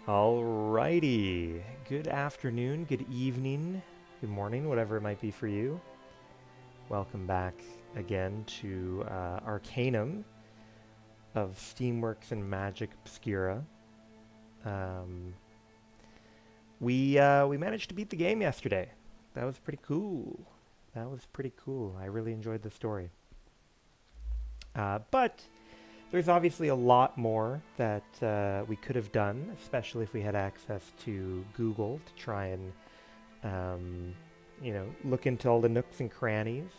Alrighty. Good afternoon, good evening, good morning, whatever it might be for you. Welcome back again to Arcanum of Steamworks and Magic Obscura. Um, we managed to beat the game yesterday. That was pretty cool. That was pretty cool. I really enjoyed the story. But there's obviously a lot more that we could have done, especially if we had access to Google to try and, look into all the nooks and crannies.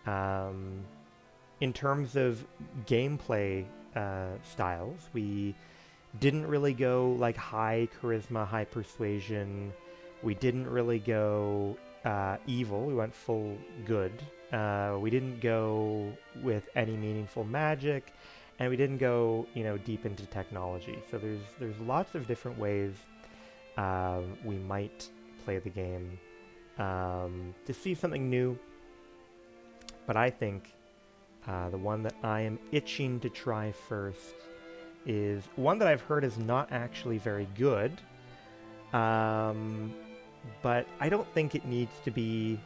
Um, in terms of gameplay styles, we didn't really go like high charisma, high persuasion. We didn't really go evil. We went full good. We didn't go with any meaningful magic, and we didn't go, deep into technology. So there's lots of different ways we might play the game to see something new. But I think the one that I am itching to try first is one that I've heard is not actually very good. But I don't think it needs to be,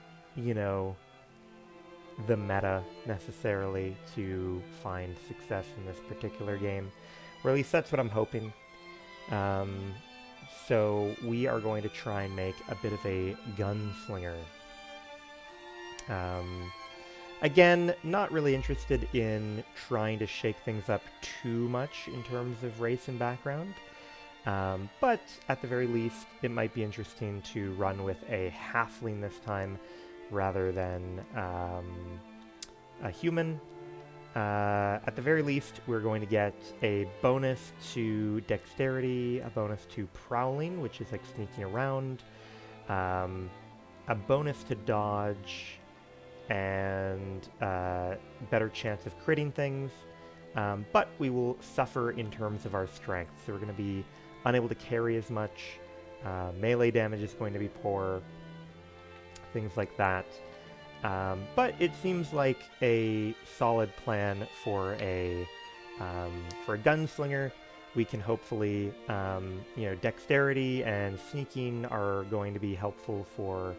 the meta necessarily to find success in this particular game. Or at least that's what I'm hoping. Um, so we are going to try and make a bit of a gunslinger. Um, Again, not really interested in trying to shake things up too much in terms of race and background. But at the very least, it might be interesting to run with a halfling this time rather than a human. At the very least, we're going to get a bonus to dexterity, a bonus to prowling, which is like sneaking around, a bonus to dodge, and better chance of critting things. But we will suffer in terms of our strength. So we're going to be unable to carry as much. Melee damage is going to be poor. Things like that. But it seems like a solid plan for a gunslinger. We can hopefully, dexterity and sneaking are going to be helpful for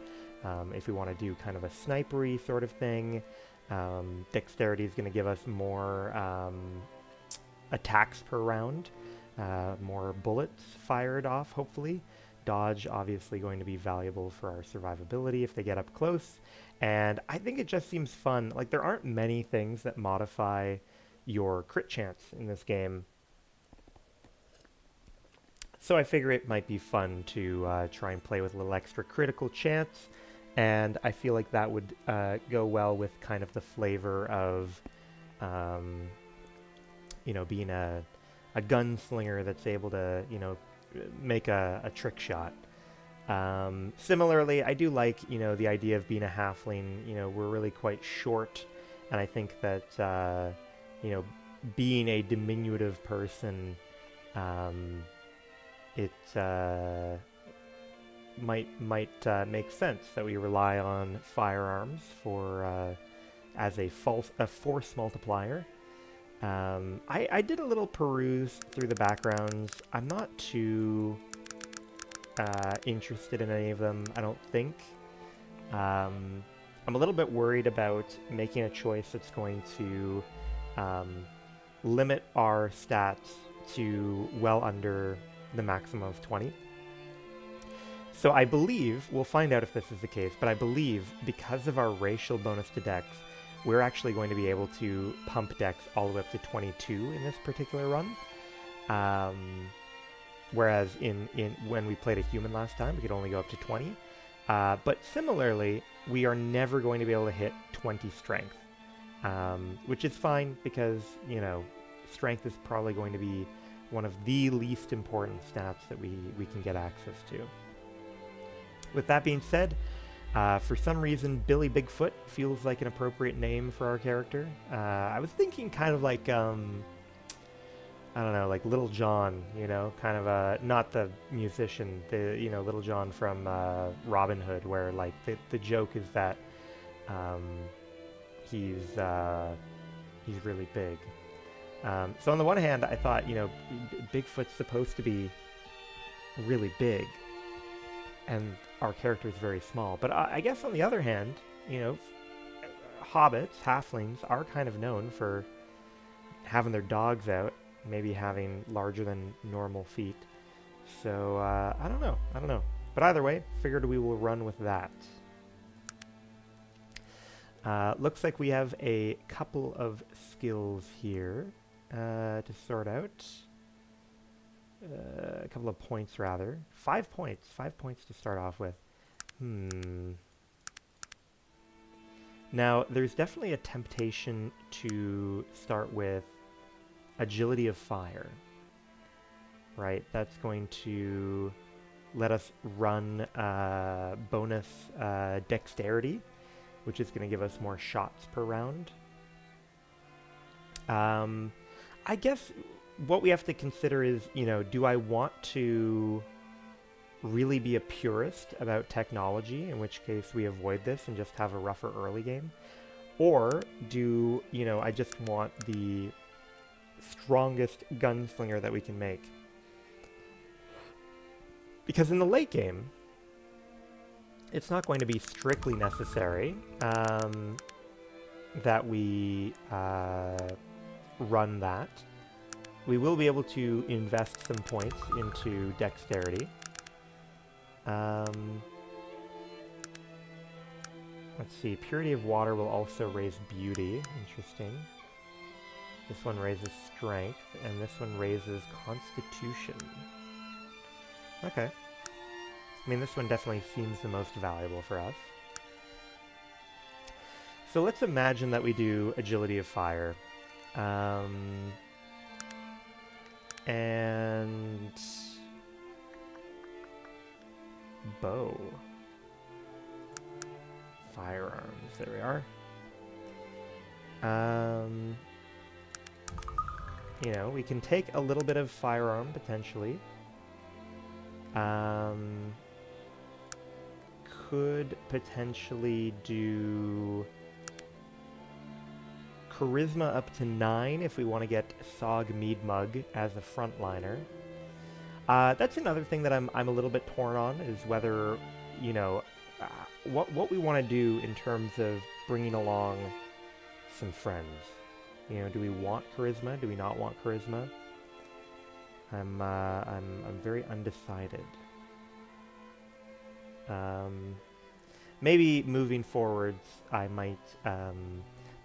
if we want to do kind of a snipery sort of thing. Dexterity is going to give us more attacks per round, more bullets fired off, hopefully. Dodge obviously going to be valuable for our survivability if they get up close. And I think it just seems fun. Like, there aren't many things that modify your crit chance in this game. So I figure it might be fun to try and play with a little extra critical chance. And I feel like that would go well with kind of the flavor of, being a gunslinger that's able to, make a trick shot. Similarly, I do like, the idea of being a halfling. We're really quite short, and I think that, being a diminutive person, it might make sense that we rely on firearms for as a force multiplier. I did a little peruse through the backgrounds. I'm not too interested in any of them, I don't think. I'm a little bit worried about making a choice that's going to limit our stats to well under the maximum of 20. So I believe, we'll find out if this is the case, but I believe because of our racial bonus to dex, we're actually going to be able to pump dex all the way up to 22 in this particular run. Whereas in when we played a human last time, we could only go up to 20. But similarly, we are never going to be able to hit 20 strength, which is fine because, strength is probably going to be one of the least important stats that we can get access to. With that being said, for some reason, Billy Bigfoot feels like an appropriate name for our character. I was thinking kind of like, I don't know, like Little John, kind of not the musician, Little John from Robin Hood, where like the joke is that he's really big. So on the one hand, I thought, Bigfoot's supposed to be really big, and our character is very small. But I guess on the other hand, you know, hobbits, halflings, are kind of known for having their dogs out, maybe having larger than normal feet. So, I don't know. I don't know. But either way, figured we will run with that. Looks like we have a couple of skills here to sort out. A couple of points, rather. 5 points. 5 points to start off with. Now, there's definitely a temptation to start with agility of fire. Right? That's going to let us run bonus dexterity, which is going to give us more shots per round. I guess what we have to consider is, you know, do I want to really be a purist about technology, in which case we avoid this and just have a rougher early game? Or do, you know, I just want the strongest gunslinger that we can make? Because in the late game, it's not going to be strictly necessary that we run that. We will be able to invest some points into dexterity. Let's see, purity of water will also raise beauty. Interesting. This one raises strength, and this one raises constitution. Okay. I mean, this one definitely seems the most valuable for us. So let's imagine that we do agility of fire. And bow. Firearms, there we are. You know, we can take a little bit of firearm, potentially. Could potentially do charisma up to 9 if we want to get Sog Meadmug as a frontliner. That's another thing that I'm a little bit torn on, is whether, you know, what we want to do in terms of bringing along some friends. You know, do we want charisma? Do we not want charisma? I'm very undecided. Maybe moving forwards, I might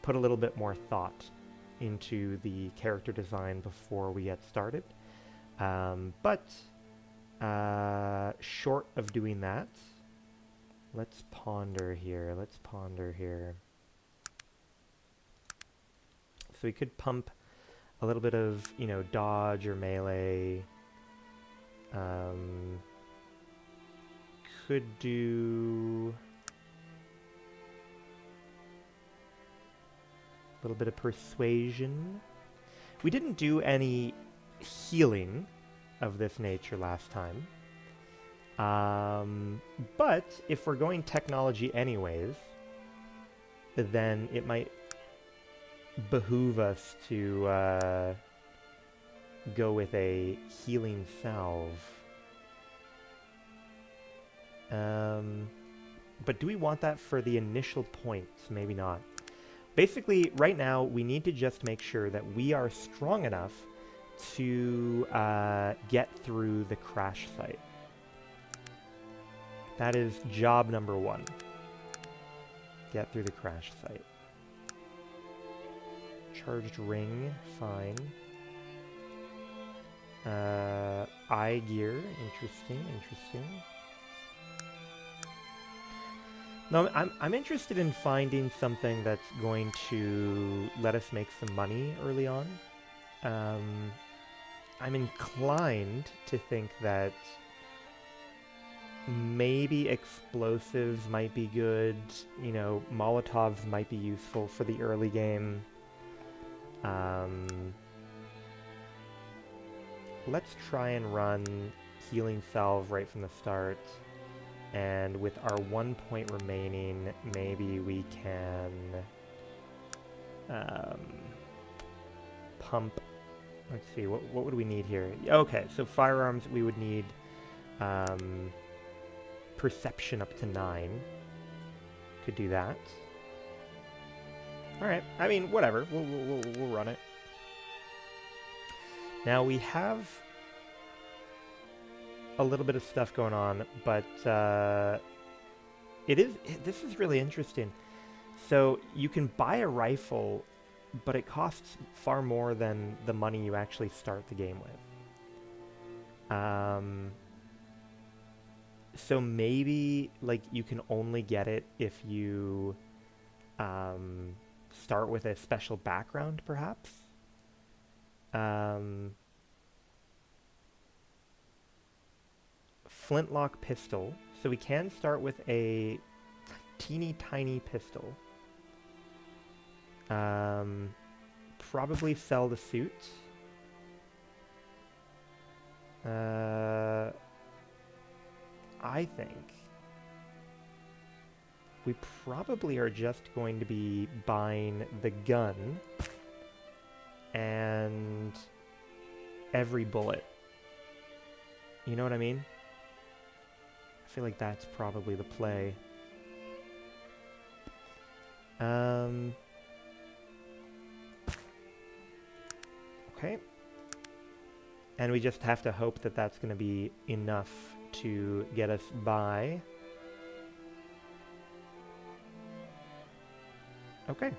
put a little bit more thought into the character design before we get started. But short of doing that, let's ponder here. So we could pump a little bit of, you know, dodge or melee. Could do a little bit of persuasion. We didn't do any healing of this nature last time. But if we're going technology anyways, then it might behoove us to go with a healing salve. But do we want that for the initial points? Maybe not. Basically, right now, we need to just make sure that we are strong enough to get through the crash site. That is job number 1. Get through the crash site. Charged ring, fine. Eye gear, interesting. No, I'm interested in finding something that's going to let us make some money early on. I'm inclined to think that maybe explosives might be good. You know, Molotovs might be useful for the early game. Let's try and run healing salve right from the start. And with our 1 point remaining, maybe we can pump. Let's see, what would we need here? Okay, so firearms, we would need Perception up to 9. Could do that. Alright, I mean, whatever. We'll run it. Now we have a little bit of stuff going on, but this is really interesting. So you can buy a rifle, but it costs far more than the money you actually start the game with. So maybe like you can only get it if you start with a special background, perhaps. Flintlock pistol. So we can start with a teeny tiny pistol. Probably sell the suit. I think we probably are just going to be buying the gun and every bullet. You know what I mean? I feel like that's probably the play. Okay. And we just have to hope that that's going to be enough to get us by. Okay.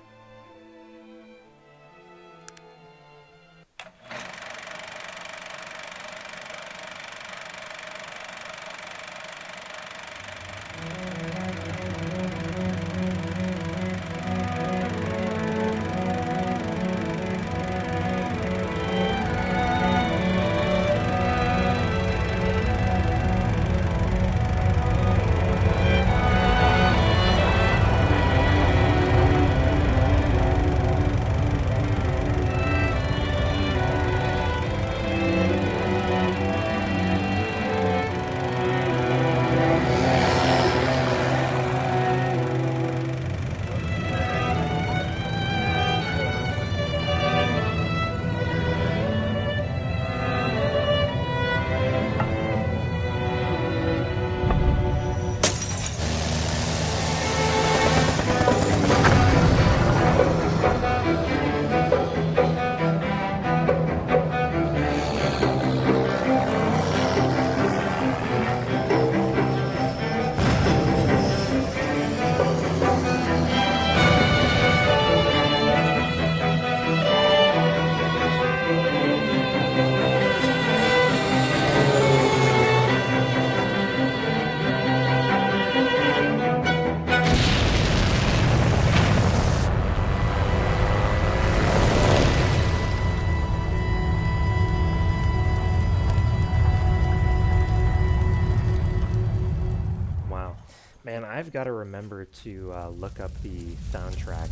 Man, I've got to remember to look up the soundtrack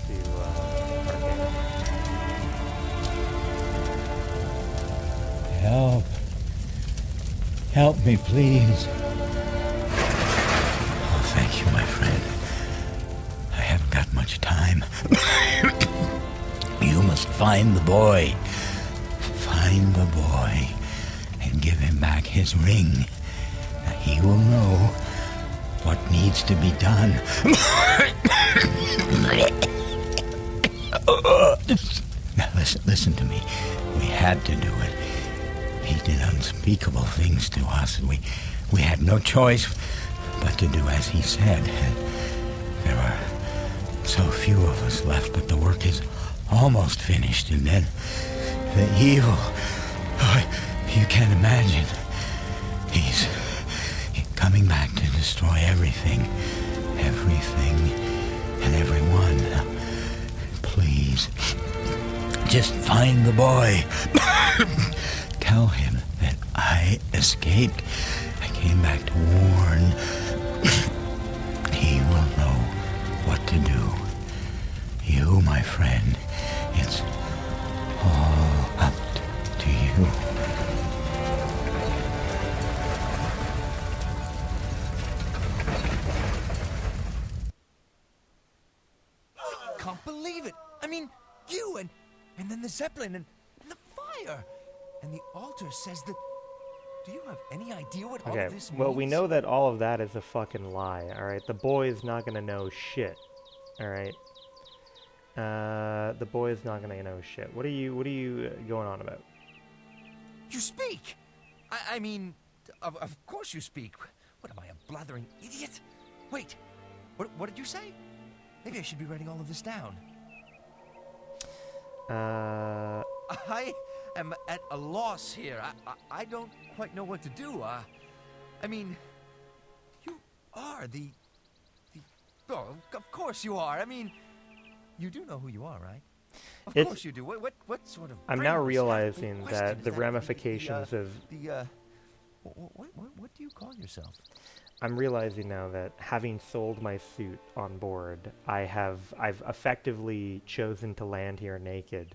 to Arcanum. Help. Help me, please. Oh, thank you, my friend. I haven't got much time. You must find the boy. Find the boy and give him back his ring. Now, he will know what needs to be done. Now listen to me. We had to do it. He did unspeakable things to us. We had no choice but to do as he said. There are so few of us left, but the work is almost finished. And then the evil, you can't imagine. He's coming back to destroy everything and everyone. Now, please, just find the boy. Tell him that I escaped. I came back to warn. He will know what to do. You, my friend, it's all up to you. Can't believe it. I mean, you and then the Zeppelin and the fire. And the altar says that Do you have any idea what all Okay, of this means? well, we know that all of that is a fucking lie, alright? The boy is not gonna know shit, alright? The boy is not gonna know shit. What are you going on about? You speak! I mean, of course you speak. What am I, a blathering idiot? Wait, what did you say? Maybe I should be writing all of this down. I am at a loss here. I don't quite know what to do. I mean, you are the... Oh, of course you are. I mean, you do know who you are, right? Of course you do. What sort of... I'm now brainless realizing question that is the that? ramifications of... What do you call yourself? I'm realizing now that having sold my suit on board, I've effectively chosen to land here naked.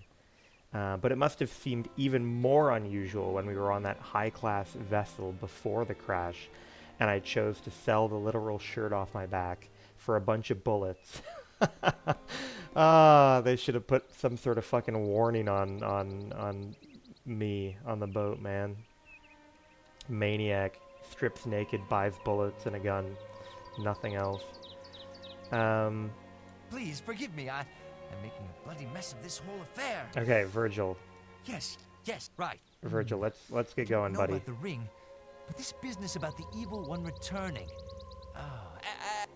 But it must have seemed even more unusual when we were on that high-class vessel before the crash, and I chose to sell the literal shirt off my back for a bunch of bullets. They should have put some sort of fucking warning on me on the boat, man. Maniac, strips naked, buys bullets and a gun. Nothing else. Please forgive me. I'm making a bloody mess of this whole affair. Okay, Virgil. Yes, right. Virgil, let's get going, I don't know buddy. about the ring, but this business about the evil one returning.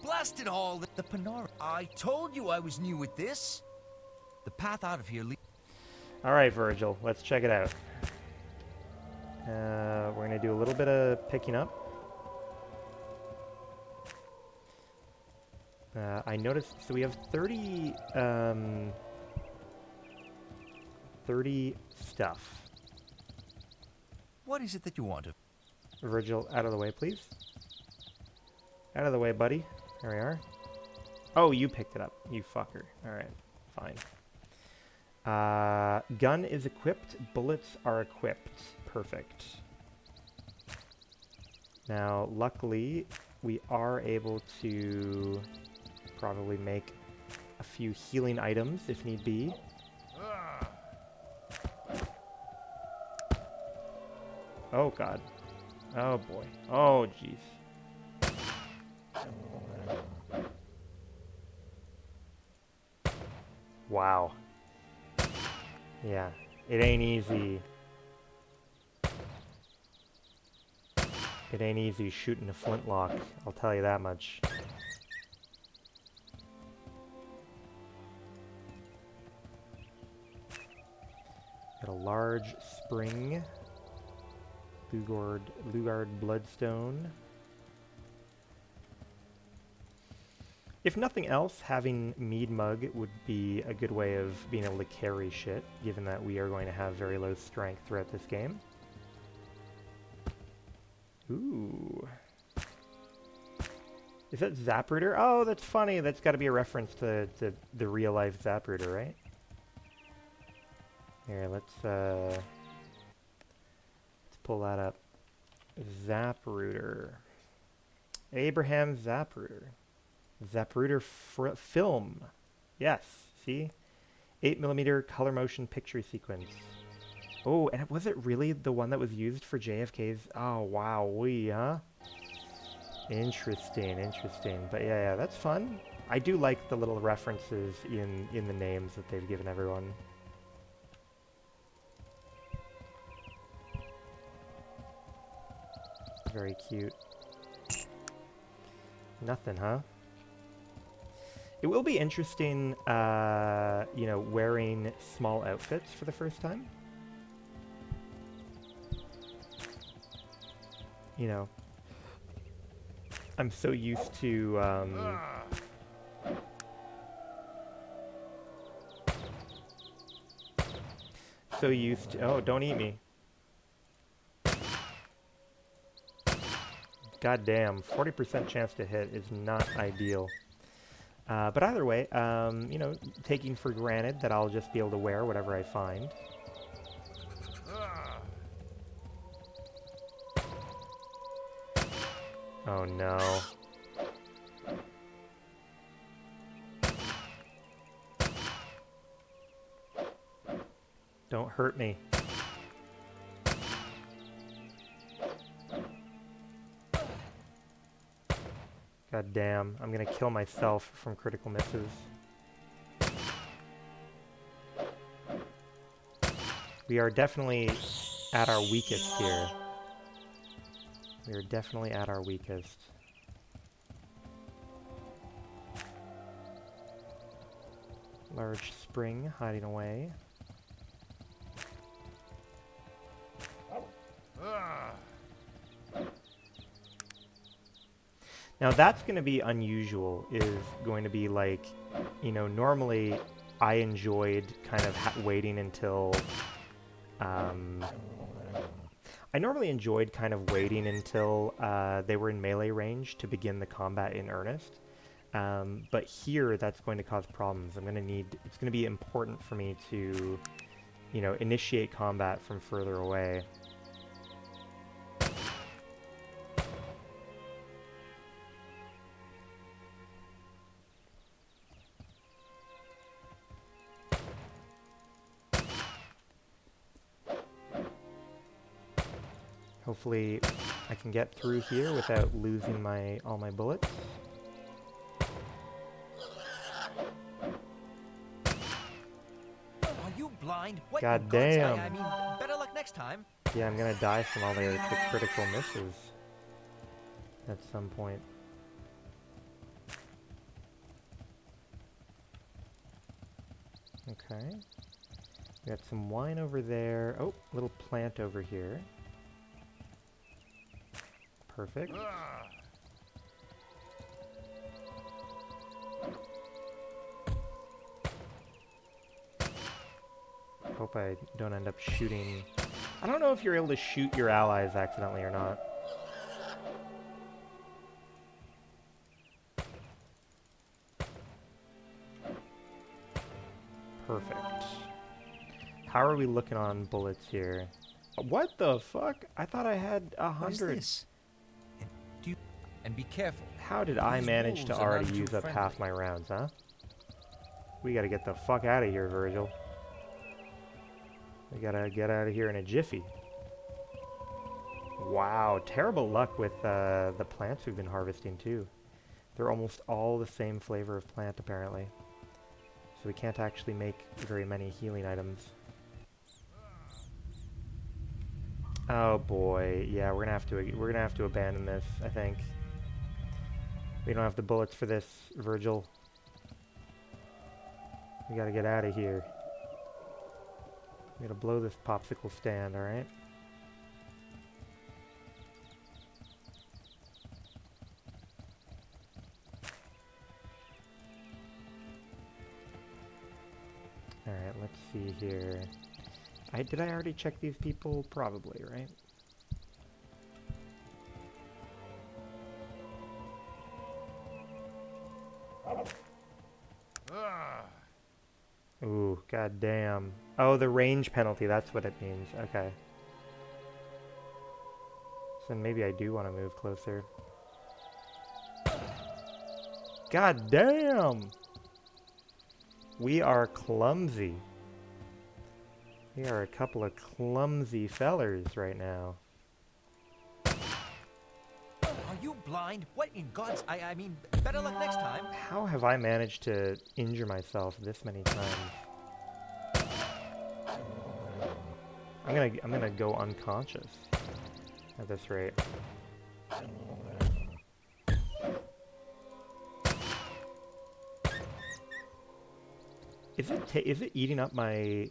Blast it all, the Panara. I told you I was new with this. The path out of here leads... All right, Virgil, let's check it out. We're gonna do a little bit of picking up. I noticed, so we have 30 stuff. What is it that you want to... Virgil, out of the way, please. Out of the way, buddy. There we are. Oh, you picked it up, you fucker. Alright, fine. Gun is equipped, bullets are equipped. Perfect. Now, luckily, we are able to probably make a few healing items if need be. Oh god. Oh boy. Oh jeez. Wow. Yeah, it ain't easy. It ain't easy shooting a flintlock, I'll tell you that much. Got a large spring. Lugard bloodstone. If nothing else, having mead mug would be a good way of being able to carry shit, given that we are going to have very low strength throughout this game. Ooh. Is that Zapruder? Oh, that's funny. That's got to be a reference to the real-life Zapruder, right? Here, let's pull that up. Zapruder. Abraham Zapruder. Zapruder film. Yes, see? 8mm color motion picture sequence. Oh, and was it really the one that was used for JFK's? Oh, wow, huh? Interesting, interesting. But yeah, that's fun. I do like the little references in the names that they've given everyone. Very cute. Nothing, huh? It will be interesting, you know, wearing small outfits for the first time. You know, I'm so used to, oh, don't eat me. God damn, 40% chance to hit is not ideal. But either way, you know, taking for granted that I'll just be able to wear whatever I find. Oh no. Don't hurt me. God damn, I'm gonna kill myself from critical misses. We are definitely at our weakest here. We are definitely at our weakest. Large spring hiding away. Now that's going to be unusual, is going to be like, you know, normally I enjoyed kind of waiting until, I normally enjoyed kind of waiting until they were in melee range to begin the combat in earnest. But here that's going to cause problems. I'm going to need, it's going to be important for me to, you know, initiate combat from further away. Hopefully I can get through here without losing all my bullets. Are you blind? What God in God's damn. I mean, better luck next time. Yeah, I'm gonna die from all the critical misses at some point. Okay. We got some wine over there. Oh, little plant over here. Perfect. Hope I don't end up shooting. I don't know if you're able to shoot your allies accidentally or not. Perfect. How are we looking on bullets here? What the fuck? I thought I had 100. And be careful. How did I manage to already use up friendly. half my rounds, huh? We gotta get the fuck out of here, Virgil. We gotta get out of here in a jiffy. Wow, terrible luck with the plants we've been harvesting too. They're almost all the same flavor of plant apparently. So we can't actually make very many healing items. Oh boy, yeah, we're gonna have to abandon this, I think. We don't have the bullets for this, Virgil. We gotta get out of here. We gotta blow this popsicle stand, alright? Alright, let's see here. Did I already check these people? Probably, right? Ooh, goddamn. Oh, the range penalty, that's what it means. Okay. So maybe I do want to move closer. God damn! We are clumsy. We are a couple of clumsy fellers right now. Are you blind? What in God's... I mean, better luck next time. How have I managed to injure myself this many times? I'm gonna go unconscious at this rate. Is it eating up my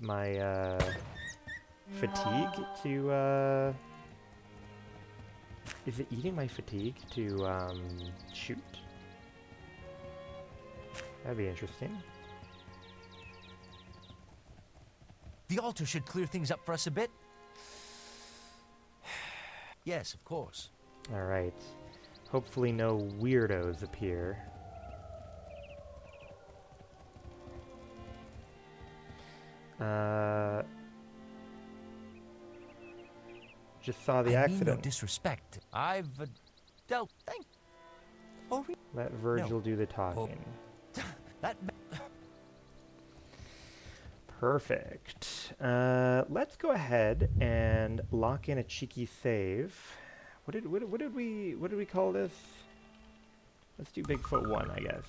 fatigue to is it eating my fatigue to shoot? That'd be interesting. The altar should clear things up for us a bit. Yes, of course. Alright. Hopefully no weirdos appear. Just saw the accident. I mean no disrespect. I've dealt... Oh, Let Virgil do the talking. that... Perfect. Let's go ahead and lock in a cheeky save. What did we call this? Let's do Bigfoot 1, I guess.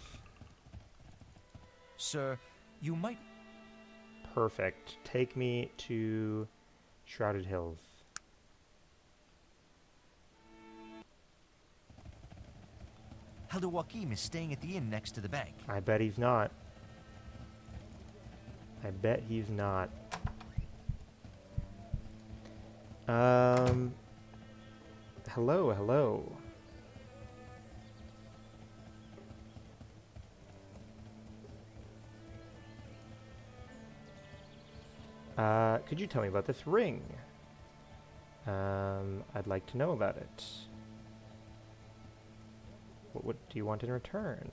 Sir, you might... Perfect. Take me to Shrouded Hills. Elder Joaquim is staying at the inn next to the bank. I bet he's not. I bet he's not. Hello, hello. Could you tell me about this ring? I'd like to know about it. What do you want in return?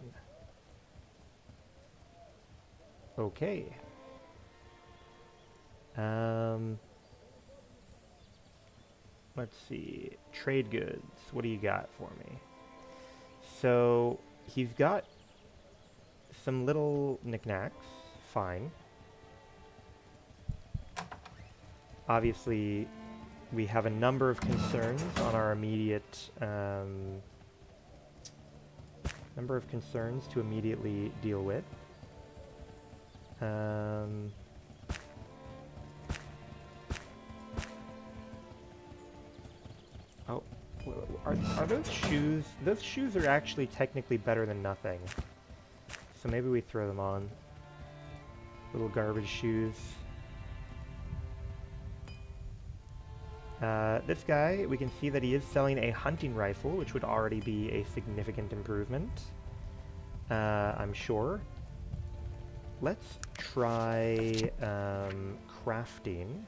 Okay. Let's see. Trade goods. What do you got for me? So, he's got some little knickknacks. Fine. Obviously, we have a number of concerns on our immediate, number of concerns to immediately deal with. Oh, are those shoes? Those shoes are actually technically better than nothing. So maybe we throw them on. Little garbage shoes. This guy, we can see that he is selling a hunting rifle, which would already be a significant improvement. I'm sure. Let's try crafting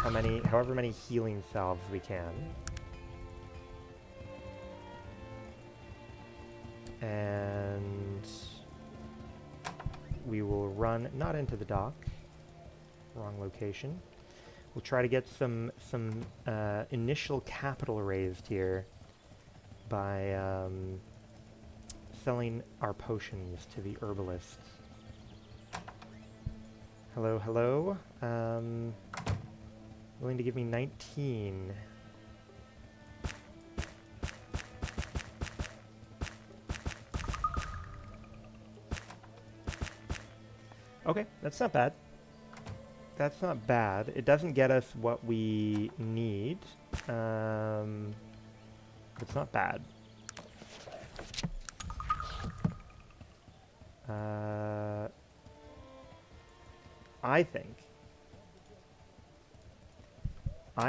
however many healing salves we can. And we will run, not into the dock, wrong location. We'll try to get some initial capital raised here by selling our potions to the herbalists. Hello, hello. Willing to give me 19. Okay, that's not bad. That's not bad. It doesn't get us what we need. It's not bad. I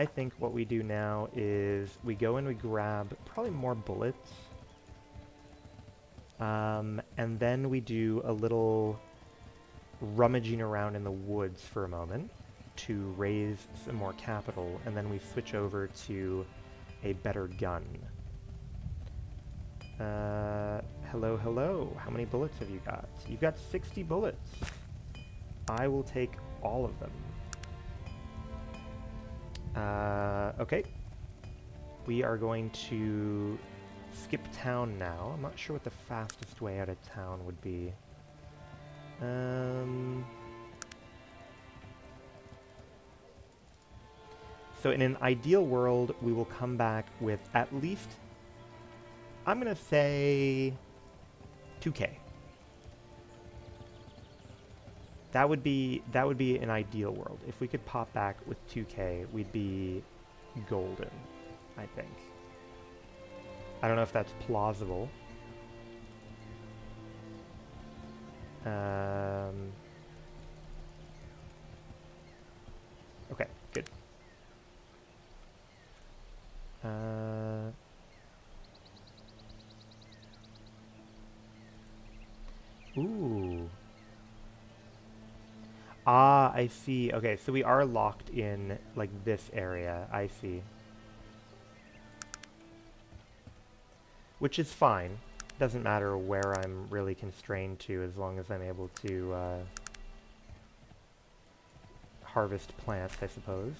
think what we do now is we go and we grab probably more bullets. And then we do a little rummaging around in the woods for a moment to raise some more capital, and then we switch over to a better gun. Hello, hello. How many bullets have you got? You've got 60 bullets. I will take all of them. Okay. We are going to skip town now. I'm not sure what the fastest way out of town would be. So in an ideal world, we will come back with at least, I'm going to say, 2K. That would be an ideal world. If we could pop back with 2K, we'd be golden, I think. I don't know if that's plausible. Okay, good. Ooh. Ah, I see. Okay, so we are locked in, like, this area. I see. Which is fine. Doesn't matter where I'm really constrained to, as long as I'm able to harvest plants, I suppose.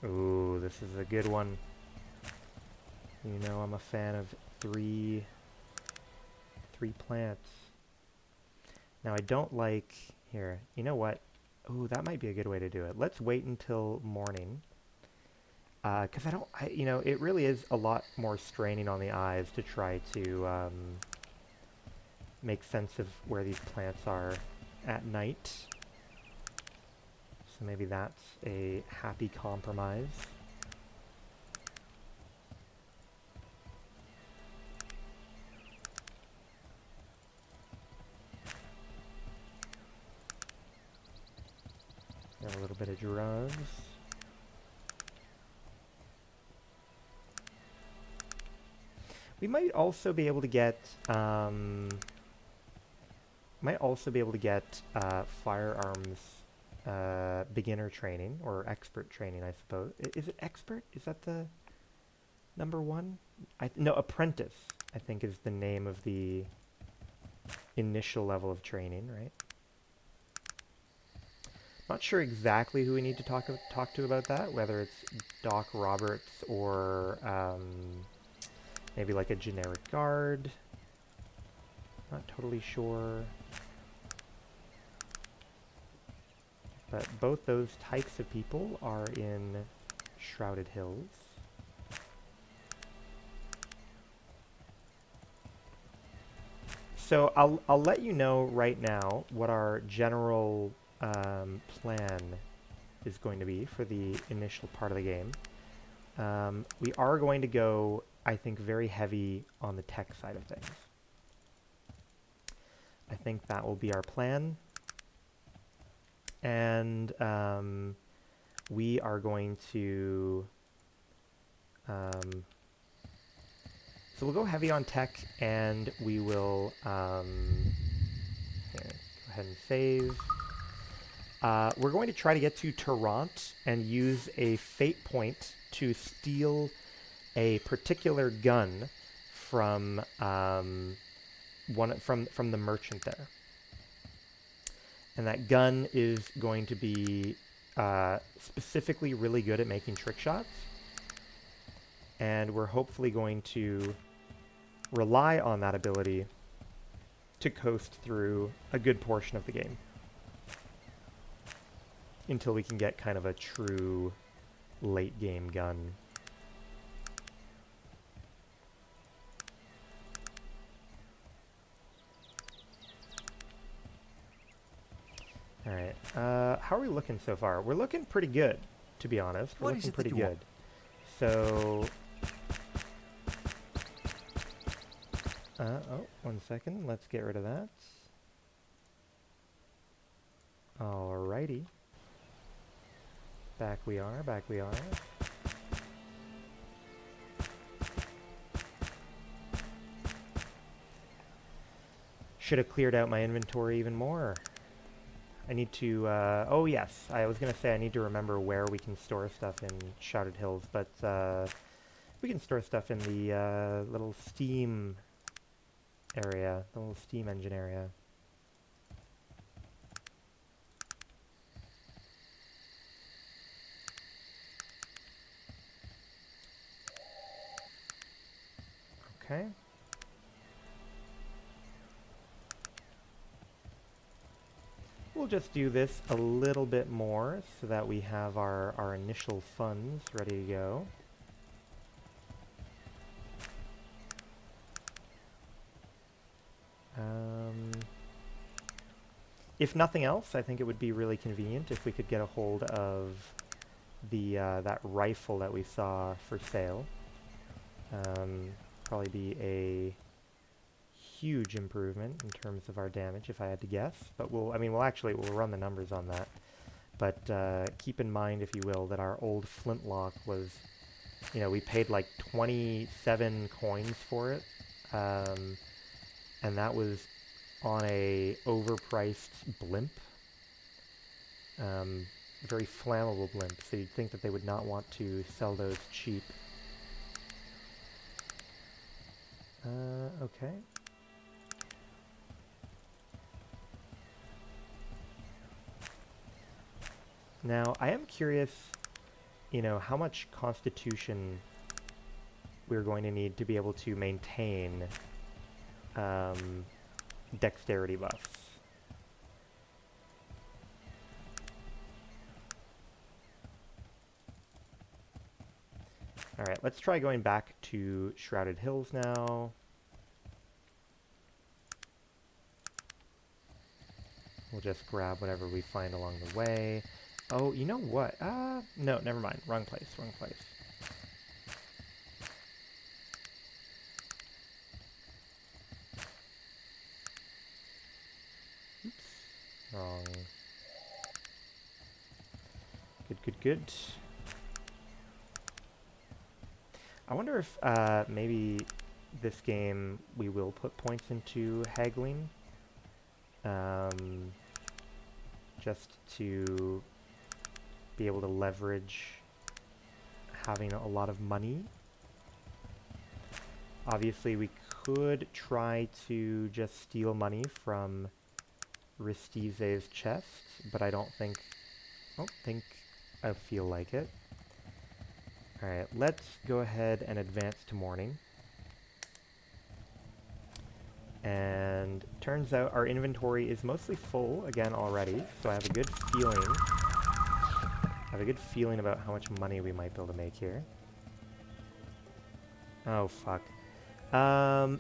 Ooh, this is a good one. You know, I'm a fan of three plants. Now I don't like... Here, you know what? Ooh, that might be a good way to do it. Let's wait until morning. Because you know, it really is a lot more straining on the eyes to try to make sense of where these plants are at night. So maybe that's a happy compromise. Have a little bit of drugs. We might also be able to get firearms beginner training or expert training, I suppose. Is it expert? Is that the number one? No, apprentice, I think, is the name of the initial level of training, right? Not sure exactly who we need to talk to about that, whether it's Doc Roberts or maybe like a generic guard. Not totally sure. But both those types of people are in Shrouded Hills. So I'll let you know right now what our general plan is going to be for the initial part of the game. We are going to go, I think, very heavy on the tech side of things. I think that will be our plan. And we are going to... so we'll go heavy on tech, and we will... here, go ahead and save. We're going to try to get to Toronto and use a fate point to steal a particular gun from from the merchant there. And that gun is going to be specifically really good at making trick shots. And we're hopefully going to rely on that ability to coast through a good portion of the game until we can get kind of a true late game gun. Alright, how are we looking so far? We're looking pretty good, to be honest. We're looking pretty good. So... oh, 1 second. Let's get rid of that. Alrighty. Back we are, back we are. Should have cleared out my inventory even more. I need to, oh yes, I was going to say I need to remember where we can store stuff in Shrouded Hills, but we can store stuff in the little Steam area, the little Steam engine area. Okay. We'll just do this a little bit more so that we have our initial funds ready to go. If nothing else, I think it would be really convenient if we could get a hold of the that rifle that we saw for sale. Probably be a huge improvement in terms of our damage, if I had to guess. But we'll run the numbers on that. But keep in mind, if you will, that our old flintlock was, you know, we paid like 27 coins for it, and that was on a overpriced blimp, very flammable blimp. So you'd think that they would not want to sell those cheap. Okay. Now, I am curious, you know, how much constitution we're going to need to be able to maintain dexterity buffs. Alright, let's try going back to Shrouded Hills now. We'll just grab whatever we find along the way. Oh, you know what? No, never mind. Wrong place, wrong place. Oops. Wrong. Good, good, good. I wonder if maybe this game we will put points into haggling. Just to be able to leverage having a lot of money. Obviously, we could try to just steal money from Ristize's chest, but I don't think I feel like it. Alright, let's go ahead and advance to morning. And turns out our inventory is mostly full again already, so I have a good feeling about how much money we might be able to make here. Oh fuck.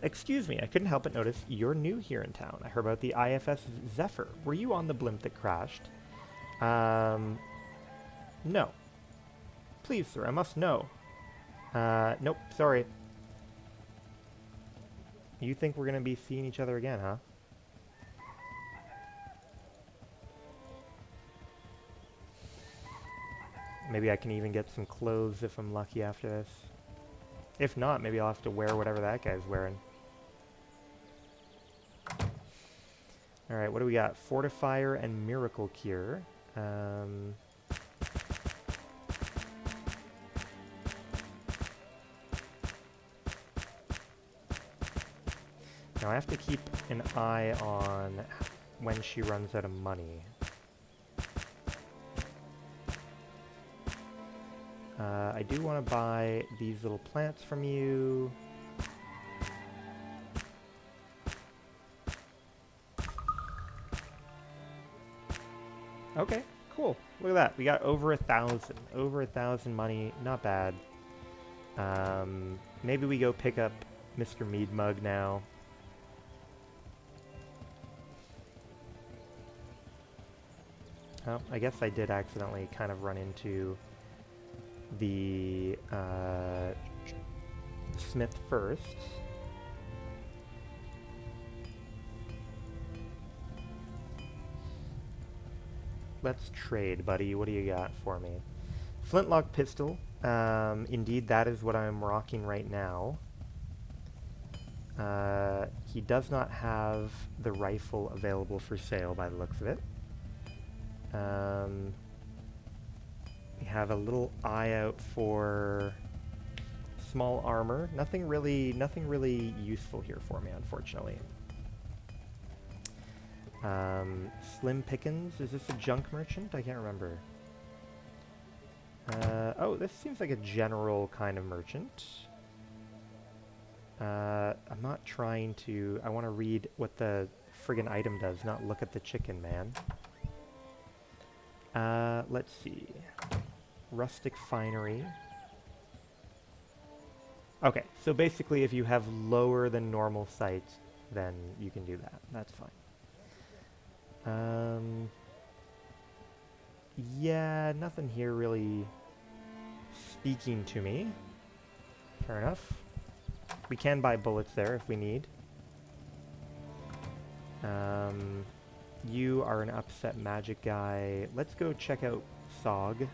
Excuse me, I couldn't help but notice you're new here in town. I heard about the IFS Zephyr. Were you on the blimp that crashed? No. Please, sir, I must know. Nope, sorry. You think we're gonna be seeing each other again, huh? Maybe I can even get some clothes if I'm lucky after this. If not, maybe I'll have to wear whatever that guy's wearing. Alright, what do we got? Fortifier and Miracle Cure. Now I have to keep an eye on when she runs out of money. I do want to buy these little plants from you. Okay, cool. Look at that. We got over 1,000. Over 1,000 money. Not bad. Maybe we go pick up Mr. Mead Mug now. Oh, I guess I did accidentally kind of run into the smith first. Let's trade, buddy. What do you got for me? Flintlock pistol. Indeed, that is what I'm rocking right now. He does not have the rifle available for sale by the looks of it. We have a little eye out for small armor. Nothing really useful here for me, unfortunately. Slim Pickens, is this a junk merchant? I can't remember. Oh, this seems like a general kind of merchant. I'm not trying to... I want to read what the friggin' item does, not look at the chicken, man. Let's see. Rustic finery. Okay, so basically if you have lower than normal sight, then you can do that. That's fine. Yeah, nothing here really speaking to me. Fair enough. We can buy bullets there if we need. You are an upset magic guy. Let's go check out Sog.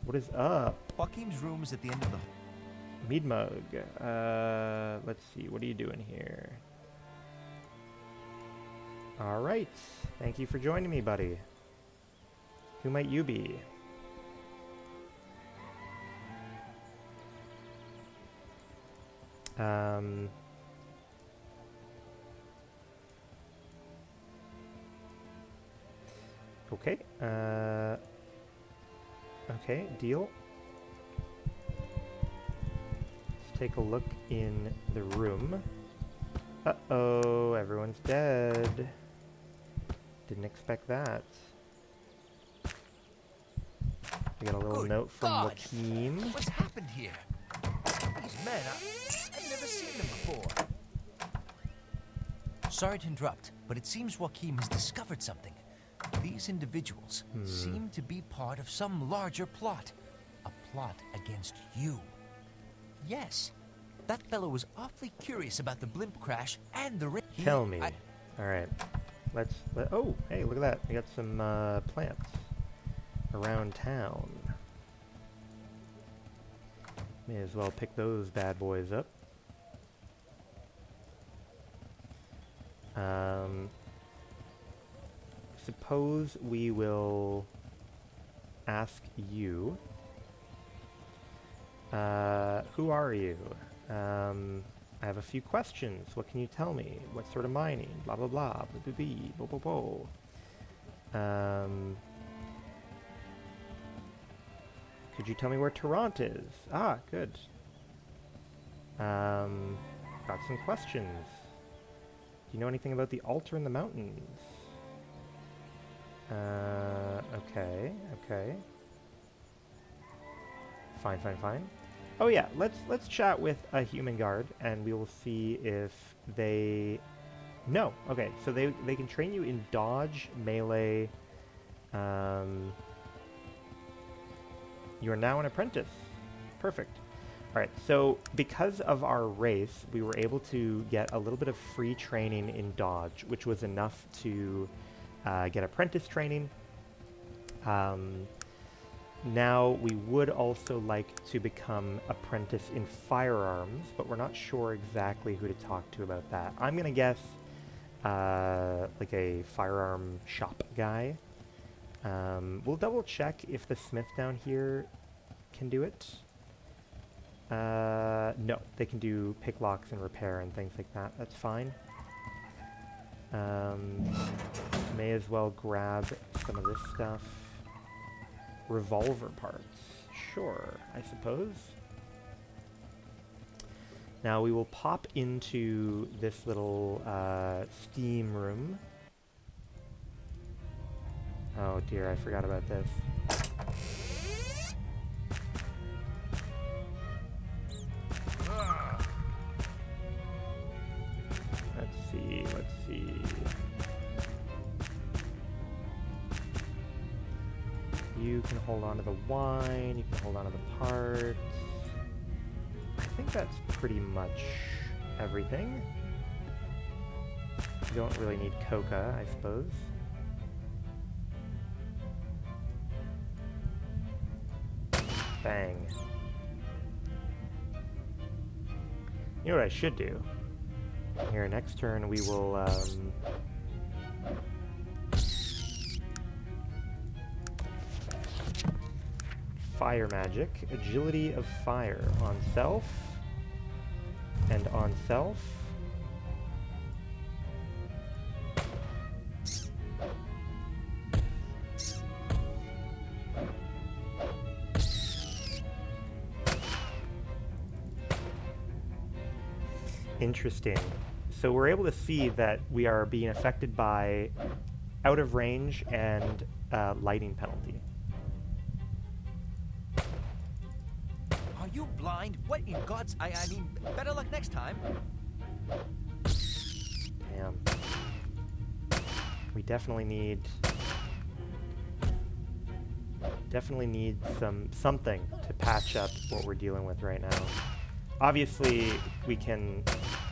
What is up? Joaquim's room is at the end of the... Mead Mug. Let's see. What are you doing here? Alright. Thank you for joining me, buddy. Who might you be? Okay. Okay, deal. Let's take a look in the room. Uh-oh, everyone's dead. Didn't expect that. We got a little Good note from God! Joaquin. What's happened here? These men, I've never seen them before. Sorry to interrupt, but it seems Joaquin has discovered something. These individuals seem to be part of some larger plot. A plot against you. Yes, that fellow was awfully curious about the blimp crash and the Tell me. Alright. Oh, hey, look at that. We got some plants around town. May as well pick those bad boys up. Suppose we will ask you. Who are you? I have a few questions. What can you tell me? What sort of mining? Blah blah blah. Blah blah blah. Blah blah blah. Could you tell me where Toronto is? Ah, good. Got some questions. Do you know anything about the altar in the mountains? Okay, okay. Fine, fine, fine. Oh yeah, let's chat with a human guard, and we will see if they... No, okay, so they can train you in dodge, melee. You are now an apprentice. Perfect. Alright, so because of our race, we were able to get a little bit of free training in dodge, which was enough to get apprentice training. Now we would also like to become apprentice in firearms, but we're not sure exactly who to talk to about that. I'm gonna guess like a firearm shop guy. We'll double check if the smith down here can do it. No, they can do pick locks and repair and things like that. That's fine. May as well grab some of this stuff. Revolver parts. Sure, I suppose. Now we will pop into this little steam room. Oh dear, I forgot about this. Let's see, let's see. You can hold on to the wine, you can hold on to the parts. I think that's pretty much everything. You don't really need coca, I suppose. Bang. You know what I should do? Here, next turn we will, fire magic, agility of fire on self, and on self. Interesting. So we're able to see that we are being affected by out of range and lighting penalty. Are you blind? What in God's... I mean, better luck next time. Damn. We definitely need something to patch up what we're dealing with right now. Obviously, we can,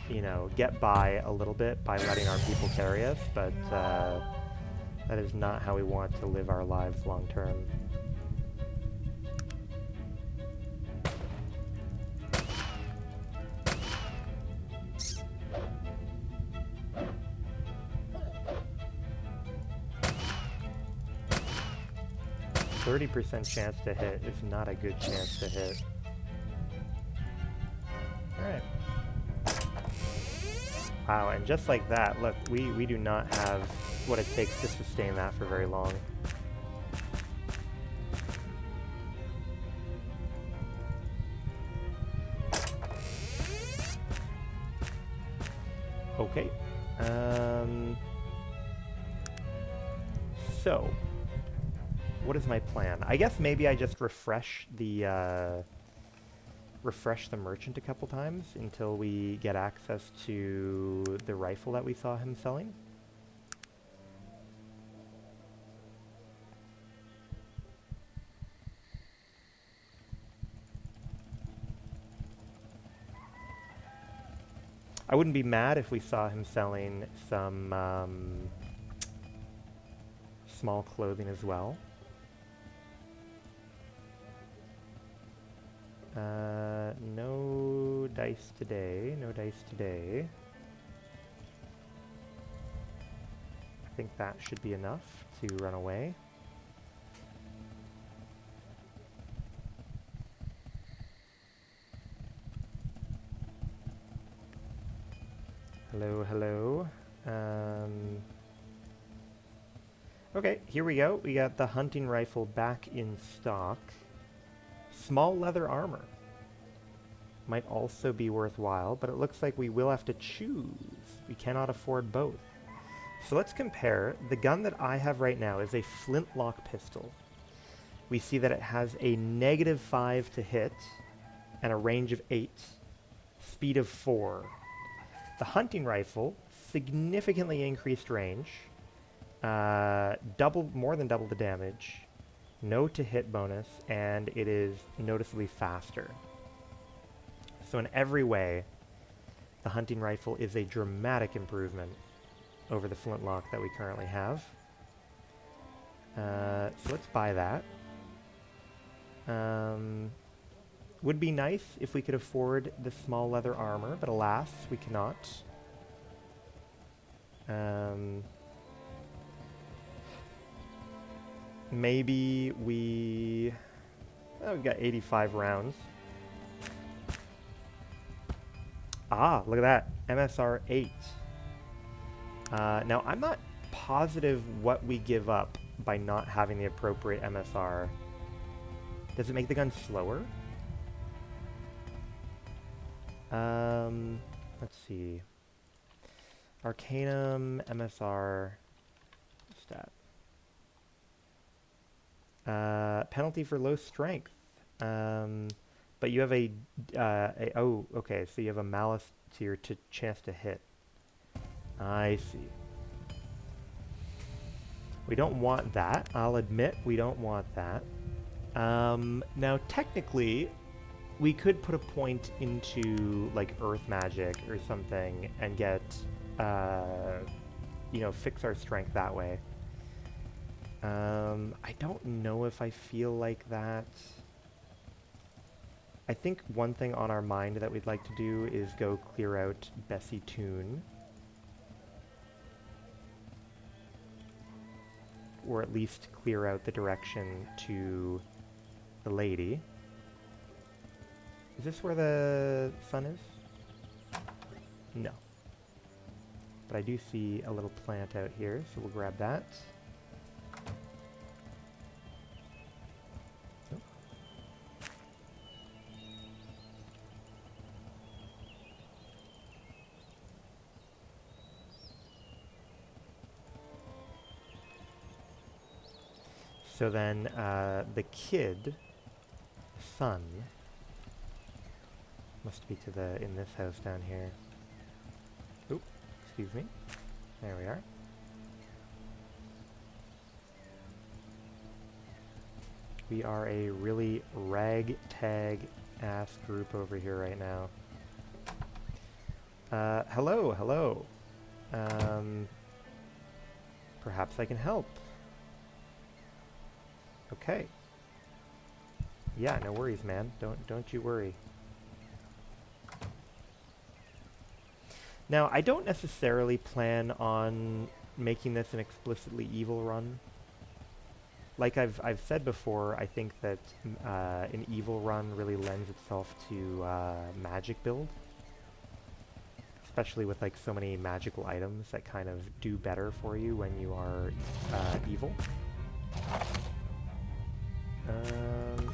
you know, get by a little bit by letting our people carry us, but that is not how we want to live our lives long term. %30 chance to hit is not a good chance to hit. Alright. Wow, and just like that, look, we do not have what it takes to sustain that for very long. Okay. So, what is my plan? I guess maybe I just refresh the merchant a couple times until we get access to the rifle that we saw him selling. I wouldn't be mad if we saw him selling some small clothing as well. No dice today. No dice today. I think that should be enough to run away. Hello, hello. Okay, here we go. We got the hunting rifle back in stock. Small leather armor. Might also be worthwhile, but it looks like we will have to choose. We cannot afford both. So let's compare. The gun that I have right now is a flintlock pistol. We see that it has a -5 to hit and a range of 8, speed of 4. The hunting rifle, significantly increased range, more than double the damage, no to hit bonus, and it is noticeably faster. So in every way, the hunting rifle is a dramatic improvement over the flintlock that we currently have. So let's buy that. Would be nice if we could afford the small leather armor, but alas, we cannot. Maybe we... Oh, we've got 85 rounds. Ah, look at that. MSR 8. Now, I'm not positive what we give up by not having the appropriate MSR. Does it make the gun slower? Let's see. Arcanum, MSR, stat. Penalty for low strength. But you have oh, okay, so you have a malice to your chance to hit. I see. We don't want that. I'll admit we don't want that. Now, technically, we could put a point into, like, earth magic or something and get, you know, fix our strength that way. I don't know if I feel like that. I think one thing on our mind that we'd like to do is go clear out Bessie Toon. Or at least clear out the direction to the lady. Is this where the sun is? No. But I do see a little plant out here, so we'll grab that. Oh. So then, the kid, son, must be in this house down here. Oop, excuse me. There we are. We are a really ragtag ass group over here right now. Hello, hello. Perhaps I can help. Okay. Yeah, no worries, man. Don't you worry. Now, I don't necessarily plan on making this an explicitly evil run. Like I've said before, I think that an evil run really lends itself to magic build. Especially with like so many magical items that kind of do better for you when you are evil.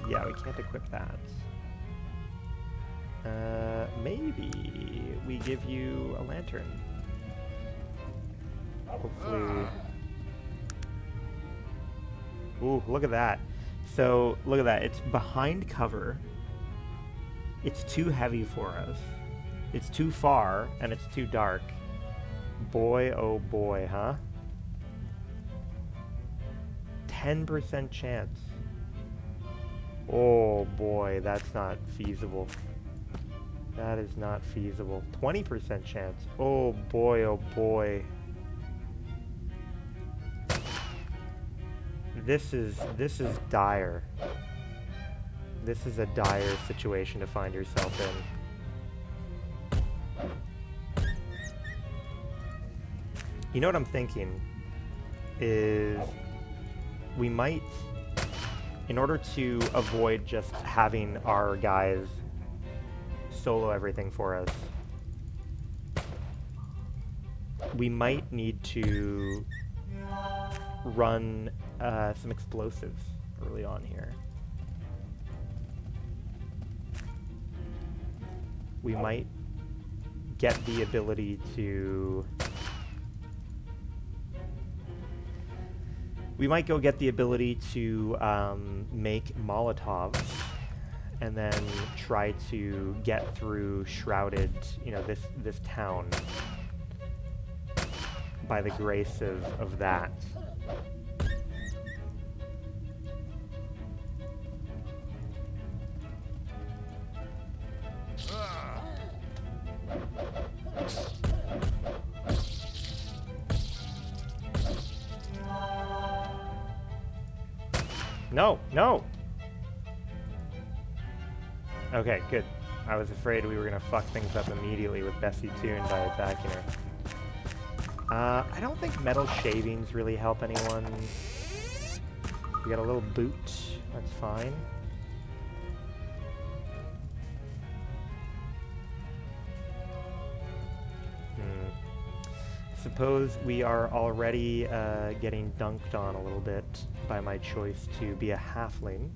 Yeah, we can't equip that. Maybe we give you a lantern. Hopefully... Ooh, look at that. So, look at that. It's behind cover. It's too heavy for us. It's too far, and it's too dark. Boy, oh boy, huh? 10% chance. Oh boy, that's not feasible. That is not feasible. 20% chance. Oh boy, oh boy. This is dire. This is a dire situation to find yourself in. You know what I'm thinking is we might, in order to avoid just having our guys solo everything for us, we might need to run some explosives early on here. We might get the ability to... We might go get the ability to make Molotovs and then try to get through shrouded, you know, this town by the grace of that. No, no! Okay, good. I was afraid we were gonna fuck things up immediately with Bessie Toon by attacking her. I don't think metal shavings really help anyone. We got a little boot. That's fine. Suppose we are already getting dunked on a little bit by my choice to be a halfling.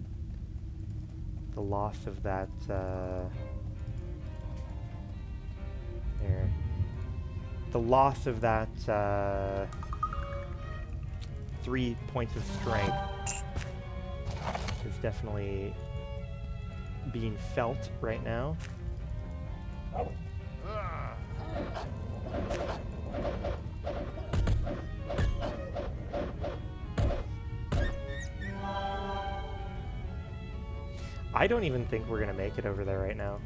The loss of that, there. The loss of that 3 points of strength is definitely being felt right now. I don't even think we're gonna make it over there right now.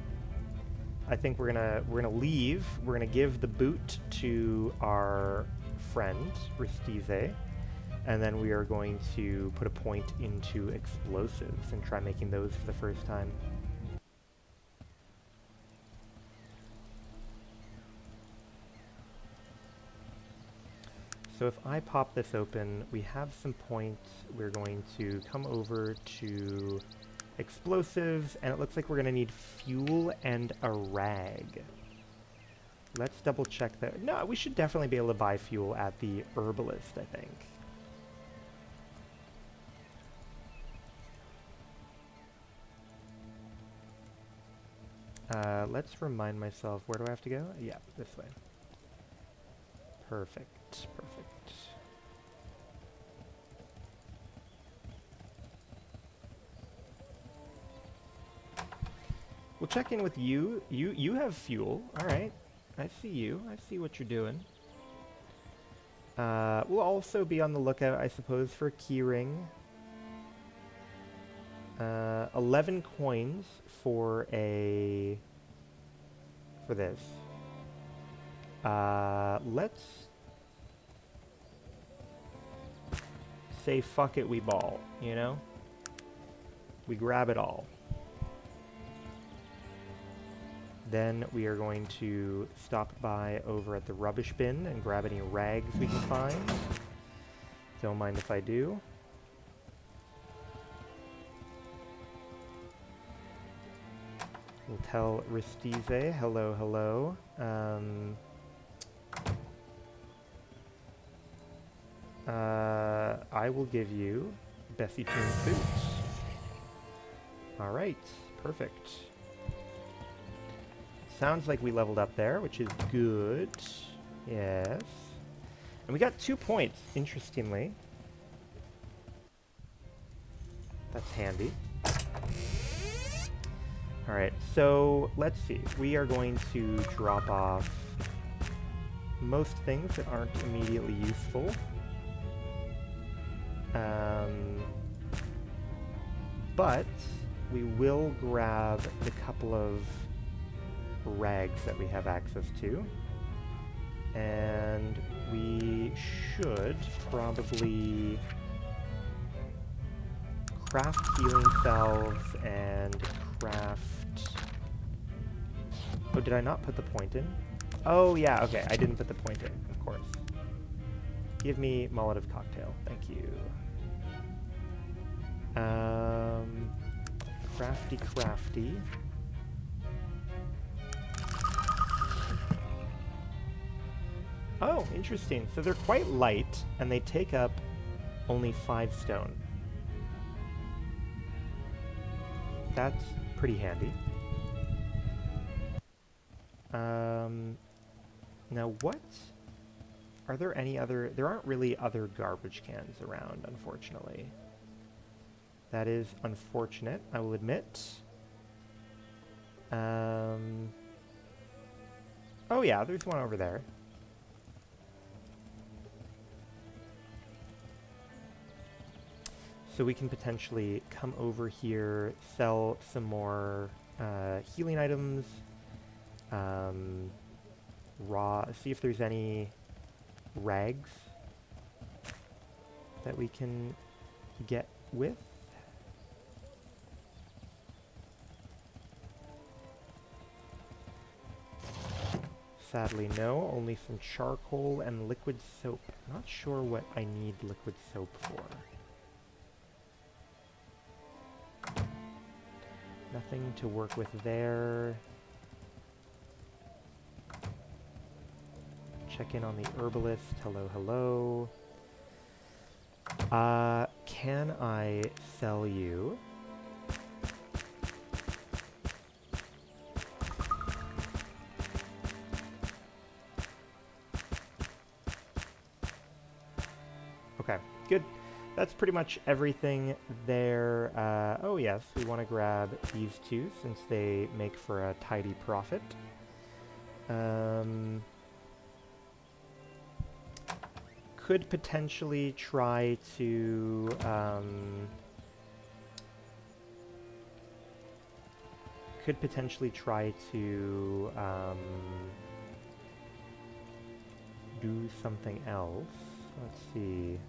I think we're gonna leave. We're gonna give the boot to our friend Ristize, and then we are going to put a point into explosives and try making those for the first time. So if I pop this open, we have some points. We're going to come over to explosives, and it looks like we're going to need fuel and a rag. Let's double check that. No, we should definitely be able to buy fuel at the herbalist, I think. Let's remind myself, where do I have to go? Yeah, this way. Perfect, perfect. We'll check in with you. You have fuel. All right. I see you. I see what you're doing. We'll also be on the lookout, I suppose, for a keyring. 11 coins for this. Let's say fuck it, we ball, you know? We grab it all. Then we are going to stop by over at the rubbish bin and grab any rags we can find. Don't mind if I do. We'll tell Ristize, hello, hello. I will give you Bessie Toon's boots. Alright, perfect. Sounds like we leveled up there, which is good. Yes. And we got 2 points, interestingly. That's handy. Alright, so let's see. We are going to drop off most things that aren't immediately useful. But we will grab the couple of rags that we have access to. And we should probably craft healing salves and craft... Oh, did I not put the point in? Oh, yeah, okay, I didn't put the point in, of course. Give me Molotov cocktail, thank you. Crafty. Oh, interesting. So they're quite light, and they take up only 5 stone. That's pretty handy. Now what? Are there any other... There aren't really other garbage cans around, unfortunately. That is unfortunate, I will admit. Oh yeah, there's one over there. So we can potentially come over here, sell some more healing items, see if there's any rags that we can get with. Sadly, no. Only some charcoal and liquid soap. Not sure what I need liquid soap for. Nothing to work with there. Check in on the herbalist. Hello, hello. Can I sell you? Okay, good. That's pretty much everything there. Oh yes, we want to grab these two since they make for a tidy profit. Could potentially try to do something else. Let's see.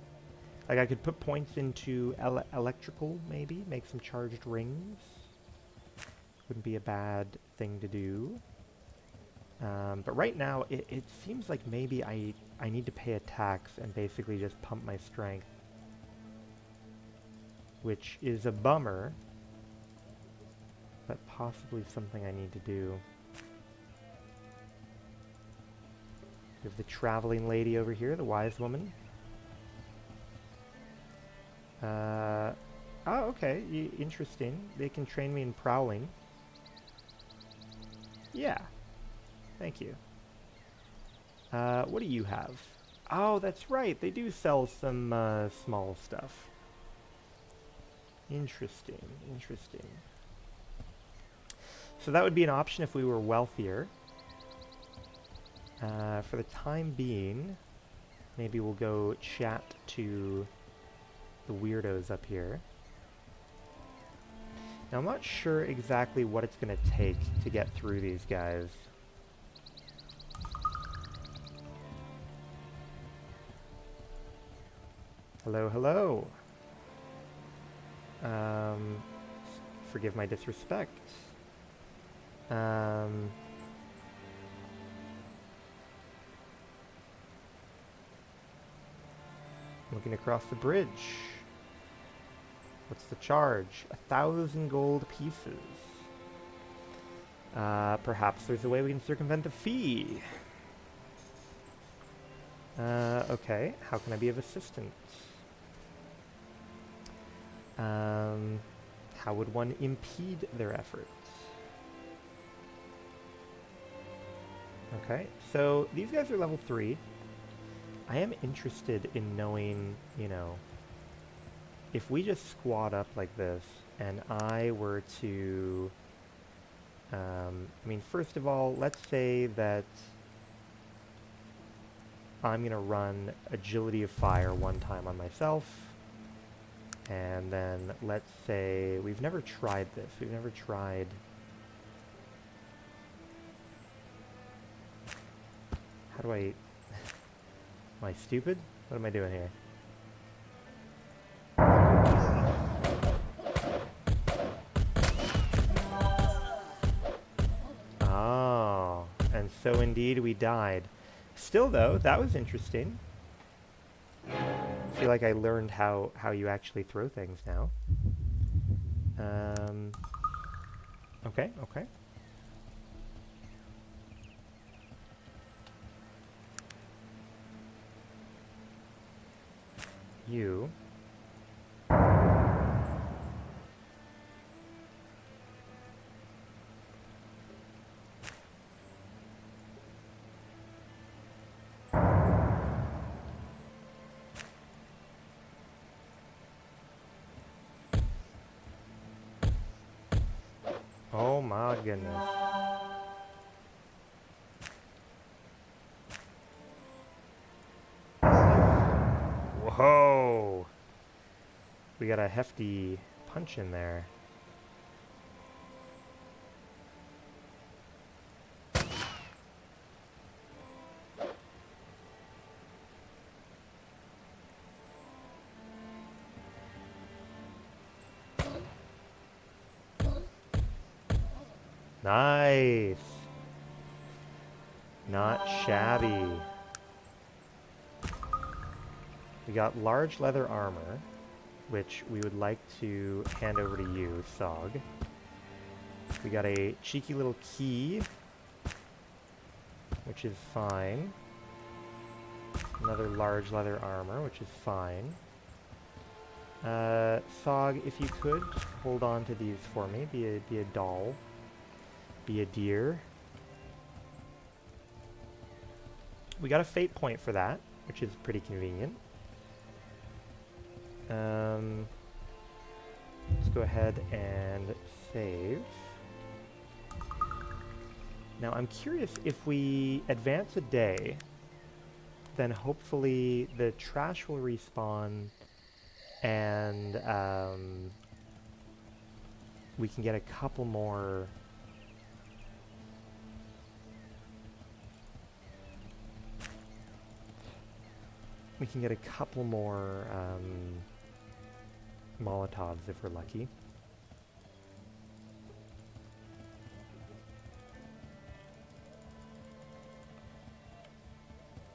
Like I could put points into electrical, maybe, make some charged rings. Wouldn't be a bad thing to do. But right now, it seems like maybe I need to pay a tax and basically just pump my strength. Which is a bummer, but possibly something I need to do. We have the traveling lady over here, the wise woman. Oh, okay, interesting. They can train me in prowling. Yeah. Thank you. What do you have? Oh, that's right. They do sell some small stuff. Interesting. Interesting. So that would be an option if we were wealthier. For the time being, maybe we'll go chat to the weirdos up here. Now, I'm not sure exactly what it's going to take to get through these guys. Hello, hello. Forgive my disrespect. Looking across the bridge. What's the charge? 1,000 gold pieces. Perhaps there's a way we can circumvent the fee. Okay, how can I be of assistance? How would one impede their efforts? Okay, so these guys are level 3. I am interested in knowing, you know, if we just squat up like this, and I were to, I mean, first of all, let's say that I'm going to run Agility of Fire one time on myself, and then let's say, we've never tried this, we've never tried, how do I, am I stupid? What am I doing here? Oh, and so indeed we died. Still though, that was interesting. I feel like I learned how you actually throw things now. Okay, okay. You. Oh my goodness. Whoa! We got a hefty punch in there. Nice! Not shabby. We got large leather armor, which we would like to hand over to you, Sog. We got a cheeky little key, which is fine. Another large leather armor, which is fine. Sog, if you could, hold on to these for me. Be a doll. Be a deer. We got a fate point for that, which is pretty convenient. Let's go ahead and save. Now I'm curious, if we advance a day, then hopefully the trash will respawn and we can get a couple more Molotovs if we're lucky.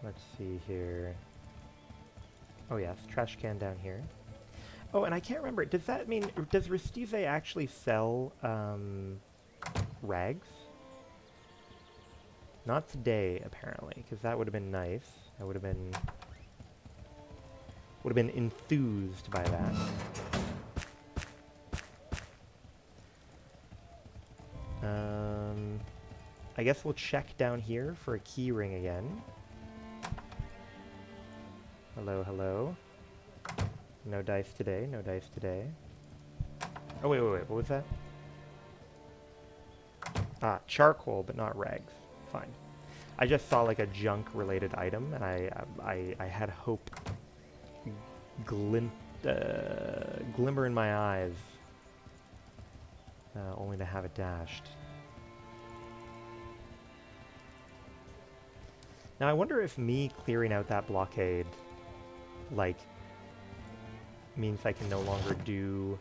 Let's see here. Oh yes, trash can down here. Oh, and I can't remember, does that mean, does Restize actually sell rags? Not today, apparently, because that would have been nice. I would have been enthused by that. I guess we'll check down here for a key ring again. Hello, hello. No dice today, no dice today. Oh, wait, what was that? Ah, charcoal, but not rags. Fine. I just saw like a junk-related item, and I had hope glimmer in my eyes, only to have it dashed. Now I wonder if me clearing out that blockade, like, means I can no longer do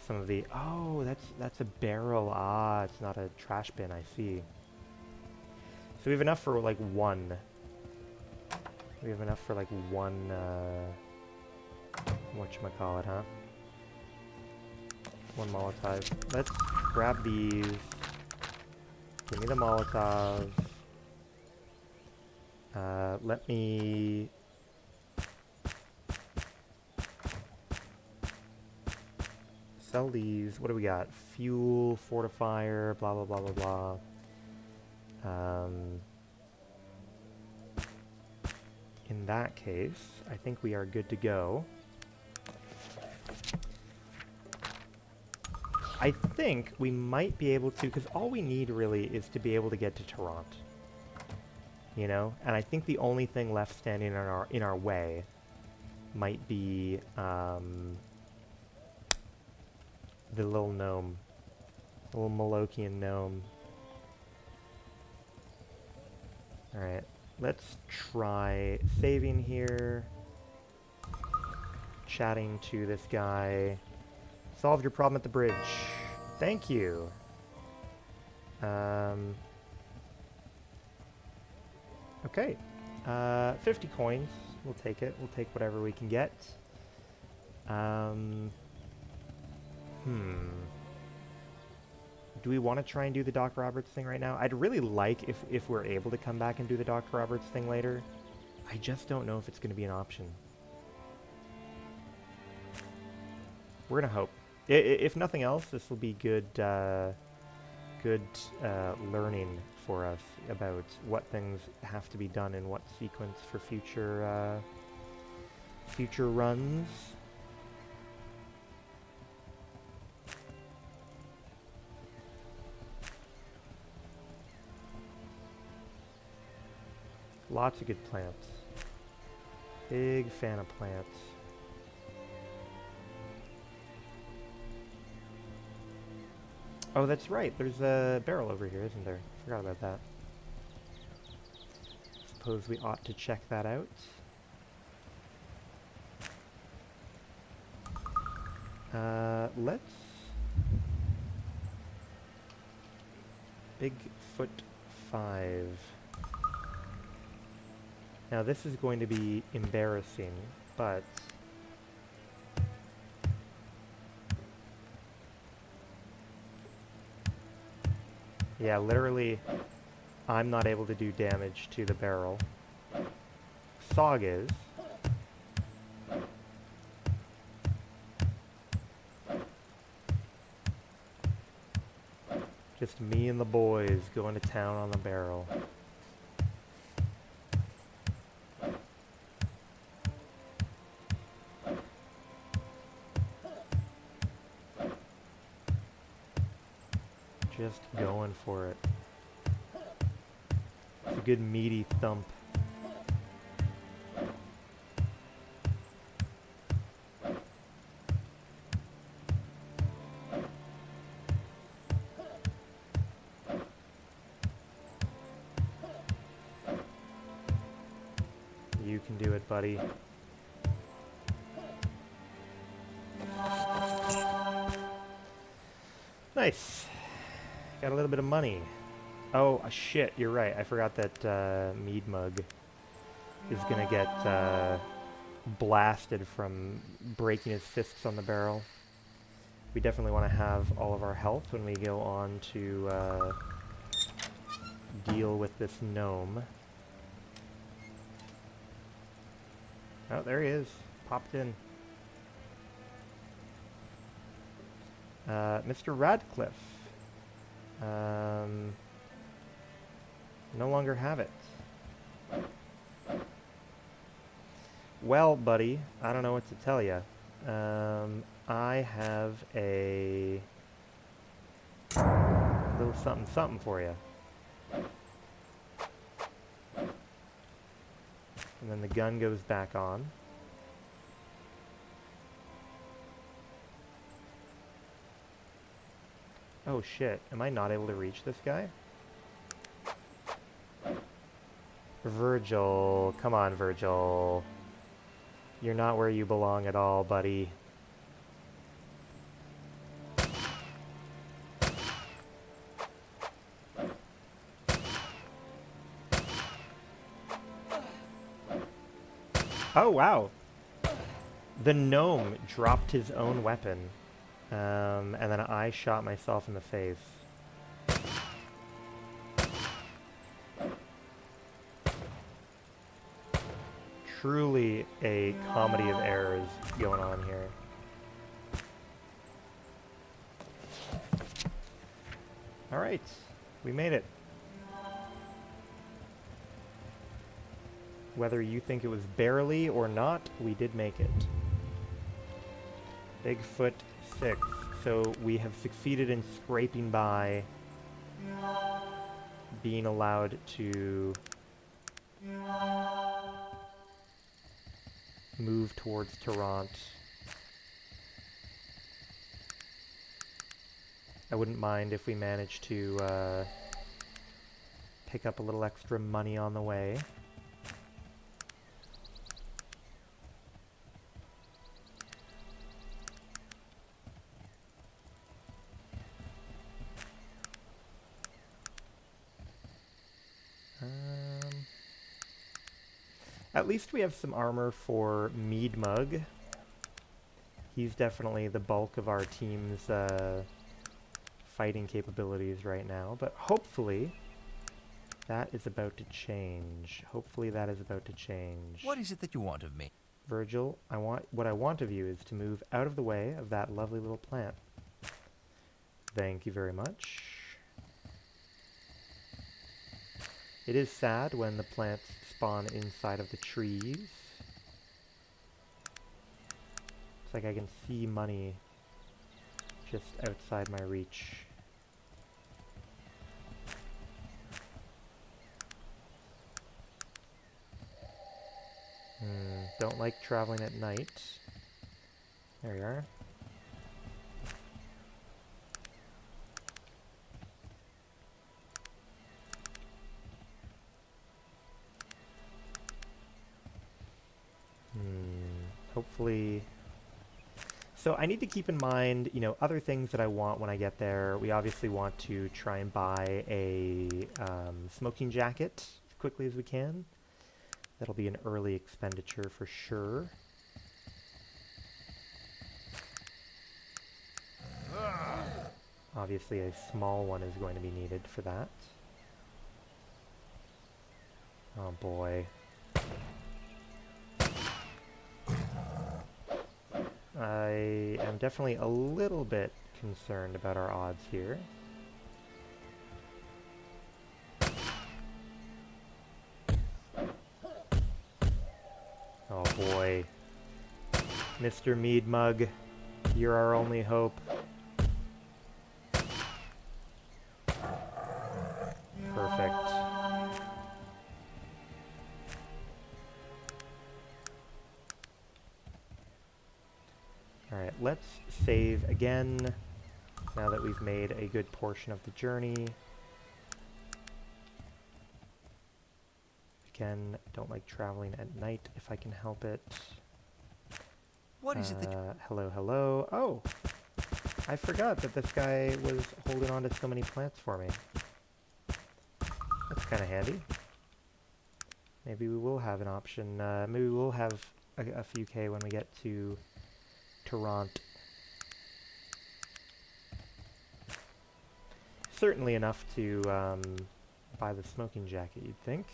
some of the... Oh, that's a barrel. Ah, it's not a trash bin, I see. So we have enough for like one. We have enough for like one, whatchamacallit, huh? One Molotov. Let's grab these. Give me the Molotov. Let me... sell these. What do we got? Fuel, fortifier, blah, blah, blah, blah, blah. In that case, I think we are good to go. I think we might be able to, because all we need really is to be able to get to Toronto. You know? And I think the only thing left standing in our way might be the little gnome. The little Malokian gnome. Alright, let's try saving here. Chatting to this guy. Solved your problem at the bridge. Thank you. Okay. 50 coins. We'll take it. We'll take whatever we can get. Do we want to try and do the Doc Roberts thing right now? I'd really like if we're able to come back and do the Doc Roberts thing later. I just don't know if it's going to be an option. We're going to hope. If nothing else, this will be good learning for us about what things have to be done in what sequence for future future runs. Lots of good plants. Big fan of plants. Oh, that's right. There's a barrel over here, isn't there? Forgot about that. Suppose we ought to check that out. Let's... Bigfoot 5. Now this is going to be embarrassing, but... Yeah, literally, I'm not able to do damage to the barrel. Sog is. Just me and the boys going to town on the barrel. Just going for it. It's a good meaty thump. You can do it, buddy. Nice. Got a little bit of money. Oh, shit, you're right. I forgot that mead mug is gonna get blasted from breaking his fists on the barrel. We definitely want to have all of our health when we go on to deal with this gnome. Oh, there he is. Popped in. Mr. Radcliffe. No longer have it. Well, buddy, I don't know what to tell you. I have a little something something for you. And then the gun goes back on. Oh shit, am I not able to reach this guy? Virgil, come on Virgil. You're not where you belong at all, buddy. Oh wow. The gnome dropped his own weapon. And then I shot myself in the face. Truly a comedy of errors going on here. Alright, we made it. Whether you think it was barely or not, we did make it. Bigfoot 6. So we have succeeded in scraping by, being allowed to move towards Toronto. I wouldn't mind if we managed to pick up a little extra money on the way. At least we have some armor for Mead Mug. He's definitely the bulk of our team's fighting capabilities right now, but hopefully that is about to change. Hopefully that is about to change. What is it that you want of me? Virgil, what I want of you is to move out of the way of that lovely little plant. Thank you very much. It is sad when the plants spawn inside of the trees. It's like I can see money just outside my reach. Don't like traveling at night. There you are. Hopefully... So I need to keep in mind, you know, other things that I want when I get there. We obviously want to try and buy a smoking jacket as quickly as we can. That'll be an early expenditure for sure. Obviously a small one is going to be needed for that. Oh boy. I am definitely a little bit concerned about our odds here. Oh boy. Mr. Mead Mug, you're our only hope. Perfect. Alright, let's save again, now that we've made a good portion of the journey. Again, don't like traveling at night if I can help it. What is it that hello, hello. Oh! I forgot that this guy was holding on to so many plants for me. That's kind of handy. Maybe we will have an option. Maybe we'll have a few K when we get to Toronto. Certainly enough to buy the smoking jacket, you'd think.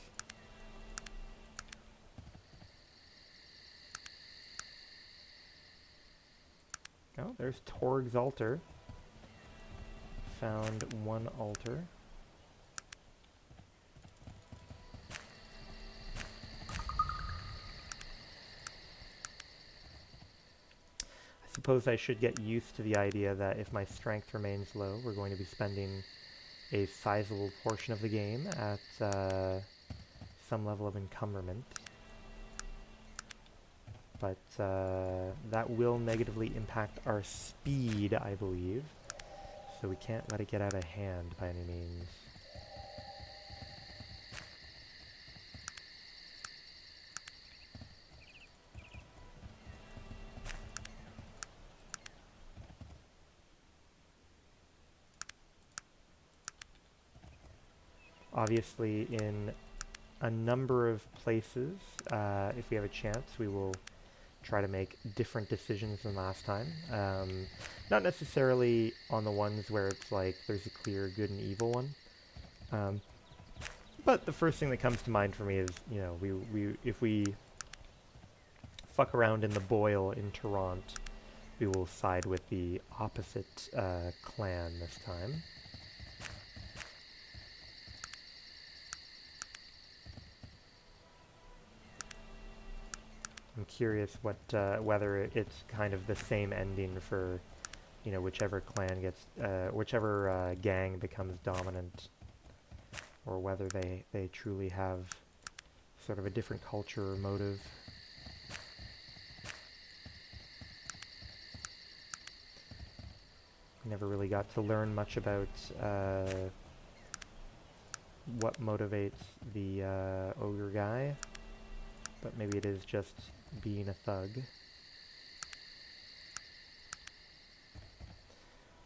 Oh, there's Torg's altar. Found one altar. I suppose I should get used to the idea that if my strength remains low, we're going to be spending a sizable portion of the game at some level of encumberment. But that will negatively impact our speed, I believe. So we can't let it get out of hand by any means. Obviously, in a number of places, if we have a chance, we will try to make different decisions than last time. Not necessarily on the ones where it's like there's a clear good and evil one. But the first thing that comes to mind for me is, you know, if we fuck around in the boil in Toronto, we will side with the opposite clan this time. I'm curious what whether it's kind of the same ending for you know, whichever clan gets, whichever gang becomes dominant, or whether they truly have sort of a different culture or motive. Never really got to learn much about what motivates the ogre guy, but maybe it is just being a thug.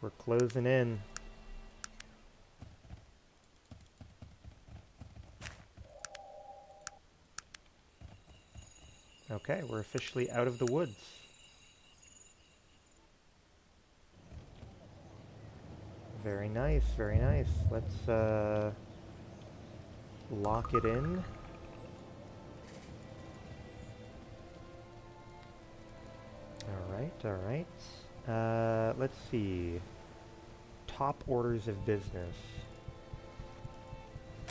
We're closing in. Okay, we're officially out of the woods. Very nice, very nice. Let's lock it in. Alright. Let's see. Top orders of business.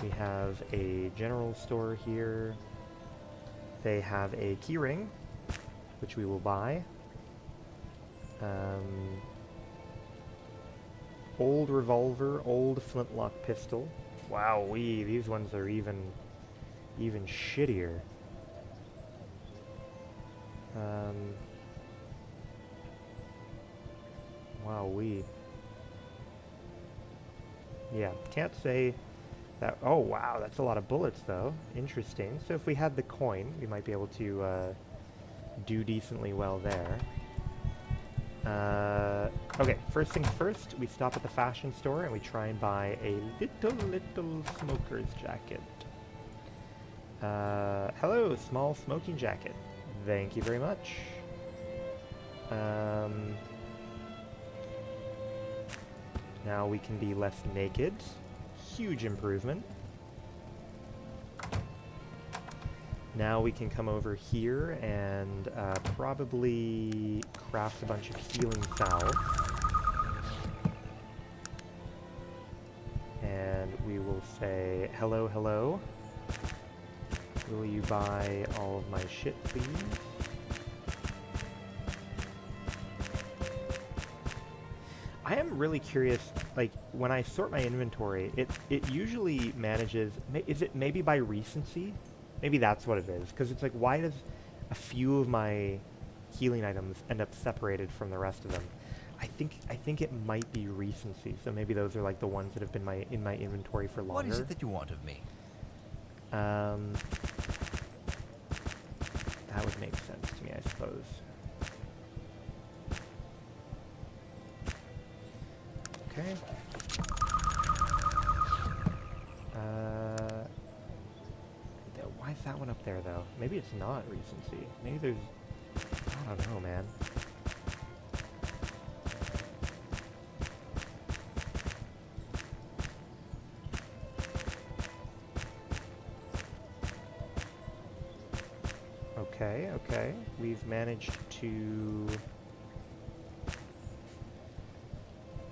We have a general store here. They have a keyring, which we will buy. Old revolver, old flintlock pistol. Wowee, these ones are even shittier. Wowee. Yeah, can't say that. Oh wow, that's a lot of bullets though. Interesting. So if we had the coin, we might be able to do decently well there. Okay, first things first, we stop at the fashion store and we try and buy a little smoker's jacket. Hello, small smoking jacket. Thank you very much. Now we can be less naked. Huge improvement. Now we can come over here and probably craft a bunch of healing salves. And we will say, hello, hello. Will you buy all of my shit, please? I am really curious, like, when I sort my inventory, it usually manages, is it maybe by recency? Maybe that's what it is, because it's like, why does a few of my healing items end up separated from the rest of them? I think it might be recency, so maybe those are like the ones that have been in my inventory for longer. What is it that you want of me? That would make sense to me, I suppose. Okay. Why is that one up there, though? Maybe it's not recency. Maybe there's... I don't know, man. Okay. We've managed to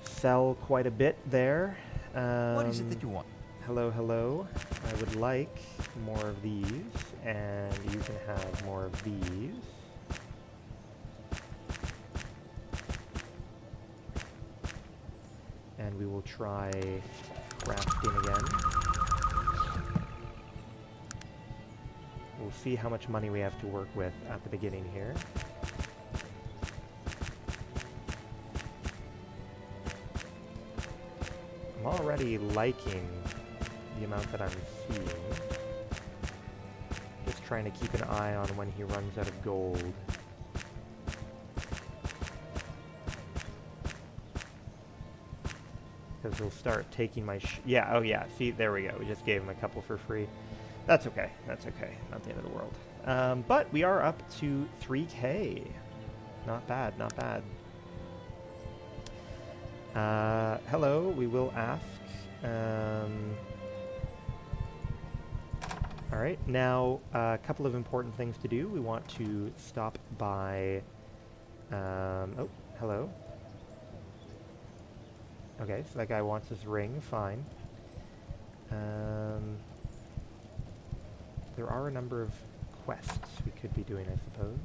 sell quite a bit there. What is it that you want? Hello. I would like more of these, and you can have more of these. And we will try crafting again. We'll see how much money we have to work with at the beginning here. I'm already liking the amount that I'm seeing. Just trying to keep an eye on when he runs out of gold. Because he'll start taking my oh yeah, see, there we go. We just gave him a couple for free. That's okay. Not the end of the world. But we are up to 3K. Not bad. Hello, we will ask. Alright, now a couple of important things to do. We want to stop by... oh, hello. Okay, so that guy wants his ring, fine. There are a number of quests we could be doing, I suppose.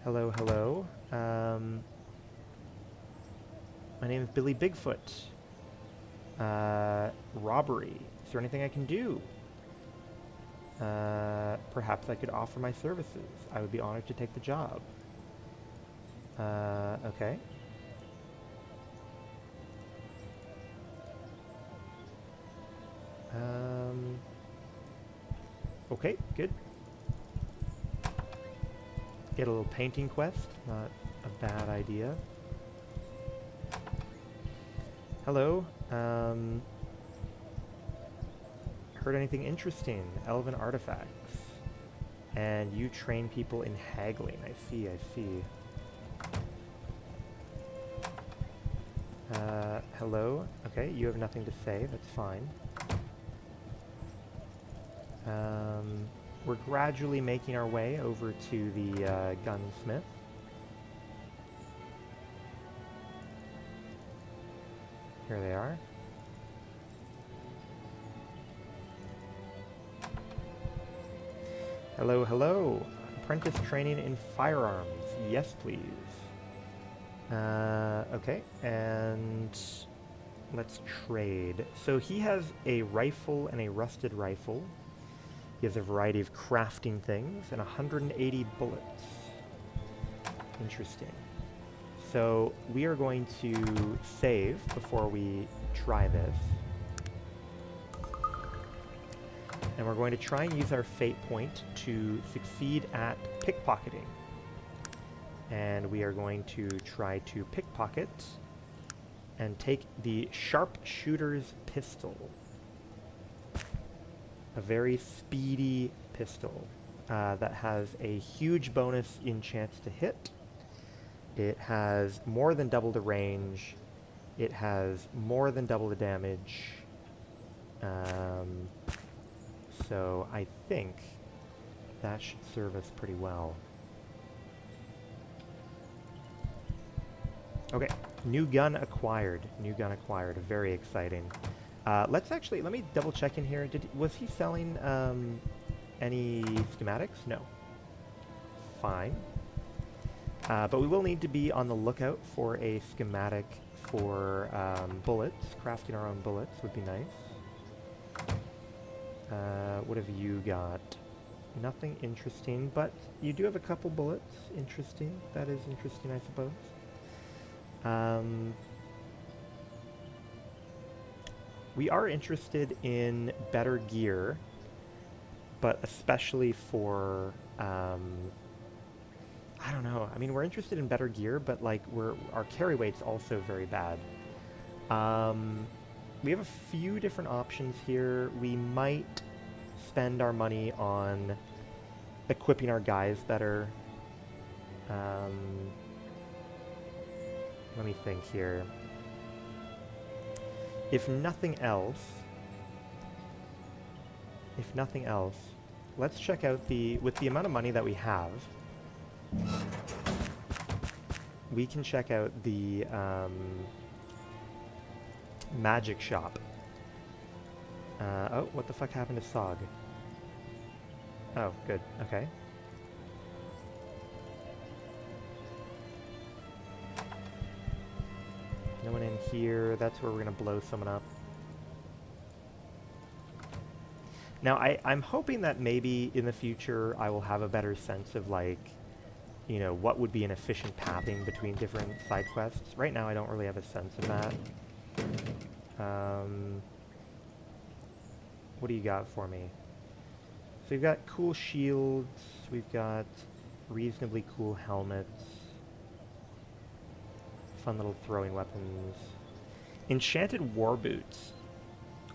Hello. My name is Billy Bigfoot. Robbery. Is there anything I can do? Perhaps I could offer my services. I would be honored to take the job. Okay. Okay, good. Get a little painting quest. Not a bad idea. Hello. Heard anything interesting? Elven artifacts. And you train people in haggling. I see, I see. Hello? Okay, you have nothing to say. That's fine. We're gradually making our way over to the gunsmith. Here they are. Hello, hello. Apprentice training in firearms. Yes, please. Okay, and let's trade. So he has a rifle and a rusted rifle. He has a variety of crafting things and 180 bullets. Interesting. So we are going to save before we try this. And we're going to try and use our fate point to succeed at pickpocketing. And we are going to try to pickpocket and take the sharpshooter's pistol. A very speedy pistol that has a huge bonus in chance to hit. It has more than double the range. It has more than double the damage. So I think that should serve us pretty well. Okay, new gun acquired. New gun acquired. Very exciting. Let me double check in here. Was he selling any schematics? No. Fine. But we will need to be on the lookout for a schematic for bullets. Crafting our own bullets would be nice. What have you got? Nothing interesting, but you do have a couple bullets. Interesting. That is interesting, I suppose. We are interested in better gear, but especially for, I don't know. I mean, we're interested in better gear, but like our carry weight's also very bad. We have a few different options here. We might spend our money on equipping our guys better. Let me think here. If nothing else, let's check out with the amount of money that we have, we can check out the magic shop. Oh, what the fuck happened to Sog? Oh, good. Okay. No one in here. That's where we're going to blow someone up. Now, I'm hoping that maybe in the future I will have a better sense of, like, you know, what would be an efficient pathing between different side quests. Right now, I don't really have a sense of that. What do you got for me? So we've got cool shields. We've got reasonably cool helmets. Fun little throwing weapons. Enchanted war boots.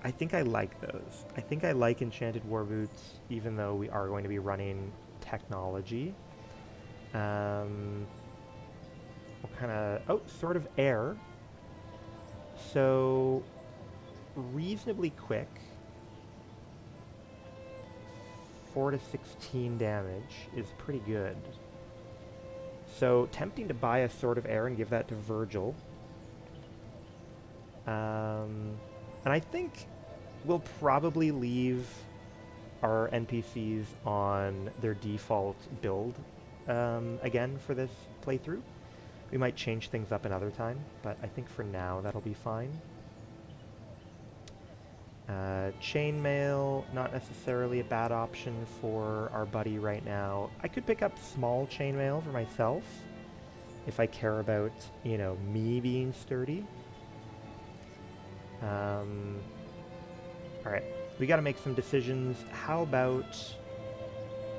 I think I like those. I think I like enchanted war boots, even though we are going to be running technology. What kind of... Oh, Sword of Air. So, reasonably quick. 4 to 16 damage is pretty good. So, tempting to buy a Sword of Air and give that to Virgil. And I think we'll probably leave our NPCs on their default build again for this playthrough. We might change things up another time, but I think for now that'll be fine. Chainmail, not necessarily a bad option for our buddy right now. I could pick up small chainmail for myself if I care about, you know, me being sturdy. Alright, we gotta make some decisions. How about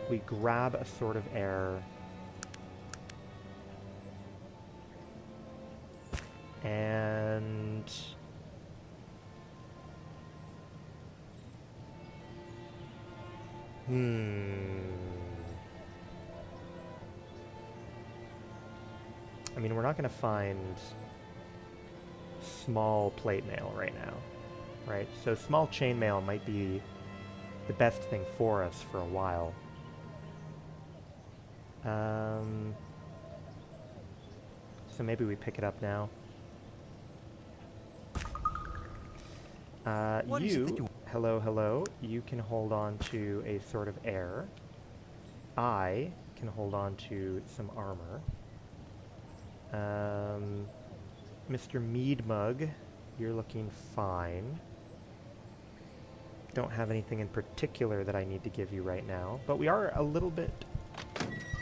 we grab a Sword of Air and I mean, we're not gonna find small plate mail right now, right? So small chainmail might be the best thing for us for a while. So maybe we pick it up now. Hello, you can hold on to a Sword of Air. I can hold on to some armor. Mr. Meadmug, you're looking fine. Don't have anything in particular that I need to give you right now, but we are a little bit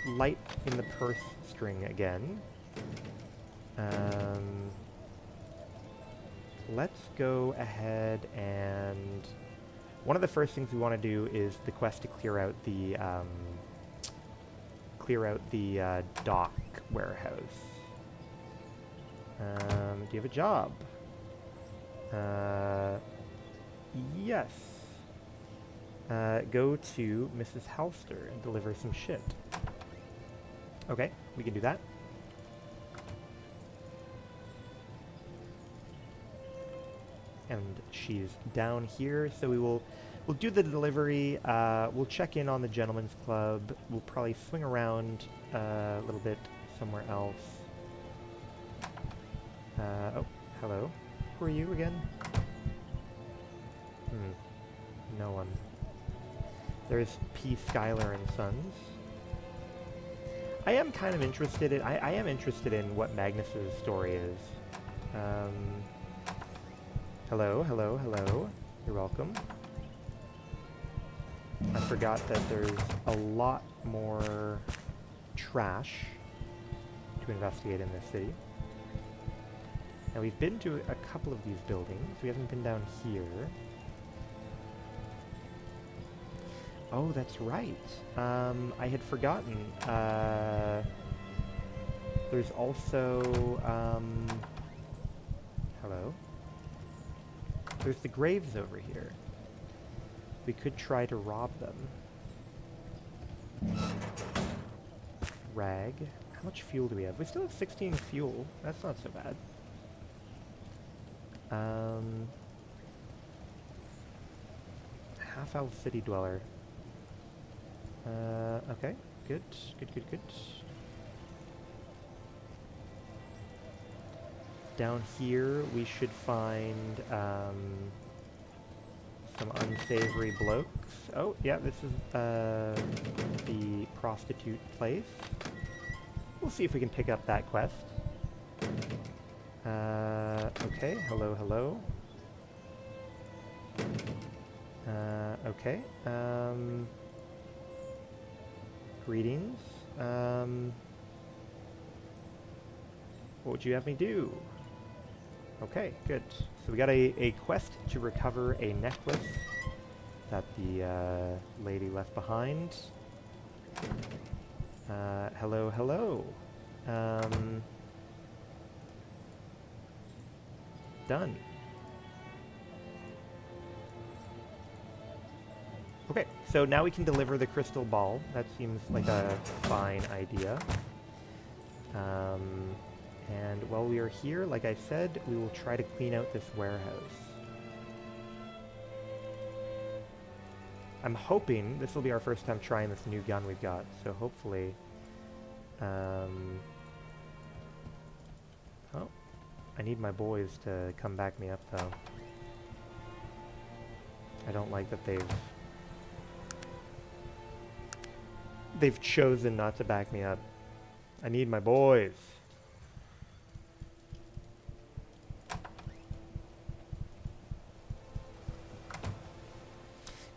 light in the purse string again. Let's go ahead and... One of the first things we want to do is the quest to clear out the dock warehouse. Do you have a job? Yes. Go to Mrs. Halster and deliver some shit. Okay, we can do that. And she's down here, so we'll do the delivery. We'll check in on the Gentleman's Club. We'll probably swing around a little bit somewhere else. Oh, hello. Who are you again? No one. There's P. Schuyler and Sons. I am kind of interested in... I am interested in what Magnus's story is. Hello. You're welcome. I forgot that there's a lot more trash to investigate in this city. Now, we've been to a couple of these buildings. We haven't been down here. Oh, that's right. I had forgotten. There's also... hello? There's the graves over here. We could try to rob them. Rag. How much fuel do we have? We still have 16 fuel. That's not so bad. Half-elf city dweller. Okay. Good. Down here, we should find some unsavory blokes. Oh, yeah, this is the prostitute place. We'll see if we can pick up that quest. Okay, hello. Okay, greetings. What would you have me do? Okay, good. So we got a quest to recover a necklace that the lady left behind. Hello. Done. Okay, so now we can deliver the crystal ball. That seems like a fine idea. And while we are here, like I said, we will try to clean out this warehouse. I'm hoping this will be our first time trying this new gun we've got, so hopefully... Oh, I need my boys to come back me up, though. I don't like that they've chosen not to back me up. I need my boys.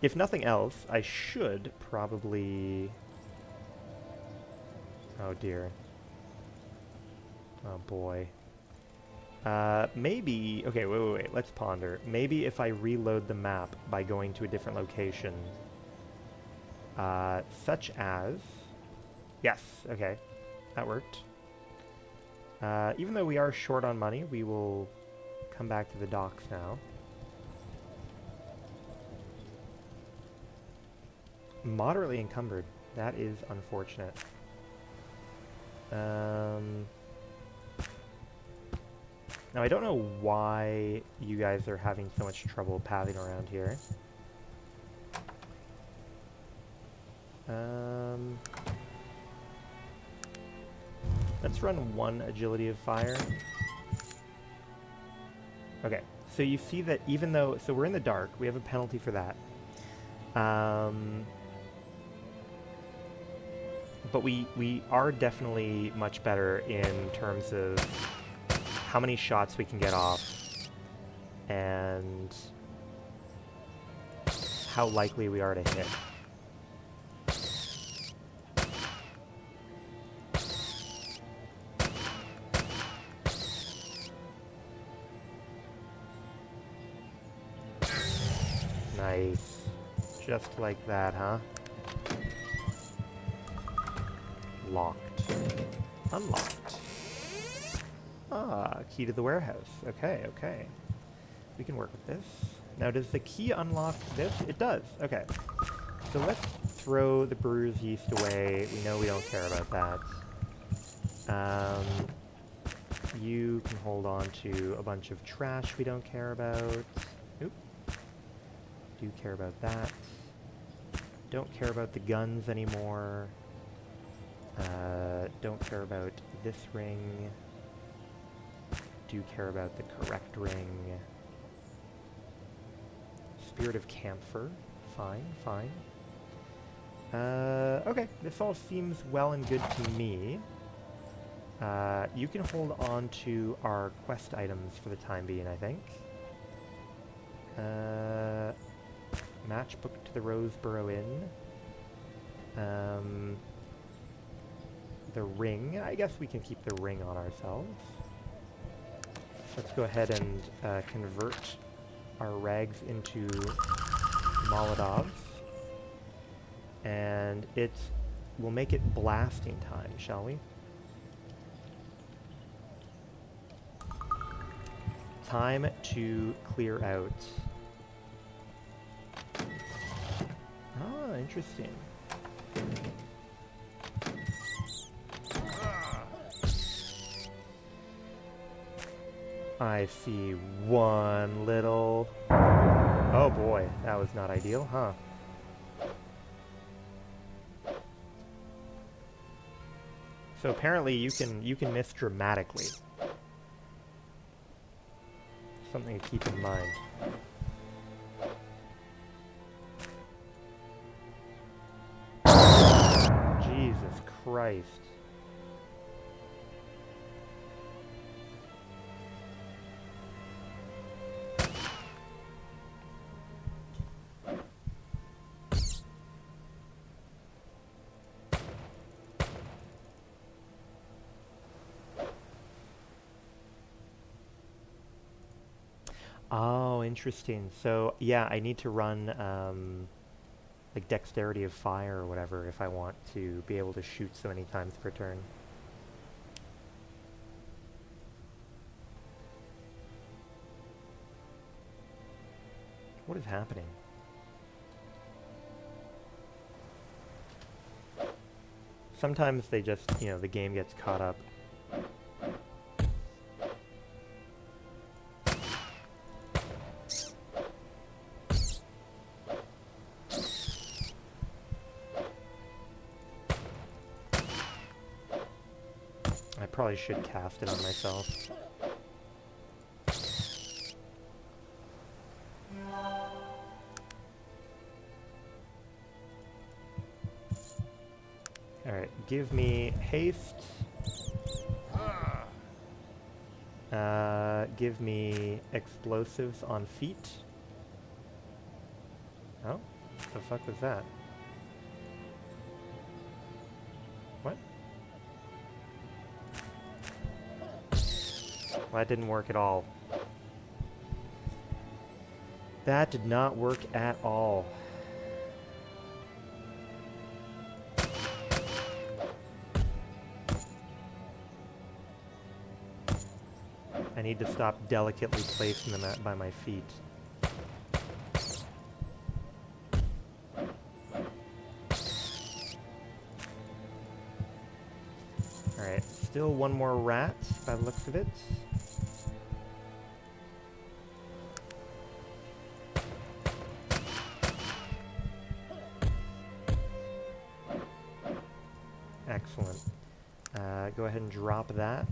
if nothing else, I should probably... Oh dear. Oh boy. Maybe... Okay, wait, let's ponder. Maybe if I reload the map by going to a different location, such as... Yes, okay. That worked. Even though we are short on money, we will come back to the docks now. Moderately encumbered. That is unfortunate. Now, I don't know why you guys are having so much trouble pathing around here. Let's run one agility of fire. Okay, so you see that even though... So we're in the dark. We have a penalty for that. But we are definitely much better in terms of how many shots we can get off and how likely we are to hit. Nice. Just like that, huh? Locked. Unlocked. Ah, key to the warehouse. Okay, okay. We can work with this. Now, does the key unlock this? It does. Okay. So let's throw the brewer's yeast away. We know we don't care about that. You can hold on to a bunch of trash we don't care about. Oop. Do care about that. Don't care about the guns anymore. Don't care about this ring. Do care about the correct ring. Spirit of Camphor. Fine, fine. Okay, this all seems well and good to me. You can hold on to our quest items for the time being, I think. Matchbook to the Roseboro Inn. The ring. I guess we can keep the ring on ourselves. Let's go ahead and convert our rags into Molotovs. And we'll make it blasting time, shall we? Time to clear out. Ah, interesting. I see one little... Oh boy, that was not ideal, huh? So apparently you can miss dramatically. Something to keep in mind. Jesus Christ. Oh, interesting. So, yeah, I need to run, like, dexterity of fire or whatever if I want to be able to shoot so many times per turn. What is happening? Sometimes they just, the game gets caught up. I probably should cast it on myself. Alright, give me haste. Give me explosives on feet. Oh, The fuck was that? What? Well, that didn't work at all. That did not work at all. I need to stop delicately placing them by my feet. Alright, still one more rat by the looks of it. Excellent. Go ahead and drop that.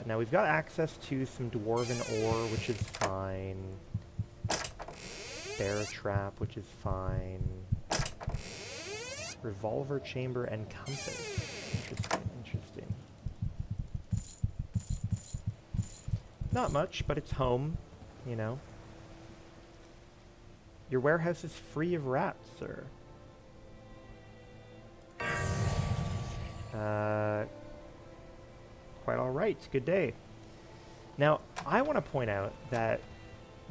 Now we've got access to some dwarven ore, which is fine. Bear trap, which is fine. Revolver chamber and compass. Interesting. Not much, but it's home, you know. Your warehouse is free of rats, sir. Quite all right. Good day. Now, I want to point out that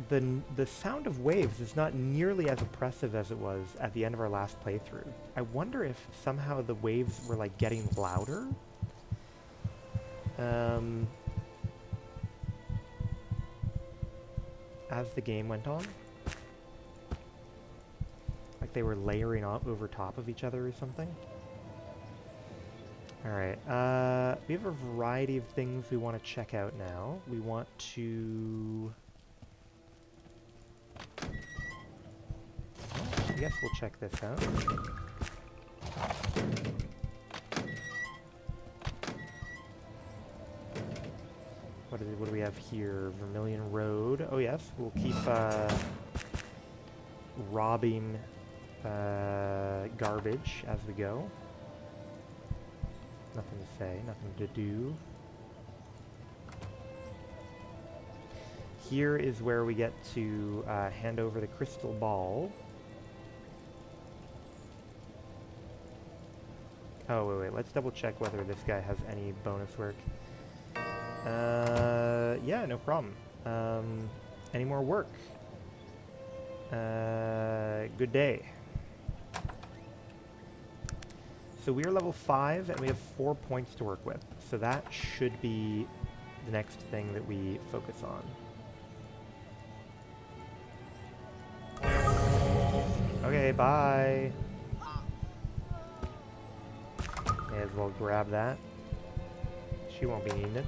the sound of waves is not nearly as oppressive as it was at the end of our last playthrough. I wonder if somehow the waves were like getting louder. As the game went on. Like they were layering up over top of each other or something. Alright, we have a variety of things we want to check out now. We want to... I guess we'll check this out. What do we have here? Vermilion Road. Oh yes, we'll keep robbing garbage as we go. Nothing to say, nothing to do. Here is where we get to hand over the crystal ball. Oh, wait, let's double check whether this guy has any bonus work. Yeah, no problem. Any more work? Good day. So we are level 5, and we have 4 points to work with. So that should be the next thing that we focus on. Okay, bye. May as well grab that. She won't be needing it.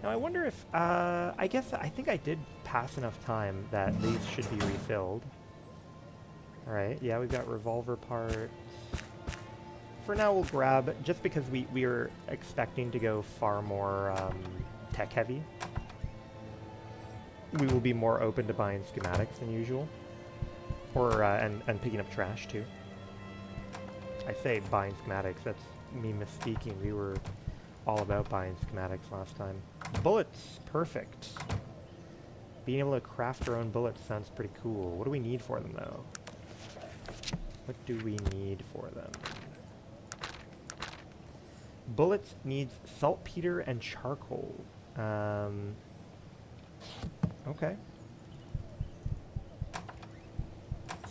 Now I wonder if, I think I did pass enough time that these should be refilled. Alright, yeah, we've got revolver parts. For now we'll grab, just because we are expecting to go far more tech heavy. We will be more open to buying schematics than usual. Or, and picking up trash too. I say buying schematics, that's me misspeaking. We were all about buying schematics last time. Bullets, perfect. Being able to craft our own bullets sounds pretty cool. What do we need for them, though? What do we need for them? Bullets needs saltpeter and charcoal. Okay.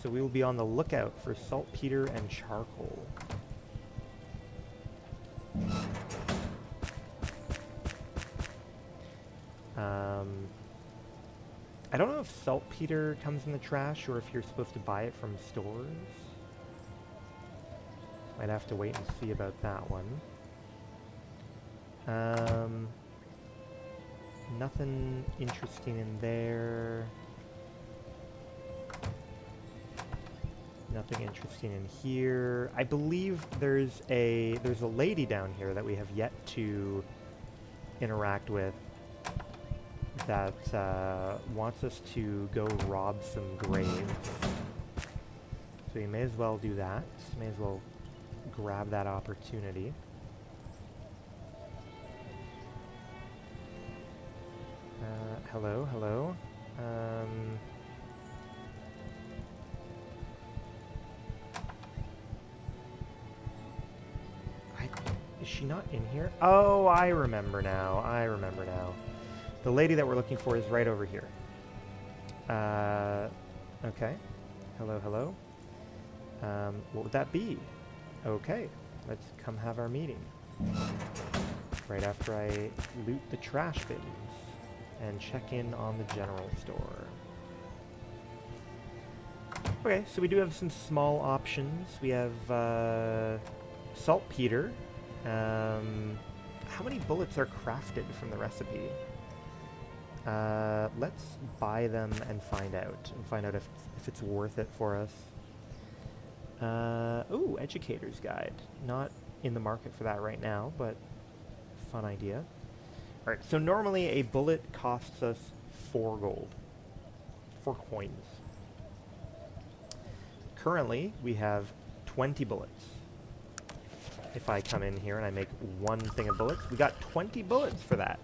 So we will be on the lookout for saltpeter and charcoal. I don't know if saltpeter comes in the trash or if you're supposed to buy it from stores. Might have to wait and see about that one. Nothing interesting in there. Nothing interesting in here. I believe there's a lady down here that we have yet to interact with that wants us to go rob some graves. So we may as well do that. May as well grab that opportunity. hello, hello. Is she not in here? Oh, I remember now. I remember now. The lady that we're looking for is right over here. Okay. Hello, hello. What would that be? Okay, let's come have our meeting. Right after I loot the trash bins and check in on the general store. Okay, so we do have some small options. We have saltpeter. How many bullets are crafted from the recipe? Let's buy them and find out. And find out if it's worth it for us. Ooh, Educator's Guide. Not in the market for that right now, but fun idea. Alright, so normally a bullet costs us 4 gold. 4 coins. Currently, we have 20 bullets. If I come in here and I make 1 thing of bullets, we got 20 bullets for that.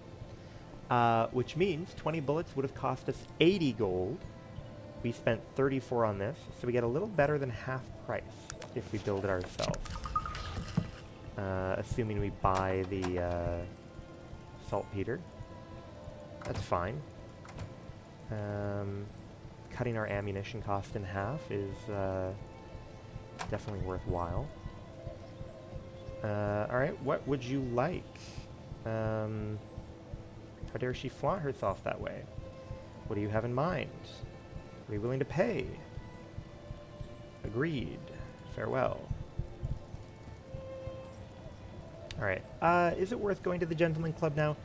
Which means 20 bullets would have cost us 80 gold. We spent 34 on this, so we get a little better than half price if we build it ourselves. Assuming we buy the saltpeter. That's fine. Cutting our ammunition cost in half is definitely worthwhile. Alright, what would you like? How dare she flaunt herself that way? What do you have in mind? What are you willing to pay? Agreed. Farewell. Alright, is it worth going to the Gentleman Club now?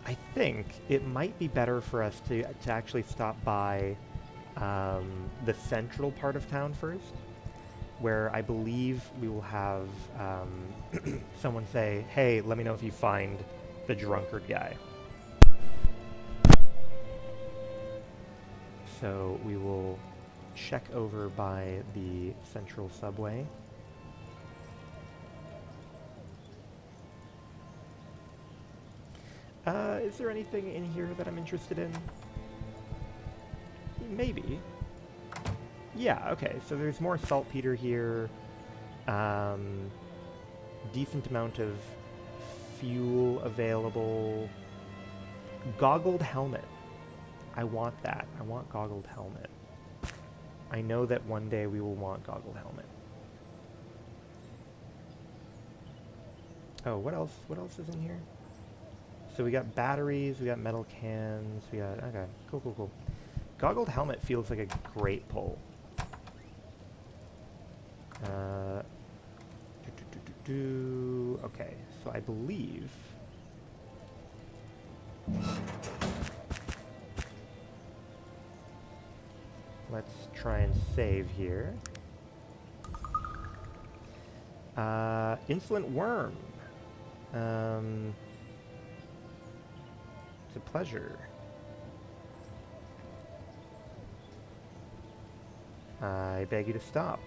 I think it might be better for us to actually stop by the central part of town first, where I believe we will have someone say, hey, let me know if you find the drunkard guy. So we will check over by the central subway. Is there anything in here that I'm interested in? Maybe. Yeah, okay, so there's more saltpeter here. Decent amount of fuel available. Goggled helmet. I want that. I want goggled helmet. I know that one day we will want goggled helmet. Oh, what else? What else is in here? So we got batteries, we got metal cans, we got... Okay, cool, cool, cool. Goggled helmet feels like a great pull. Okay, so I believe... Let's try and save here. Insolent worm. It's a pleasure. I beg you to stop.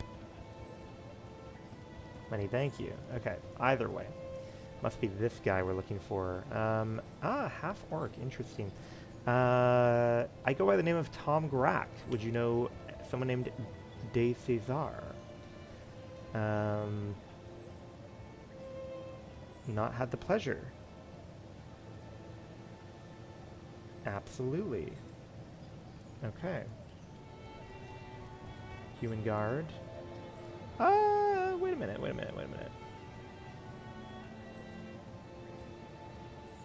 Many thank you. Okay, either way. Must be this guy we're looking for. Half-orc. Interesting. I go by the name of Tom Grack. Would you know someone named De Cesar? Not had the pleasure. Absolutely. Okay. Human guard. Wait a minute.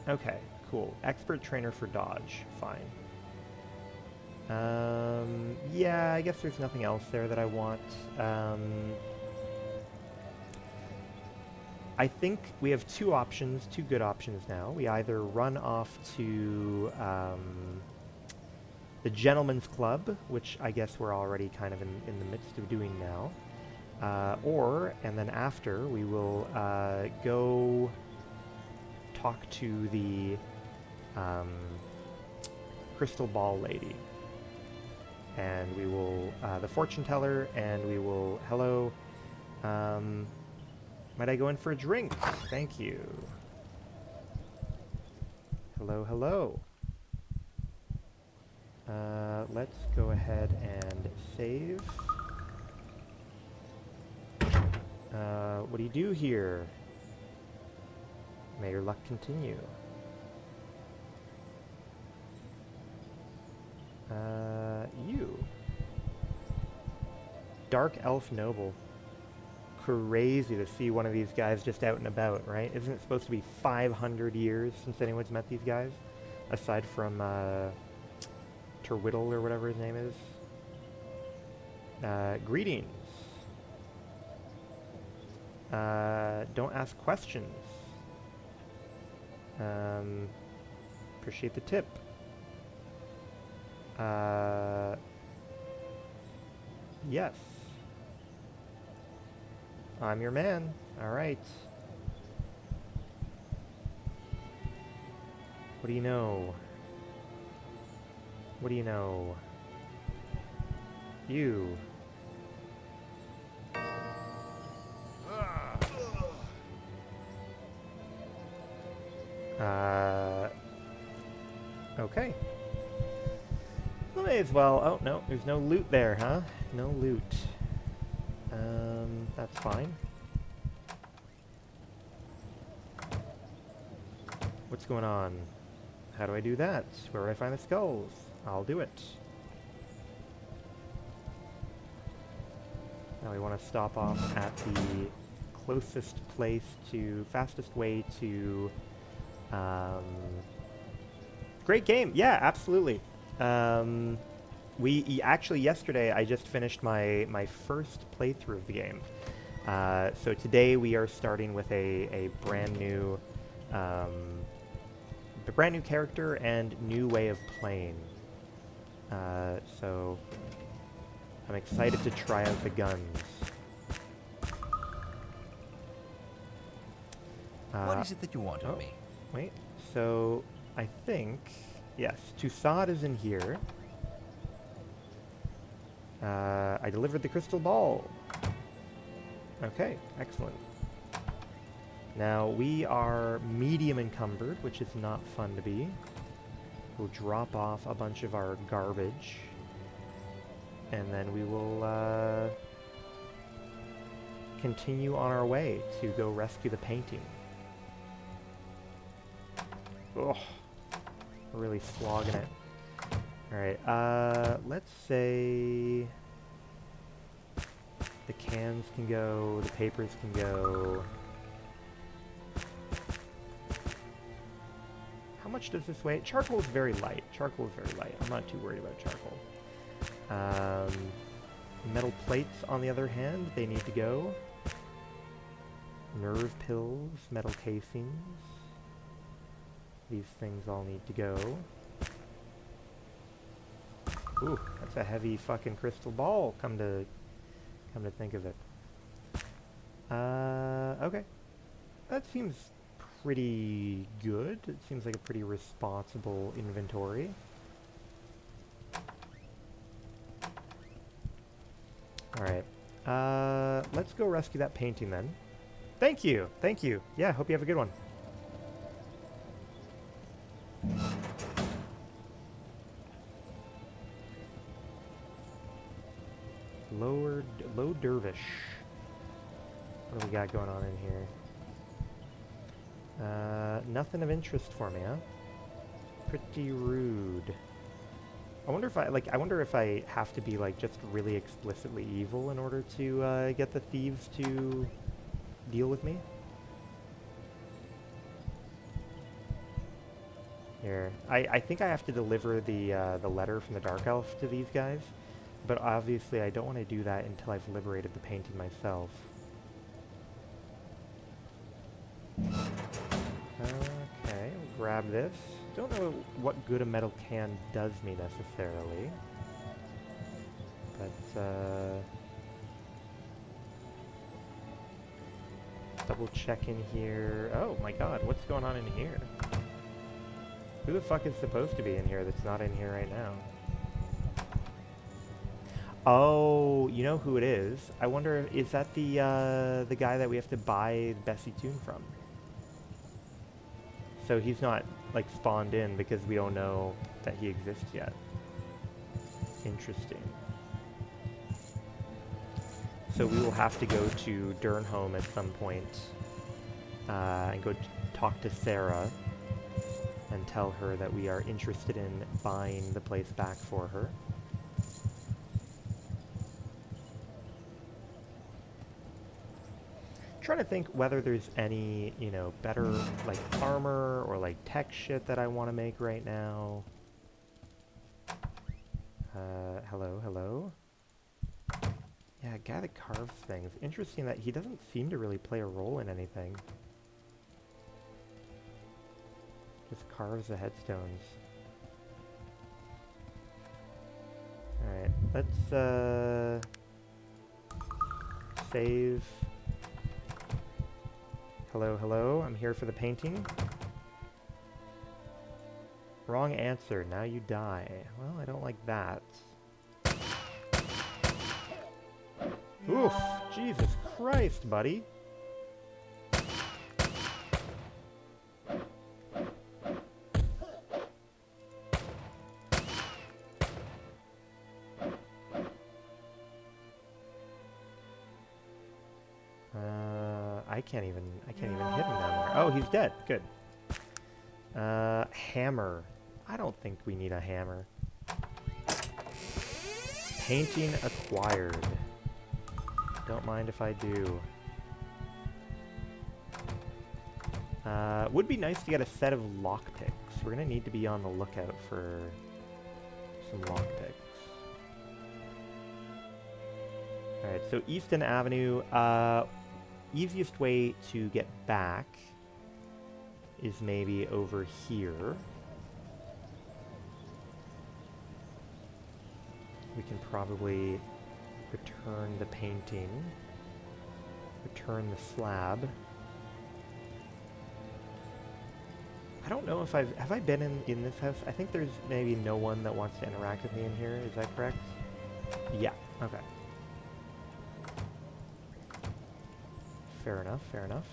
Okay, cool. Expert trainer for dodge. Fine. Yeah, I guess there's nothing else there that I want. I think we have 2 options, 2 good options now. We either run off to the Gentleman's Club, which I guess we're already kind of in the midst of doing now. And then after, we will go talk to the crystal ball lady. And we will, the fortune teller, and we will, hello, Might I go in for a drink? Thank you. Hello, hello. Let's go ahead and save. What do you do here? May your luck continue. You. Dark Elf Noble. Crazy to see one of these guys just out and about, right? Isn't it supposed to be 500 years since anyone's met these guys? Aside from, Terwiddle or whatever his name is. Greetings. Don't ask questions. Appreciate the tip. Yes. I'm your man. Alright. What do you know? What do you know? You. Okay. Well, may as well. Oh, no, there's no loot there, huh? No loot. That's fine. What's going on? How do I do that? Where do I find the skulls? I'll do it. Now we want to stop off at the closest place to, fastest way to, great game. Yeah, absolutely. Actually yesterday I just finished my first playthrough of the game. So today we are starting with a brand new character and new way of playing. So I'm excited to try out the guns. What is it that you want of me? Wait, so I think, yes, Toussaint is in here. I delivered the crystal ball. Okay, excellent. Now we are medium encumbered, which is not fun to be. We'll drop off a bunch of our garbage. And then we will continue on our way to go rescue the painting. Ugh. We're really slogging it. Alright, let's say the cans can go, the papers can go. How much does this weigh? Charcoal is very light. Charcoal is very light. I'm not too worried about charcoal. Metal plates, on the other hand, they need to go. Nerve pills, metal casings. These things all need to go. Ooh, that's a heavy fucking crystal ball, come to think of it. Okay. That seems pretty good. It seems like a pretty responsible inventory. Alright. Let's go rescue that painting then. Thank you! Thank you! Yeah, hope you have a good one. Low dervish. What do we got going on in here? Nothing of interest for me, huh? Pretty rude. I wonder if I have to be like just really explicitly evil in order to get the thieves to deal with me. Here, I think I have to deliver the letter from the Dark Elf to these guys, but obviously I don't want to do that until I've liberated the painting myself. Okay, we'll grab this. Don't know what good a metal can does me necessarily, but double check in here. Oh my god, what's going on in here? Who the fuck is supposed to be in here that's not in here right now? Oh, you know who it is? I wonder, is that the guy that we have to buy Bessie Toon from? So he's not, like, spawned in because we don't know that he exists yet. Interesting. So we will have to go to Durnholm at some point, and go talk to Sarah and tell her that we are interested in buying the place back for her. Trying to think whether there's any, you know, better, like, armor or, like, tech shit that I want to make right now. Hello, hello? Yeah, guy that carves things. Interesting that he doesn't seem to really play a role in anything. Just carves the headstones. Alright, let's, save. Hello, hello, I'm here for the painting. Wrong answer, now you die. Well, I don't like that. Oof, Jesus Christ, buddy. I can't even hit him down there. Oh, he's dead. Good. Hammer. I don't think we need a hammer. Painting acquired. Don't mind if I do. Would be nice to get a set of lockpicks. We're gonna need to be on the lookout for some lockpicks. Alright, so Easton Avenue, easiest way to get back is maybe over here. We can probably return the painting, return the slab. I don't know if have I been in this house? I think there's maybe no one that wants to interact with me in here, is that correct? Yeah, okay. Fair enough, fair enough.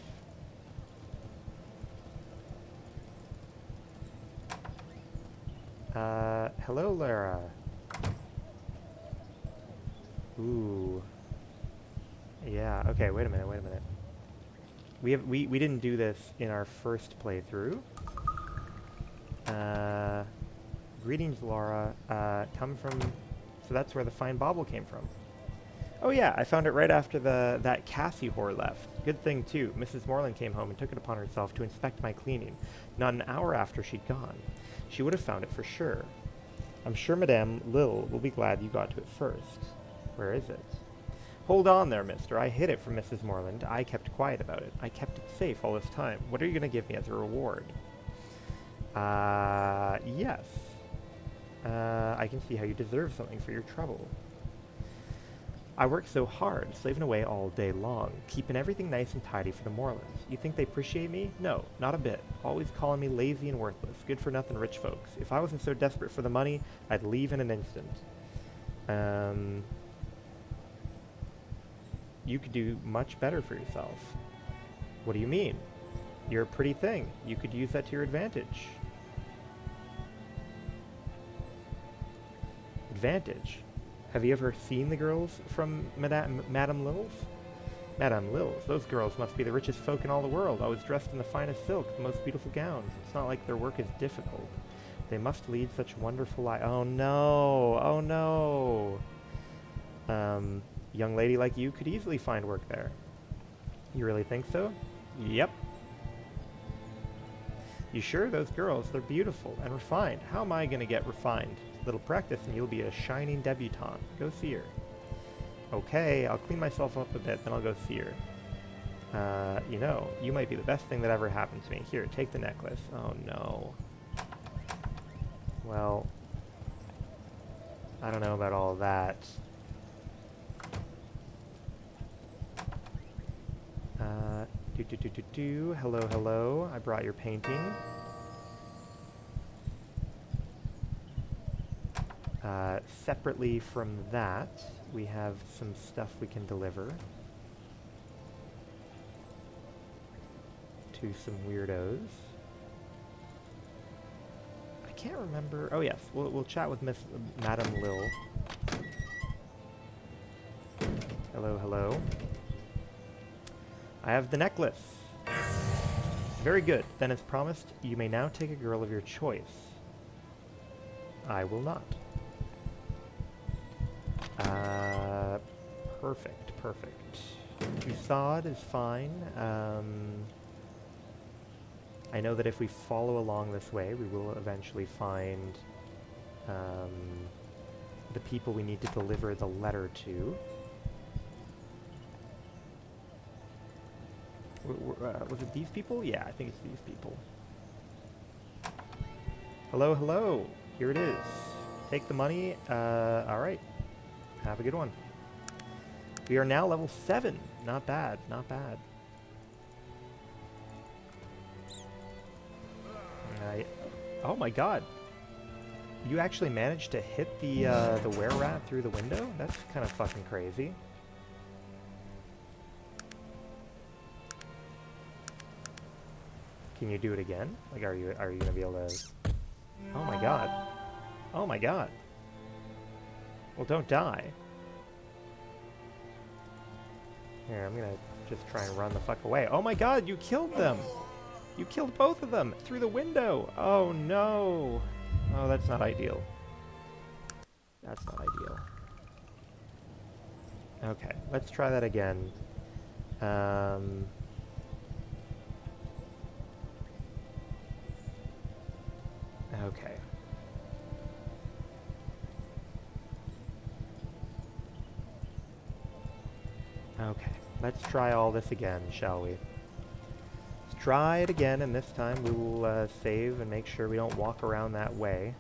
Hello, Lara. Ooh. Yeah, okay, wait a minute, wait a minute. We didn't do this in our first playthrough. Greetings, Laura. Come from... So that's where the fine bauble came from. Oh yeah, I found it right after that Cassie whore left. Good thing, too. Mrs. Moreland came home and took it upon herself to inspect my cleaning. Not an hour after she'd gone. She would have found it for sure. I'm sure Madame Lil will be glad you got to it first. Where is it? Hold on there, mister. I hid it from Mrs. Moreland. I kept quiet about it. I kept it safe all this time. What are you going to give me as a reward? Yes. I can see how you deserve something for your trouble. I work so hard, slaving away all day long, keeping everything nice and tidy for the Morelands. You think they appreciate me? No, not a bit. Always calling me lazy and worthless, good-for-nothing rich folks. If I wasn't so desperate for the money, I'd leave in an instant. You could do much better for yourself. What do you mean? You're a pretty thing. You could use that to your advantage. Advantage? Have you ever seen the girls from Madame Lil's? Madame Lil's? Those girls must be the richest folk in all the world, always dressed in the finest silk, the most beautiful gowns. It's not like their work is difficult. They must lead such wonderful lives. Oh no! Oh no! Young lady like you could easily find work there. You really think so? Yep. You sure? Those girls, they're beautiful and refined. How am I gonna get refined? Little practice and you'll be a shining debutante. Go see her. Okay, I'll clean myself up a bit, then I'll go see her. You know, you might be the best thing that ever happened to me. Here, take the necklace. Oh no. Well, I don't know about all that. Hello, hello. I brought your painting. Separately from that, we have some stuff we can deliver to some weirdos. I can't remember. Oh yes, we'll chat with Madame Lil. Hello, hello. I have the necklace. Very good. Then as promised, you may now take a girl of your choice. I will not. Perfect, perfect. Usad is fine. I know that if we follow along this way, we will eventually find the people we need to deliver the letter to. Was it these people? Yeah, I think it's these people. Hello, hello. Here it is. Take the money. Alright. Have a good one. We are now level 7. Not bad, not bad. Oh my god. You actually managed to hit the were-rat through the window? That's kind of fucking crazy. Can you do it again? Like, are you gonna be able to... Oh my god. Oh my god. Well, don't die. Here, I'm gonna just try and run the fuck away. Oh my god, you killed them! You killed both of them through the window! Oh no! Oh, that's not ideal. That's not ideal. Okay, let's try that again. Okay. Okay, let's try all this again, shall we? Let's try it again, and this time we will save and make sure we don't walk around that way.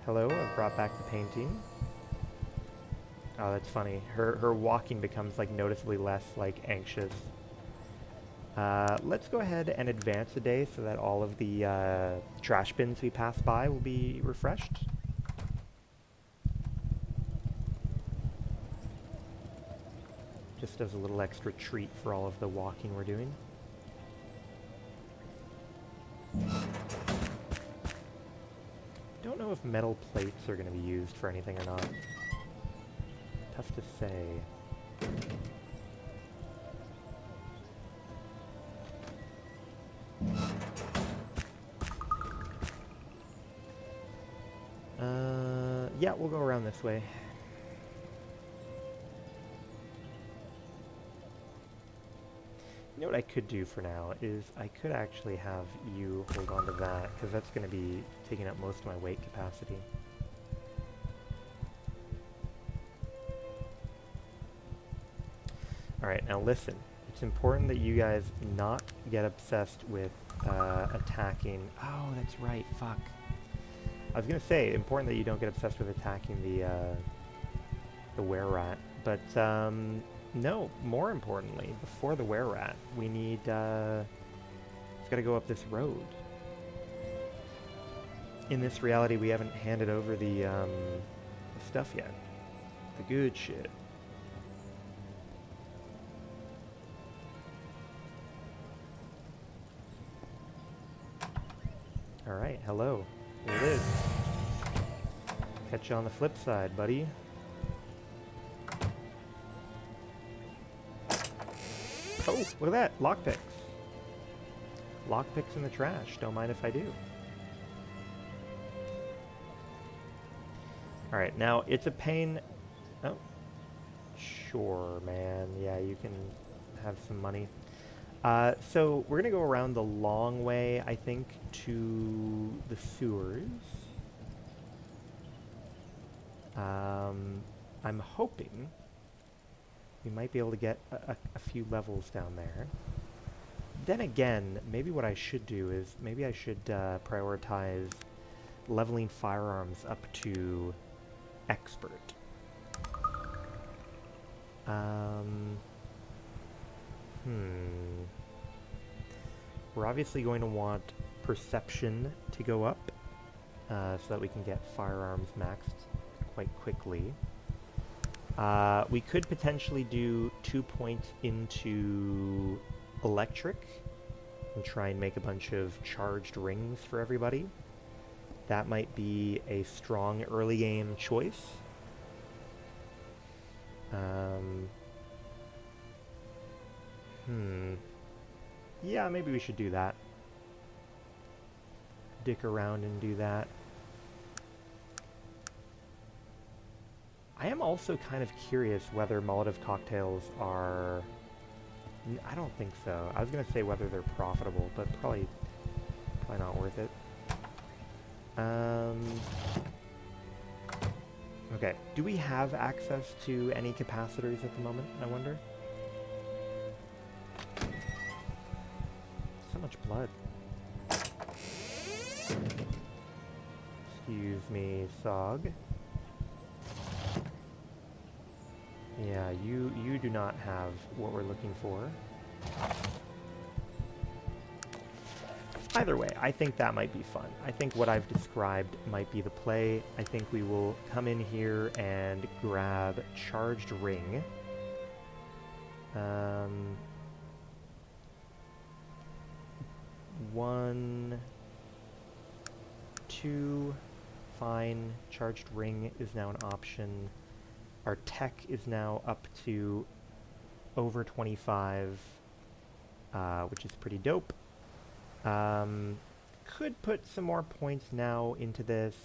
Hello, I've brought back the painting. Oh, that's funny. Her walking becomes, like, noticeably less, like, anxious. Let's go ahead and advance a day so that all of the trash bins we pass by will be refreshed. Just as a little extra treat for all of the walking we're doing. Don't know if metal plates are going to be used for anything or not. Tough to say. Yeah, we'll go around this way. You know what I could do for now is I could actually have you hold on to that, because that's going to be taking up most of my weight capacity. Alright, now listen. It's important that you guys not get obsessed with attacking... Oh, that's right, fuck. I was going to say, important that you don't get obsessed with attacking the were-rat, but no, more importantly, before the were-rat, we need, it's got to go up this road. In this reality, we haven't handed over the stuff yet. The good shit. Alright, hello. Here it is. Catch you on the flip side, buddy. Oh, look at that! Lockpicks. Lockpicks in the trash. Don't mind if I do. Alright, now it's a pain... Oh. Sure, man. Yeah, you can have some money. So we're going to go around the long way, I think, to the sewers. I'm hoping we might be able to get a few levels down there. Then again, maybe what I should do is, maybe I should prioritize leveling firearms up to expert. We're obviously going to want perception to go up, so that we can get firearms maxed quite quickly. We could potentially do 2 points into electric and try and make a bunch of charged rings for everybody. That might be a strong early game choice. Yeah, maybe we should do that. Dick around and do that. I am also kind of curious whether Molotov cocktails are... I don't think so. I was going to say whether they're profitable, but probably not worth it. Okay, do we have access to any capacitors at the moment, I wonder? So much blood. Excuse me, Sog. Yeah, you do not have what we're looking for. Either way, I think that might be fun. I think what I've described might be the play. I think we will come in here and grab charged ring. 1, 2, fine. Charged ring is now an option. Our tech is now up to over 25, which is pretty dope. Could put some more points now into this.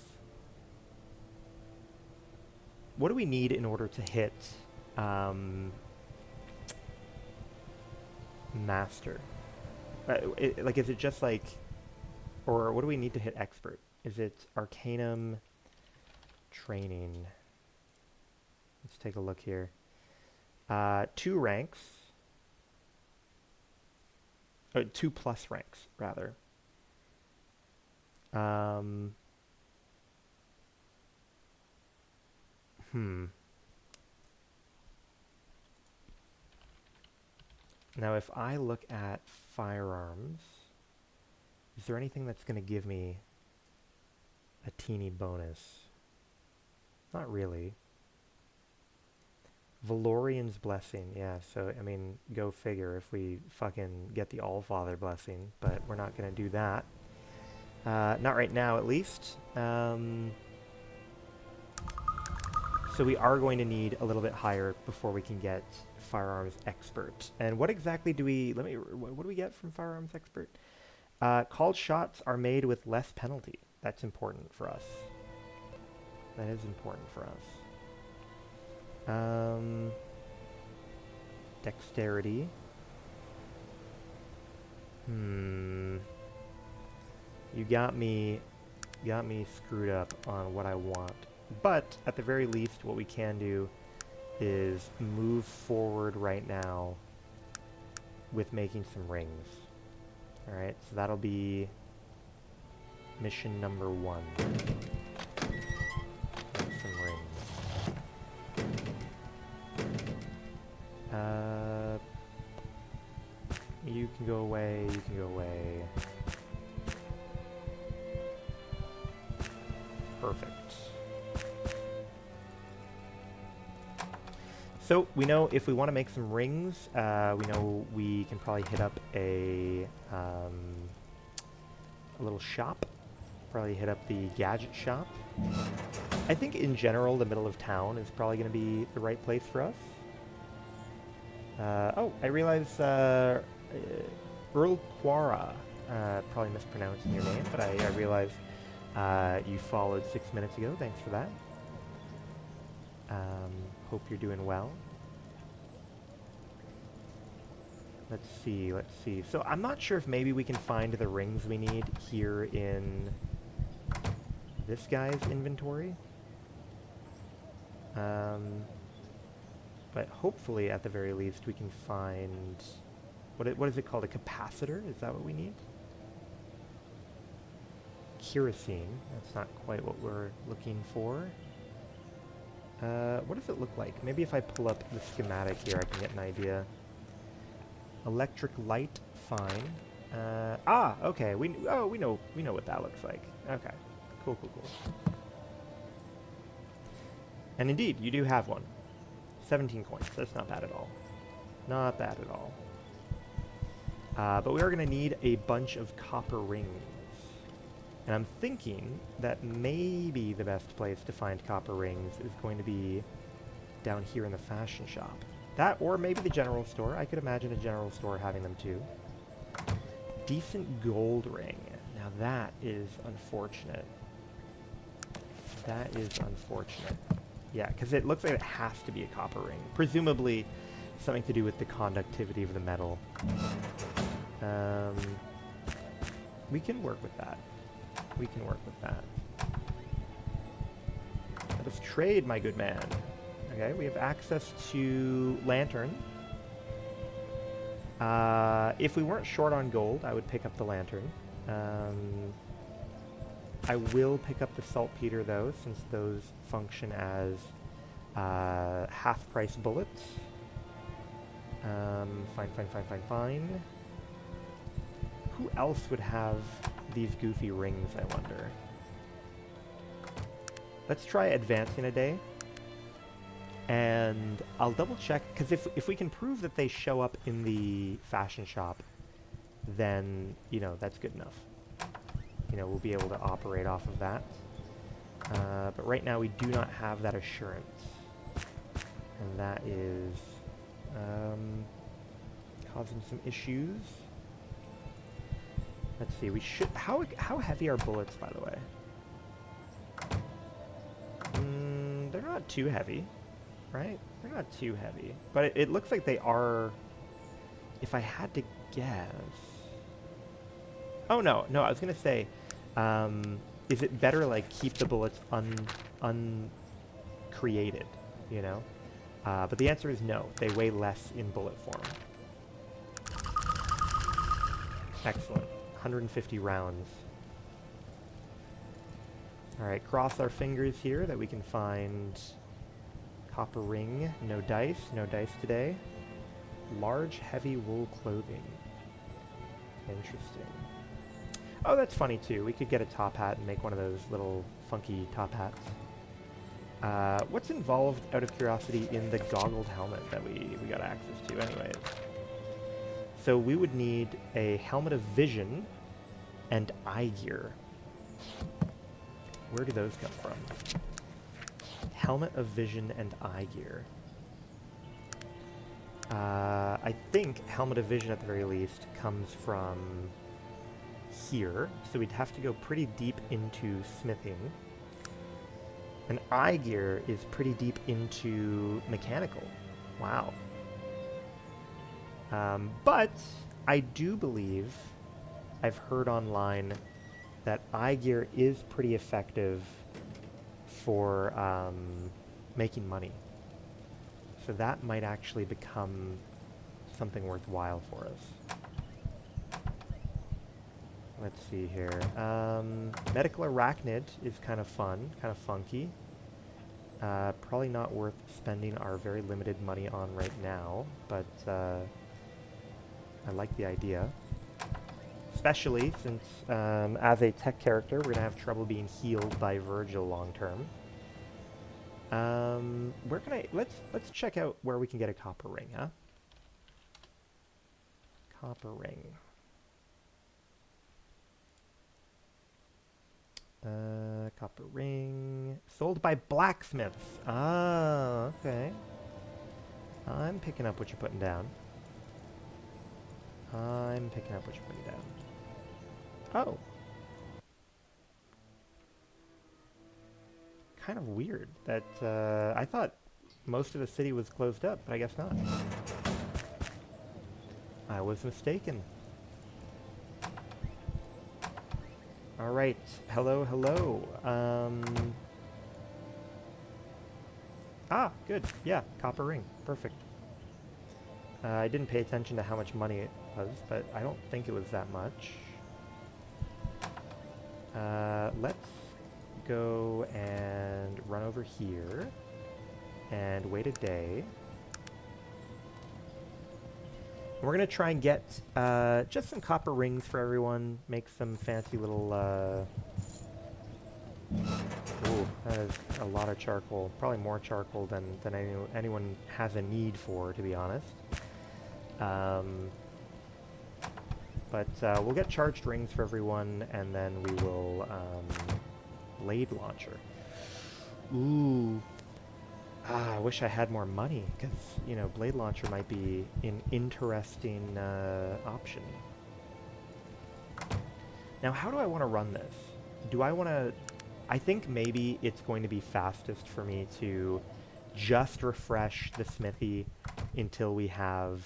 What do we need in order to hit master? Like, is it just like, or what do we need to hit expert? Is it Arcanum training? Let's take a look here. 2 ranks. 2 plus ranks, rather. Now, if I look at firearms, is there anything that's going to give me a teeny bonus? Not really. Valorian's Blessing, yeah, so, I mean, go figure if we fucking get the Allfather Blessing, but we're not going to do that. Not right now, at least. So we are going to need a little bit higher before we can get Firearms Expert. And what exactly do we, what do we get from Firearms Expert? Called shots are made with less penalty. That's important for us. That is important for us. Dexterity. You got me screwed up on what I want. But at the very least, what we can do is move forward right now with making some rings. Alright, so that'll be mission number 1. Make some rings. You can go away, you can go away. Perfect. So we know if we want to make some rings, we know we can probably hit up a little shop. Probably hit up the gadget shop. I think in general the middle of town is probably going to be the right place for us. Oh, I realize Earl Quara, probably mispronouncing your name, but I realize you followed 6 minutes ago. Thanks for that. Hope you're doing well. Let's see. So I'm not sure if maybe we can find the rings we need here in this guy's inventory. But hopefully, at the very least, we can find... What is it called? A capacitor? Is that what we need? Kerosene. That's not quite what we're looking for. What does it look like? Maybe if I pull up the schematic here, I can get an idea. Electric light, fine. Okay. We know what that looks like. Okay. Cool. And indeed, you do have one. 17 coins. That's not bad at all. Not bad at all. But we are going to need a bunch of copper rings. And I'm thinking that maybe the best place to find copper rings is going to be down here in the fashion shop. That, or maybe the general store. I could imagine a general store having them too. Decent gold ring. Now that is unfortunate. That is unfortunate. Yeah, because it looks like it has to be a copper ring. Presumably something to do with the conductivity of the metal. We can work with that. We can work with that. Let us trade, my good man. Okay, we have access to lantern. If we weren't short on gold, I would pick up the lantern. I will pick up the saltpeter though, since those function as half-price bullets. Fine. Who else would have these goofy rings, I wonder? Let's try advancing a day. And I'll double check, because if we can prove that they show up in the fashion shop, then, you know, that's good enough. You know, we'll be able to operate off of that. But right now we do not have that assurance. And that is causing some issues. Let's see, we should... How heavy are bullets, by the way? They're not too heavy, right? They're not too heavy. But it looks like they are... If I had to guess... Oh, no, I was going to say... is it better, like, keep the bullets uncreated, you know? But the answer is no. They weigh less in bullet form. Excellent. 150 rounds. Alright, cross our fingers here that we can find copper ring. No dice today. Large, heavy wool clothing. Interesting. Oh, that's funny too. We could get a top hat and make one of those little funky top hats. What's involved, out of curiosity, in the goggled helmet that we got access to anyways? So we would need a helmet of vision and eye gear. Where do those come from? Helmet of vision and eye gear. I think helmet of vision at the very least comes from here, so we'd have to go pretty deep into smithing. And eye gear is pretty deep into mechanical. Wow. But I do believe I've heard online that eye gear is pretty effective for making money. So that might actually become something worthwhile for us. Let's see here. Medical arachnid is kind of fun, kind of funky. Probably not worth spending our very limited money on right now, but I like the idea. Especially since, as a tech character, we're going to have trouble being healed by Virgil long term. Where can I... Let's check out where we can get a copper ring, huh? Copper ring. Copper ring. Sold by blacksmiths. Ah, okay. I'm picking up what you're putting down. I'm picking up what you're putting down. Oh. Kind of weird that, I thought most of the city was closed up, but I guess not. I was mistaken. Alright, hello. Ah, good. Yeah, copper ring. Perfect. I didn't pay attention to how much money it was, but I don't think it was that much. Let's go and run over here and wait a day. We're going to try and get just some copper rings for everyone, make some fancy little... Ooh, That is a lot of charcoal. Probably more charcoal than anyone has a need for, to be honest. But we'll get charged rings for everyone, and then we will blade launcher. Ooh. I wish I had more money, because, you know, blade launcher might be an interesting option. Now, how do I want to run this? Do I want to... I think maybe it's going to be fastest for me to just refresh the smithy until we have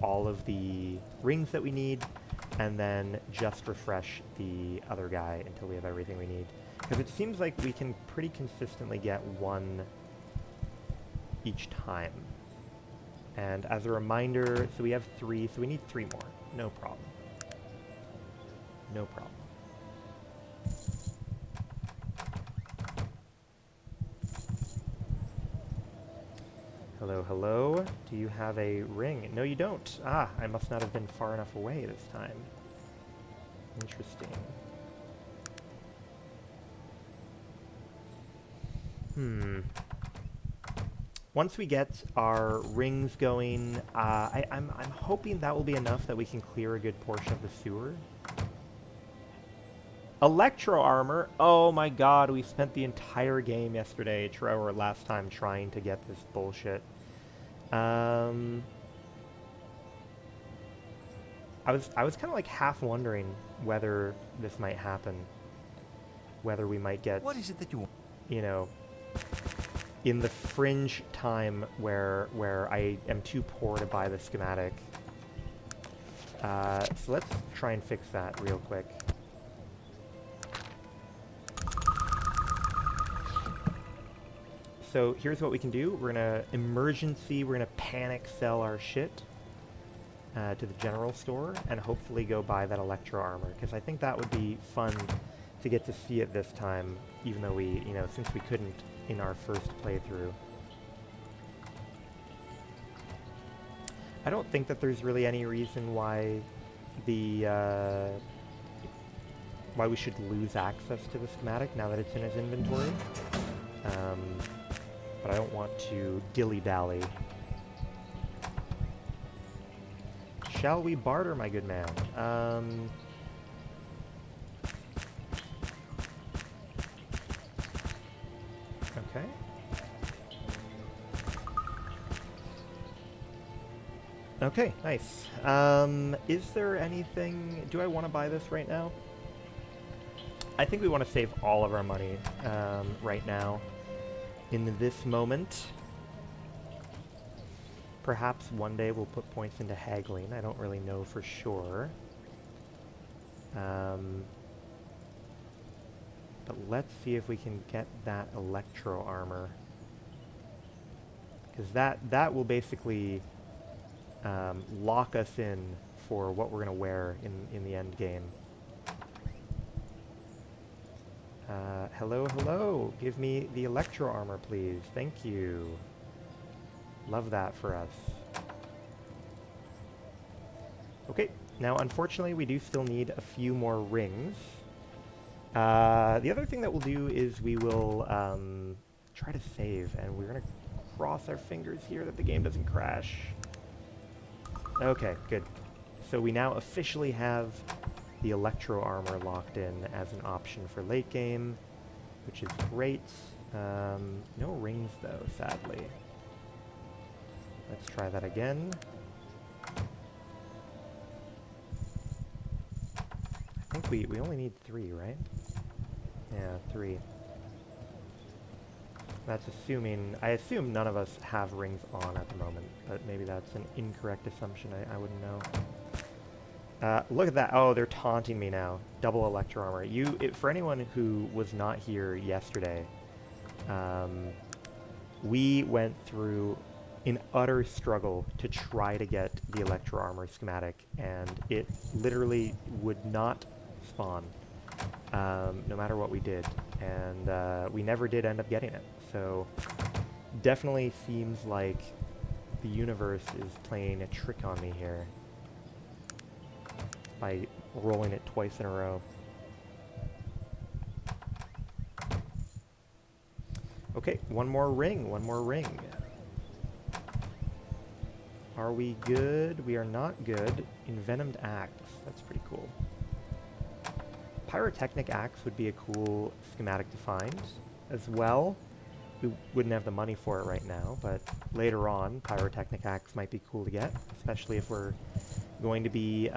all of the rings that we need, and then just refresh the other guy until we have everything we need. Because it seems like we can pretty consistently get one each time. And as a reminder, so we have 3, so we need 3 more. No problem. No problem. Hello, hello. Do you have a ring? No, you don't. Ah, I must not have been far enough away this time. Interesting. Once we get our rings going, I'm hoping that will be enough that we can clear a good portion of the sewer. Electro armor? Oh my god, we spent the entire game yesterday, or last time, trying to get this bullshit. I was kind of like half wondering whether this might happen. Whether we might get... What is it that you want? You know, in the fringe time where I am too poor to buy the schematic. So let's try and fix that real quick. So here's what we can do. We're gonna we're gonna panic sell our shit to the general store and hopefully go buy that electro armor, because I think that would be fun to get to see it this time, even though we, you know, since we couldn't in our first playthrough. I don't think that there's really any reason why why we should lose access to the schematic now that it's in his inventory. But I don't want to dilly-dally. Shall we barter, my good man? Okay. Okay, nice. Is there anything... Do I want to buy this right now? I think we want to save all of our money right now. In this moment. Perhaps one day we'll put points into haggling. I don't really know for sure. But let's see if we can get that electro armor. Because that will basically lock us in for what we're going to wear in the end game. Hello, hello. Give me the electro armor, please. Thank you. Love that for us. Okay, now unfortunately we do still need a few more rings. The other thing that we'll do is we will try to save, and we're going to cross our fingers here that the game doesn't crash. Okay, good. So we now officially have the electro armor locked in as an option for late game, which is great. No rings though, sadly. Let's try that again. I think we only need 3, right? Yeah, 3. That's assuming... I assume none of us have rings on at the moment, but maybe that's an incorrect assumption. I wouldn't know. Look at that. Oh, they're taunting me now. Double electro armor. For anyone who was not here yesterday, we went through an utter struggle to try to get the electro armor schematic, and it literally would not spawn, no matter what we did, and we never did end up getting it. So definitely seems like the universe is playing a trick on me here by rolling it twice in a row. Okay, one more ring, one more ring. Are we good? We are not good. Envenomed axe. That's pretty cool. Pyrotechnic axe would be a cool schematic to find as well. We wouldn't have the money for it right now, but later on, pyrotechnic axe might be cool to get, especially if we're going to be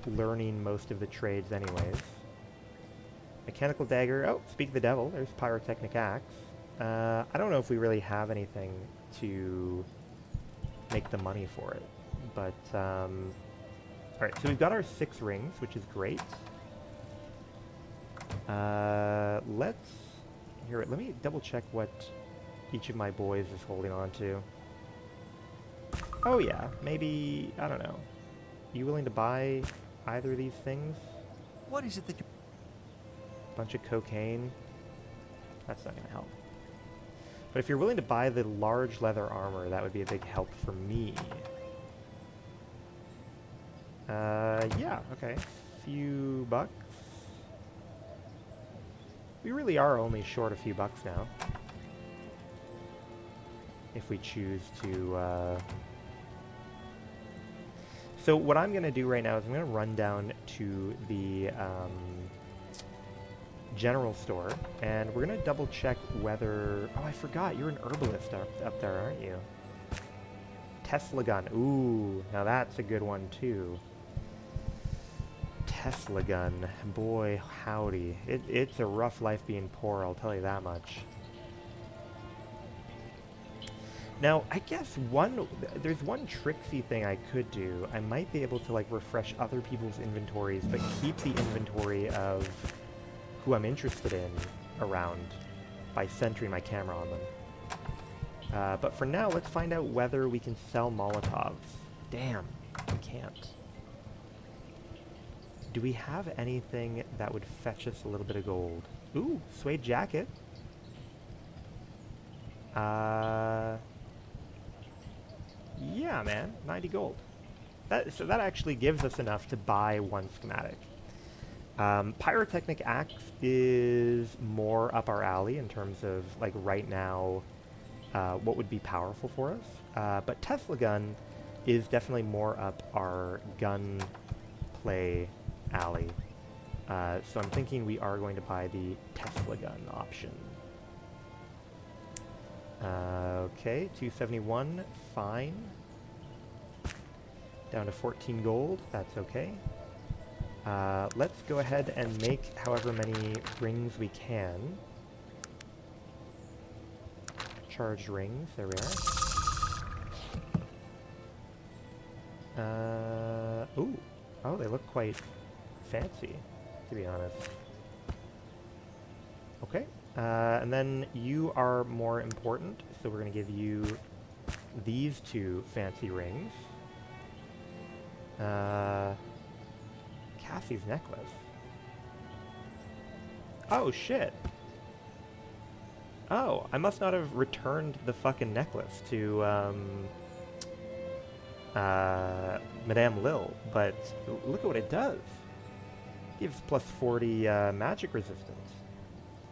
learning most of the trades anyways. Mechanical dagger. Oh, speak of the devil. There's pyrotechnic axe. I don't know if we really have anything to make the money for it, but alright, so we've got our 6 rings, which is great. Let's... Here, let me double check what each of my boys is holding on to. Oh yeah, maybe... I don't know. You willing to buy either of these things? What is it that you... Bunch of cocaine. That's not gonna help. But if you're willing to buy the large leather armor, that would be a big help for me. Yeah, okay. Few bucks. We really are only short a few bucks now. If we choose to, So what I'm gonna do right now is I'm gonna run down to the, general store, and we're gonna double check whether... Oh, I forgot, you're an herbalist up there, aren't you? Tesla gun. Ooh, now that's a good one too. Tesla gun. Boy, howdy. It's a rough life being poor, I'll tell you that much. Now, I guess there's one tricksy thing I could do. I might be able to, like, refresh other people's inventories, but keep the inventory of who I'm interested in around by centering my camera on them. But for now, let's find out whether we can sell Molotovs. Damn, we can't. Do we have anything that would fetch us a little bit of gold? Ooh, suede jacket. Yeah, man, 90 gold. So that actually gives us enough to buy one schematic. Pyrotechnic axe is more up our alley in terms of, like, right now, what would be powerful for us. But Tesla gun is definitely more up our gun play alley. So I'm thinking we are going to buy the Tesla gun option. Okay, 271, fine. Down to 14 gold, that's okay. Let's go ahead and make however many rings we can. Charged rings, there we are. Ooh. Oh, they look quite fancy, to be honest. Okay. And then you are more important, so we're going to give you these 2 fancy rings. Cassie's necklace. Oh, shit. Oh, I must not have returned the fucking necklace to, Madame Lil, but look at what it does. Gives plus 40, magic resistance.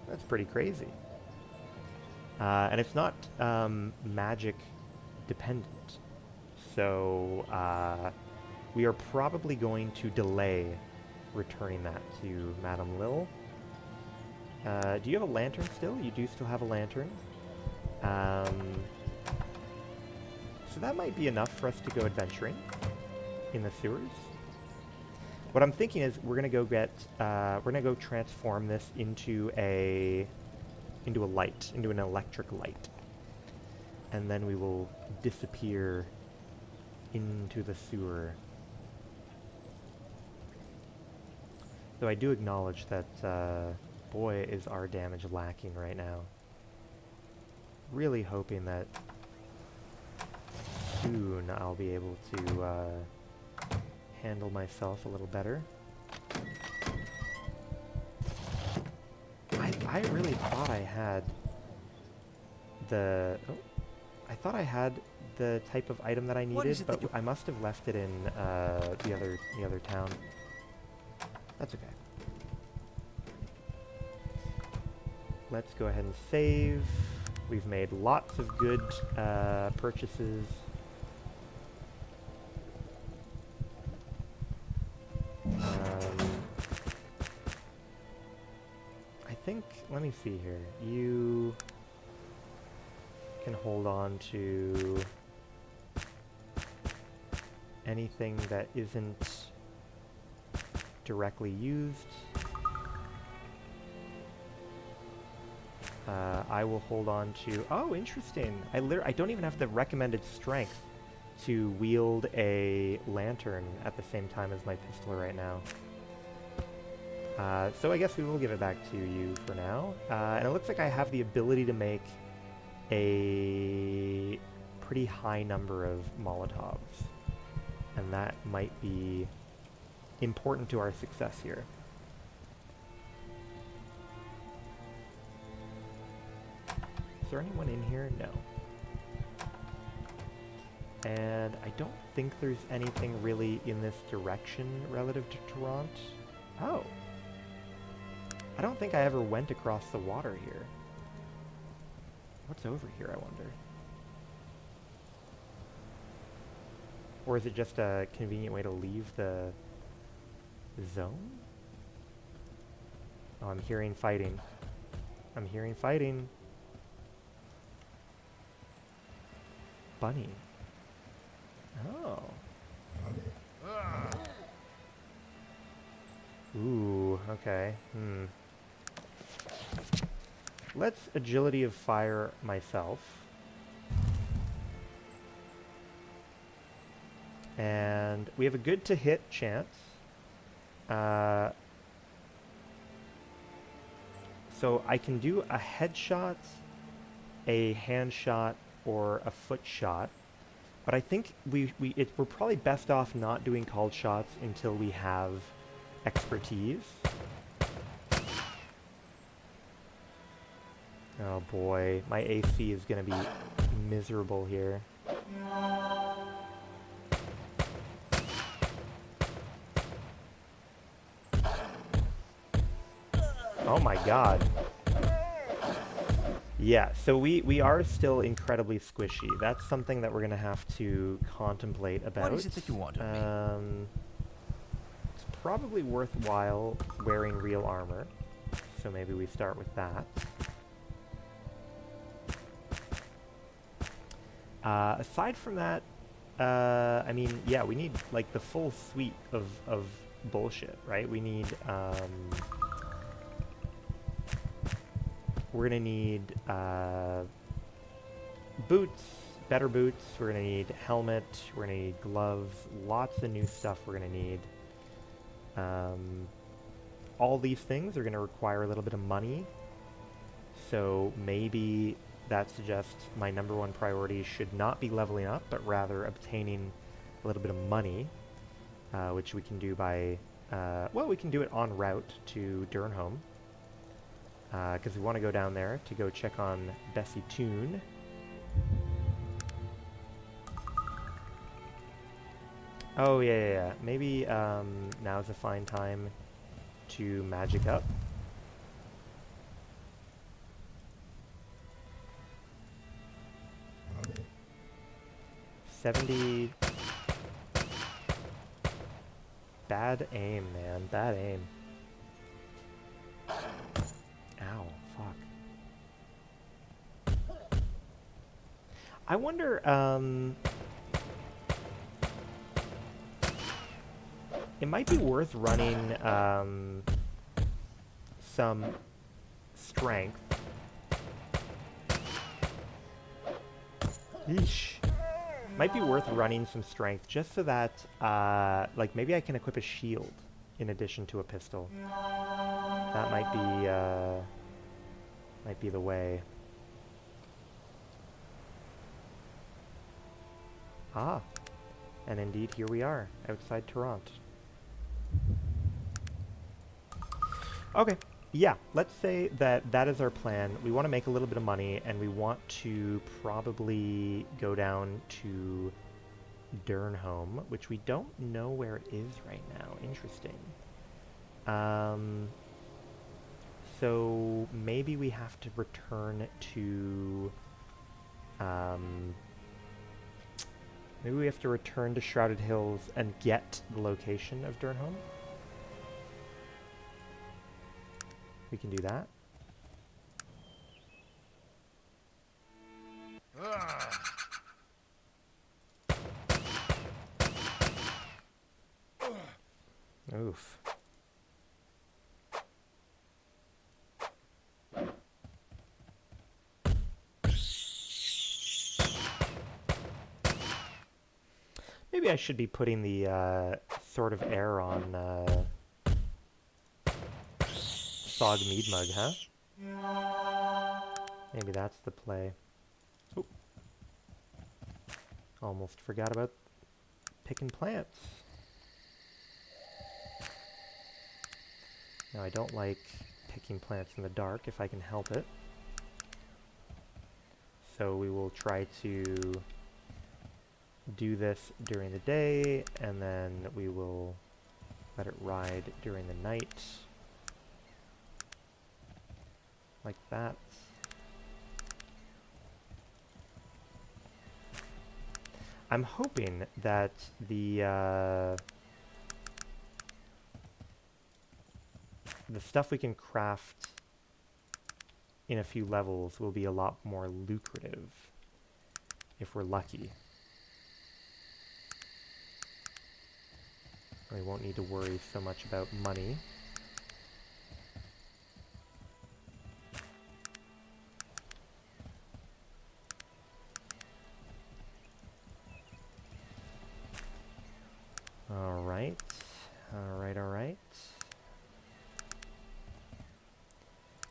That's pretty crazy. And it's not, magic dependent. So, we are probably going to delay returning that to Madame Lil. Do you have a lantern still? You do still have a lantern. So that might be enough for us to go adventuring in the sewers. What I'm thinking is we're gonna go get, we're gonna go transform this into a light, into an electric light. And then we will disappear into the sewer. Though I do acknowledge that, boy, is our damage lacking right now. Really hoping that soon I'll be able to handle myself a little better. I really thought I had the... Oh, I thought I had the type of item that I needed, but I must have left it in the other town. That's okay. let's go ahead and save. We've made lots of good purchases. I think, let me see here. You can hold on to anything that isn't directly used. I will hold on to... Oh, interesting. I don't even have the recommended strength to wield a lantern at the same time as my pistol right now. So I guess we will give it back to you for now. And it looks like I have the ability to make a pretty high number of Molotovs. And that might be important to our success here. Is there anyone in here? No. And I don't think there's anything really in this direction relative to Toronto. Oh. I don't think I ever went across the water here. What's over here, I wonder? Or is it just a convenient way to leave the zone? Oh, I'm hearing fighting. I'm hearing fighting. Bunny. Oh. Ooh, okay. Let's agility of fire myself. And we have a good to hit chance. So I can do a headshot, a hand shot, or a foot shot. But I think we're probably best off not doing called shots until we have expertise. Oh boy, my AC is going to be miserable here. Oh my god. Yeah, so we are still incredibly squishy. That's something that we're going to have to contemplate about. What is it that you want of me? It's probably worthwhile wearing real armor. So maybe we start with that. Aside from that, I mean, yeah, we need like the full suite of bullshit, right? We need, we're gonna need boots, better boots. We're gonna need helmet. We're gonna need gloves. Lots of new stuff we're gonna need. All these things are gonna require a little bit of money. So maybe that suggests my number one priority should not be leveling up, but rather obtaining a little bit of money, which we can do by, well, we can do it en route to Durnholm, because we want to go down there to go check on Bessie Toon. Oh, yeah. Maybe now's a fine time to magic up. Bad aim, man. Bad aim. Ow, fuck. I wonder, it might be worth running, some strength. Yeesh. Might be worth running some strength just so that, like, maybe I can equip a shield in addition to a pistol. That might be the way. Ah, and indeed here we are, outside Toronto. Okay. Yeah, let's say that that is our plan. We want to make a little bit of money, and we want to probably go down to Durnholm, which we don't know where it is right now. Interesting. So maybe we have to return to... maybe we have to return to Shrouded Hills and get the location of Durnholm. We can do that. Oof. Maybe I should be putting the Sword of Air on Sog Meadmug, huh? Maybe that's the play. Oop. Almost forgot about picking plants. Now, I don't like picking plants in the dark if I can help it. So we will try to do this during the day, and then we will let it ride during the night. Like that. I'm hoping that the stuff we can craft in a few levels will be a lot more lucrative if we're lucky. We won't need to worry so much about money. Alright. Alright.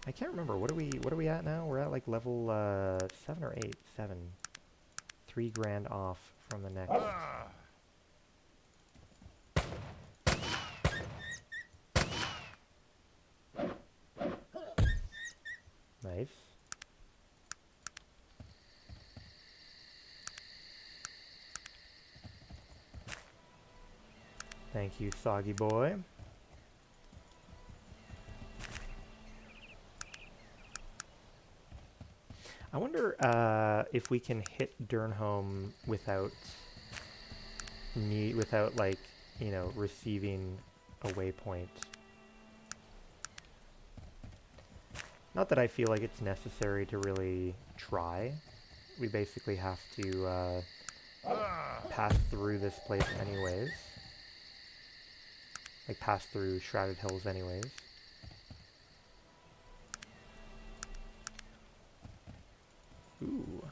I can't remember. What are we at now? We're at like level 7 or 8? 7. 3 grand off from the next. Nice. Thank you, Soggy Boy. I wonder if we can hit Durnholm without like, you know, receiving a waypoint. Not that I feel like it's necessary to really try. We basically have to pass through this place anyways. Like, pass through Shrouded Hills anyways. Ooh.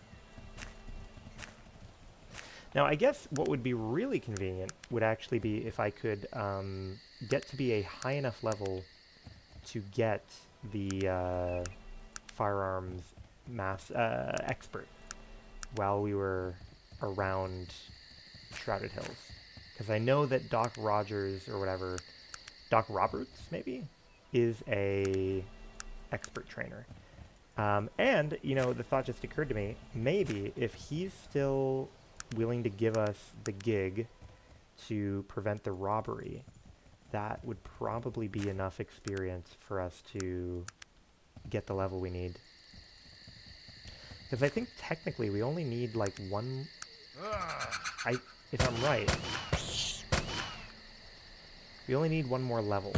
Now, I guess what would be really convenient would actually be if I could get to be a high enough level to get the firearms expert while we were around Shrouded Hills. Because I know that Doc Rogers, or whatever, Doc Roberts, maybe, is a expert trainer. And, you know, the thought just occurred to me, maybe if he's still willing to give us the gig to prevent the robbery, that would probably be enough experience for us to get the level we need. Because I think technically we only need like one... if I'm right, we only need one more level.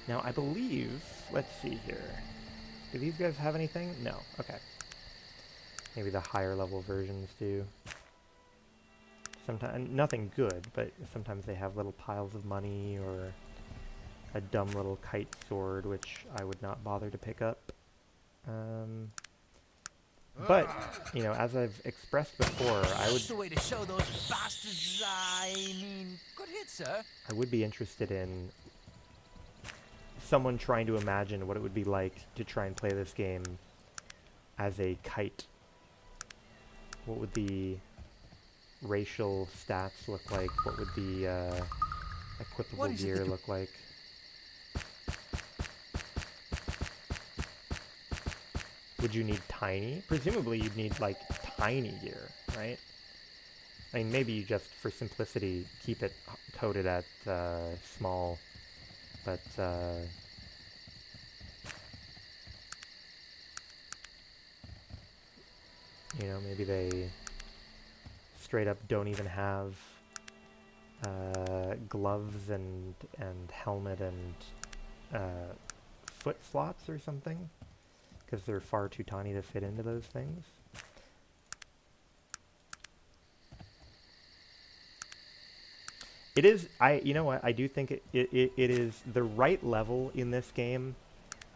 Now, I believe, let's see here. Do these guys have anything? No. Okay. Maybe the higher level versions do. Sometimes, nothing good, but sometimes they have little piles of money or a dumb little kite sword, which I would not bother to pick up. But, you know, as I've expressed before, I would... That's the way to show those bastards, I mean, good hit, sir. I would be interested in someone trying to imagine what it would be like to try and play this game as a kite. What would the racial stats look like? What would the equipable gear look like? Would you need tiny? Presumably you'd need, like, tiny gear, right? I mean, maybe you just, for simplicity, keep it coded at small, but you know, maybe they straight up don't even have gloves and helmet and foot slots or something, because they're far too tiny to fit into those things. It is, you know what, I do think it is the right level in this game,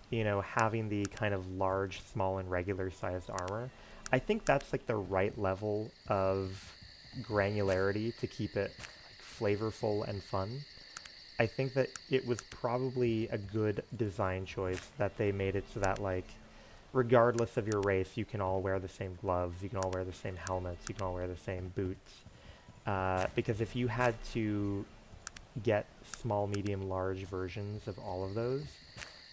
you know, having the kind of large, small, and regular sized armor. I think that's like the right level of granularity to keep it like flavorful and fun. I think that it was probably a good design choice that they made it so that, like, regardless of your race, you can all wear the same gloves, you can all wear the same helmets, you can all wear the same boots. Because if you had to get small, medium, large versions of all of those,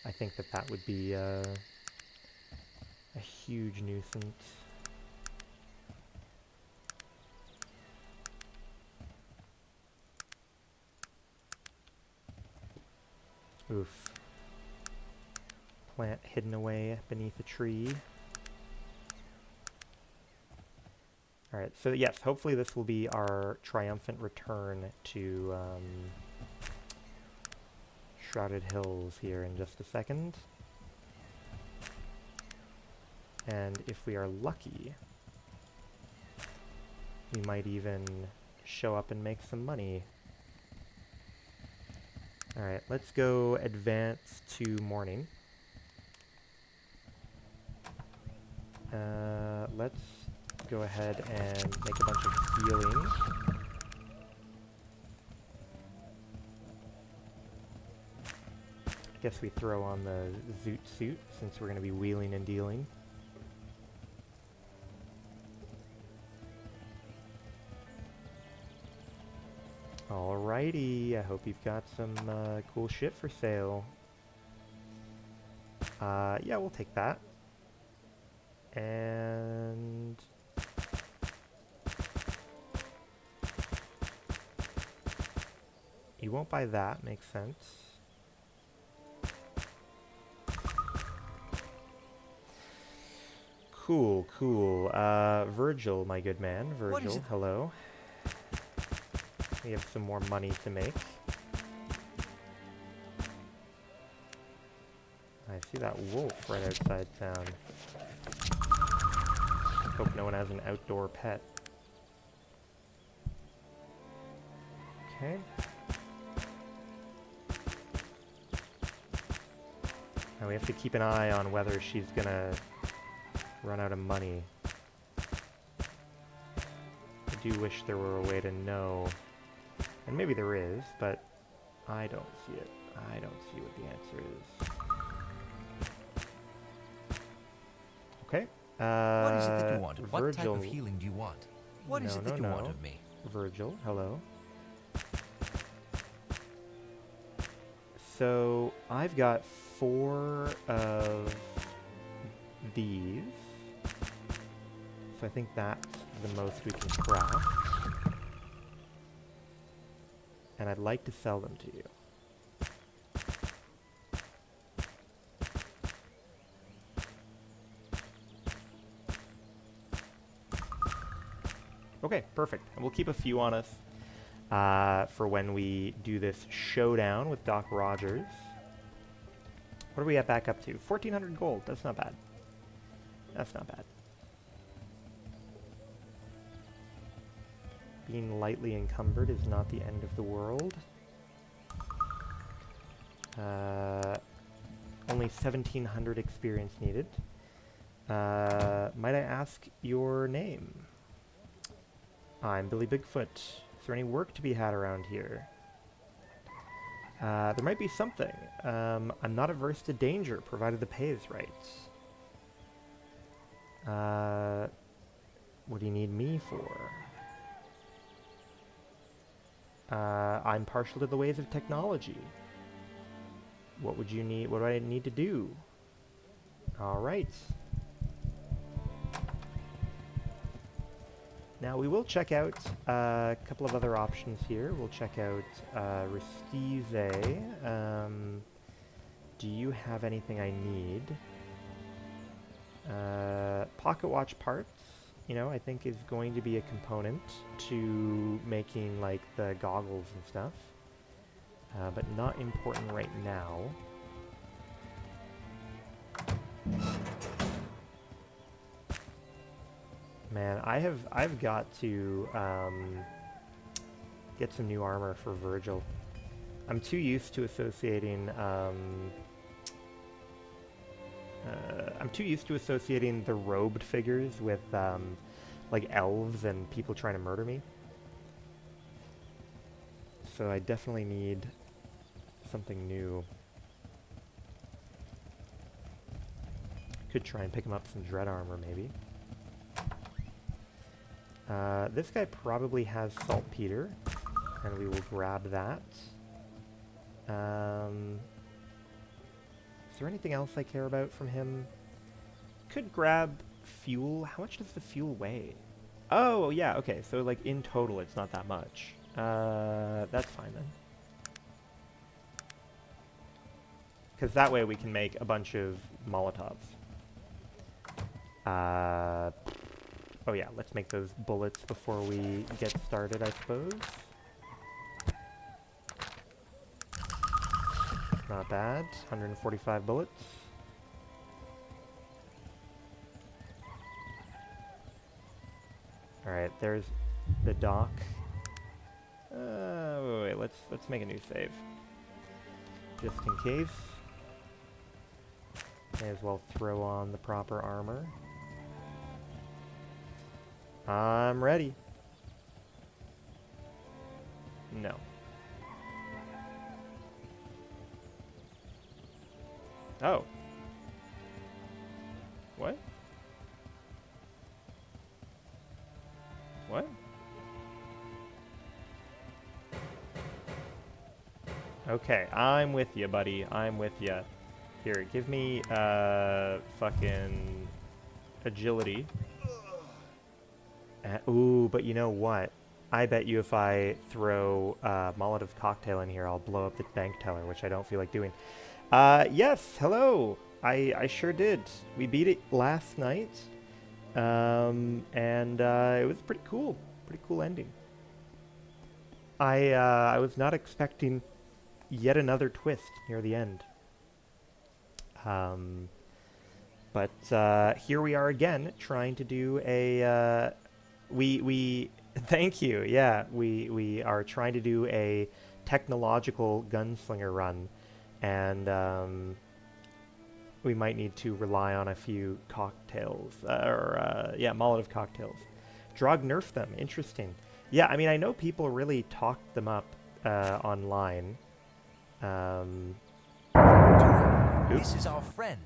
I think that that would be a huge nuisance. Oof. Plant hidden away beneath a tree. Alright, so yes, hopefully this will be our triumphant return to Shrouded Hills here in just a second. And if we are lucky, we might even show up and make some money. Alright, let's go advance to morning. Let's go ahead and make a bunch of healing. I guess we throw on the Zoot suit since we're going to be wheeling and dealing. Alrighty, I hope you've got some cool shit for sale. Yeah, we'll take that. And you won't buy that, makes sense. Cool, cool. Virgil, my good man. Virgil, hello. We have some more money to make. I see that wolf right outside town. Hope no one has an outdoor pet. Okay. Now we have to keep an eye on whether she's gonna run out of money. I do wish there were a way to know. And maybe there is, but I don't see it. I don't see what the answer is. Okay. What is it that you want? Virgil. What type of healing do you want? What is it that you want of me? Virgil, hello. So I've got 4 of these. So I think that's the most we can craft. And I'd like to sell them to you. Okay, perfect. And we'll keep a few on us for when we do this showdown with Doc Rogers. What are we at back up to? 1,400 gold. That's not bad. That's not bad. Being lightly encumbered is not the end of the world. Only 1,700 experience needed. Might I ask your name? I'm Billy Bigfoot. Is there any work to be had around here? There might be something. I'm not averse to danger, provided the pay is right. What do you need me for? I'm partial to the ways of technology. What would you need? What do I need to do? All right. Now we will check out a couple of other options here. We'll check out Restize. Do you have anything I need? Pocket watch parts, you know, I think is going to be a component to making like the goggles and stuff, but not important right now. Man, I've got to get some new armor for Virgil. I'm too used to associating the robed figures with like elves and people trying to murder me. So I definitely need something new. Could try and pick him up some dread armor maybe. This guy probably has saltpeter, and we will grab that. Is there anything else I care about from him? Could grab fuel. How much does the fuel weigh? Oh, yeah, okay, so like in total it's not that much. That's fine then. Because that way we can make a bunch of Molotovs. Oh yeah, let's make those bullets before we get started, I suppose. Not bad. 145 bullets. Alright, there's the dock. Wait, let's make a new save. Just in case. May as well throw on the proper armor. I'm ready. No. Oh. What? What? Okay, I'm with you, buddy. I'm with you. Here, give me, fucking agility. Ooh, but you know what? I bet you if I throw Molotov cocktail in here, I'll blow up the bank teller, which I don't feel like doing. Yes, hello. I sure did. We beat it last night, and it was pretty cool. Pretty cool ending. I was not expecting yet another twist near the end. But here we are again, trying to do a. We thank you. Yeah, we are trying to do a technological gunslinger run, and we might need to rely on a few cocktails yeah, Molotov cocktails. Drog nerfed them. Interesting. Yeah, I mean, I know people really talked them up online. This is our friend.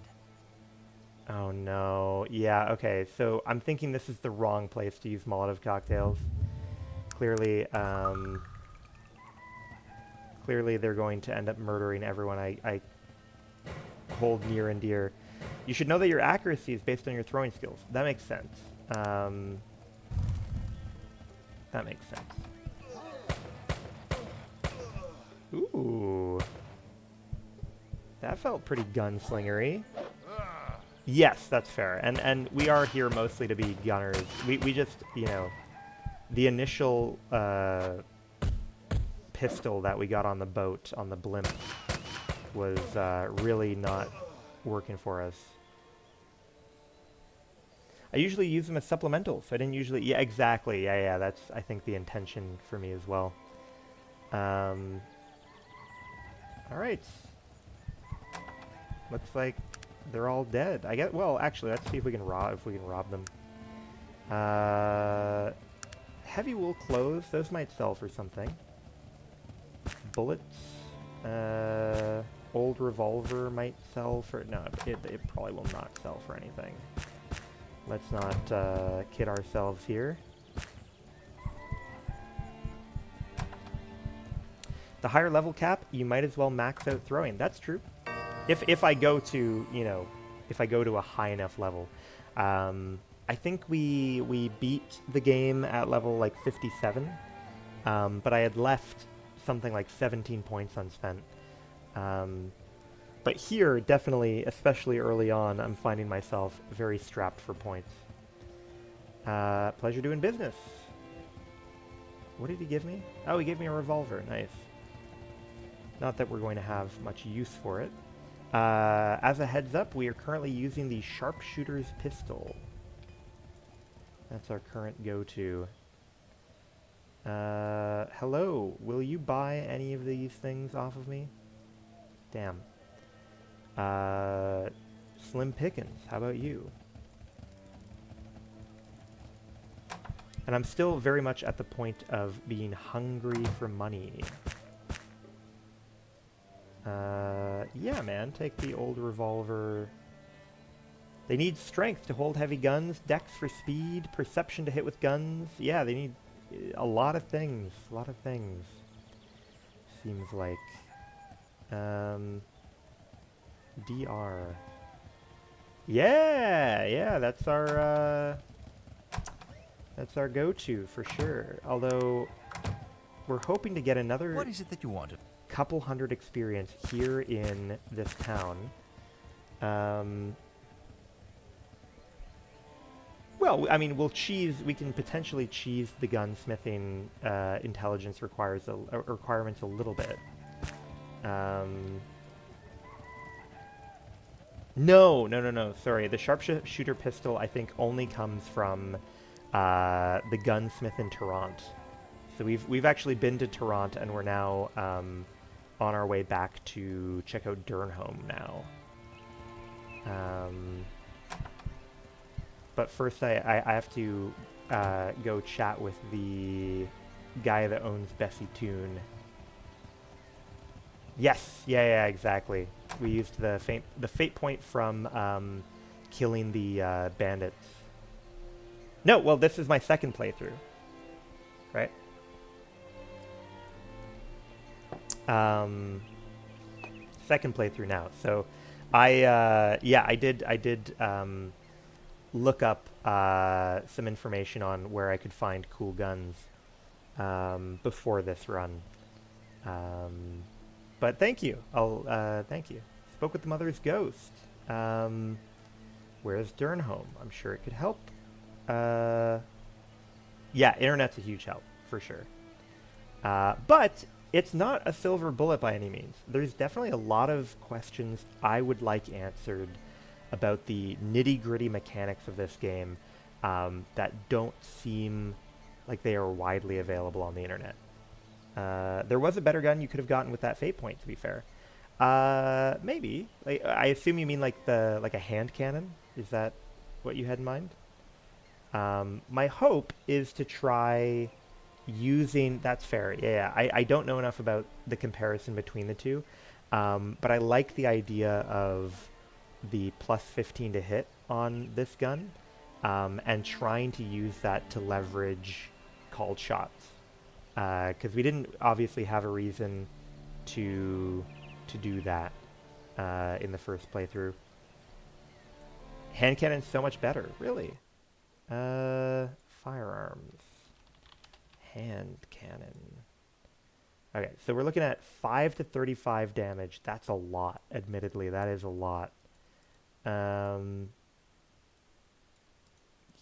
Oh no. Yeah, okay. So I'm thinking this is the wrong place to use Molotov cocktails. Clearly, clearly they're going to end up murdering everyone I hold near and dear. You should know that your accuracy is based on your throwing skills. That makes sense. That makes sense. Ooh. That felt pretty gunslingery. Yes, that's fair. And we are here mostly to be gunners. We just, you know, the initial pistol that we got on the boat, on the blimp, was really not working for us. I usually use them as supplementals. I didn't usually... Yeah, exactly. Yeah, that's, I think, the intention for me as well. All right. Looks like they're all dead. I guess. Well, actually, let's see if we can rob them. Heavy wool clothes. Those might sell for something. Bullets. Old revolver might sell for... No, it probably will not sell for anything. Let's not kid ourselves here. The higher level cap, you might as well max out throwing. That's true. If I go to, you know, if I go to a high enough level. I I think we beat the game at level like 57, but I had left something like 17 points unspent. But here, definitely, especially early on, I'm finding myself very strapped for points. Pleasure doing business. What did he give me? Oh, he gave me a revolver. Nice. Not that we're going to have much use for it. As a heads up, we are currently using the sharpshooter's pistol. That's our current go-to. Hello. Will you buy any of these things off of me? Damn. Slim Pickens, how about you? And I'm still very much at the point of being hungry for money. Yeah, man, take the old revolver. They need strength to hold heavy guns, dex for speed, perception to hit with guns. Yeah, they need a lot of things. A lot of things. Seems like. DR. Yeah, that's our go-to for sure. Although we're hoping to get another What is it that you wanted? couple hundred experience here in this town. Well, I mean, we can potentially cheese the gunsmithing intelligence requirements a little bit. No. Sorry, the sharpshooter pistol I think only comes from the gunsmith in Toronto. So we've actually been to Toronto, and we're now on our way back to check out Durnholm now. But first I have to go chat with the guy that owns Bessie Toon. Yes, yeah, exactly. We used the fate point from killing the bandits. No, well, this is my second playthrough, right? Second playthrough now. So I did look up some information on where I could find cool guns before this run. But thank you. Thank you. Spoke with the mother's ghost. Where's Durnholm? I'm sure it could help. Yeah, internet's a huge help, for sure. But it's not a silver bullet by any means. There's definitely a lot of questions I would like answered about the nitty-gritty mechanics of this game that don't seem like they are widely available on the internet. There was a better gun you could have gotten with that fate point, to be fair. Maybe. I assume you mean like a hand cannon? Is that what you had in mind? My hope is to try using... That's fair. Yeah. I don't know enough about the comparison between the two, but I like the idea of the plus 15 to hit on this gun, and trying to use that to leverage called shots. Because we didn't obviously have a reason to do that in the first playthrough. Hand cannon's so much better, really. Firearms. Hand cannon. Okay, so we're looking at 5 to 35 damage. That's a lot, admittedly. That is a lot.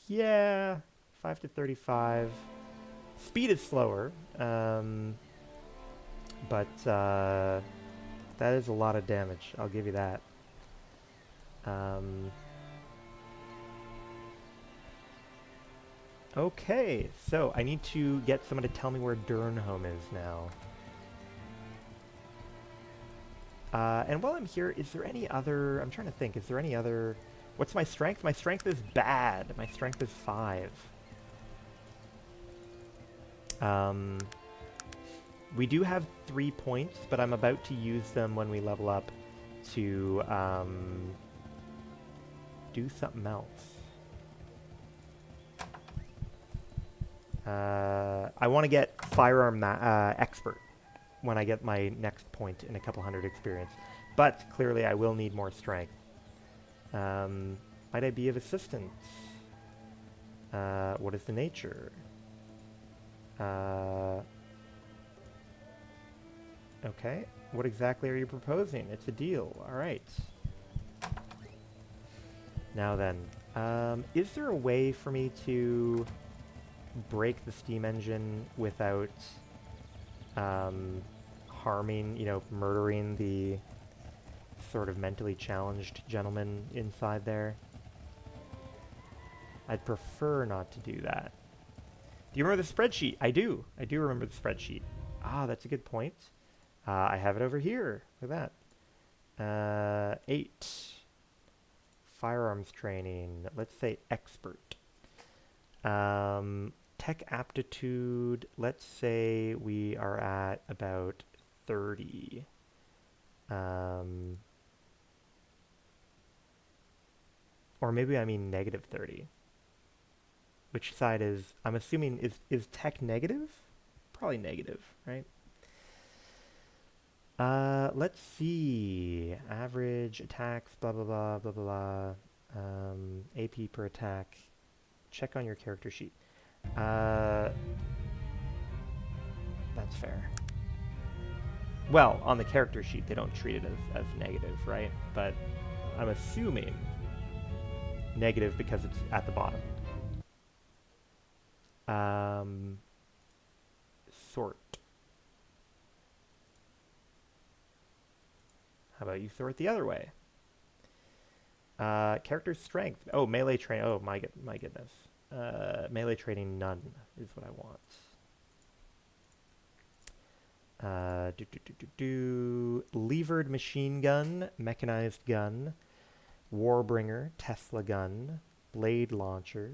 Yeah, 5 to 35. Speed is slower, but that is a lot of damage. I'll give you that. Okay, so I need to get someone to tell me where Durnholm is now. And while I'm here, is there any other... I'm trying to think. Is there any other... What's my strength? My strength is bad. My strength is 5. We do have 3 points, but I'm about to use them when we level up to do something else. I want to get firearm expert when I get my next point in a couple hundred experience, but clearly I will need more strength. Might I be of assistance? What is the nature? Okay. What exactly are you proposing? It's a deal. All right. Now then, is there a way for me to break the steam engine without harming, murdering the sort of mentally challenged gentleman inside there? I'd prefer not to do that. Do you remember the spreadsheet? I do. I do remember the spreadsheet. Ah, that's a good point. I have it over here. Look at that. 8. Firearms training. Let's say expert. Tech aptitude. Let's say we are at about 30. Or maybe I mean negative 30. Which side is, I'm assuming, is tech negative? Probably negative, right? Let's see. Average attacks, blah, blah, blah, blah, blah, blah. AP per attack. Check on your character sheet. That's fair. Well, on the character sheet, they don't treat it as negative, right? But I'm assuming negative because it's at the bottom. Sort. How about you sort the other way? Character strength. Oh, melee train. Oh, my goodness. Melee training none is what I want. Levered machine gun, mechanized gun, Warbringer, Tesla gun, blade launcher,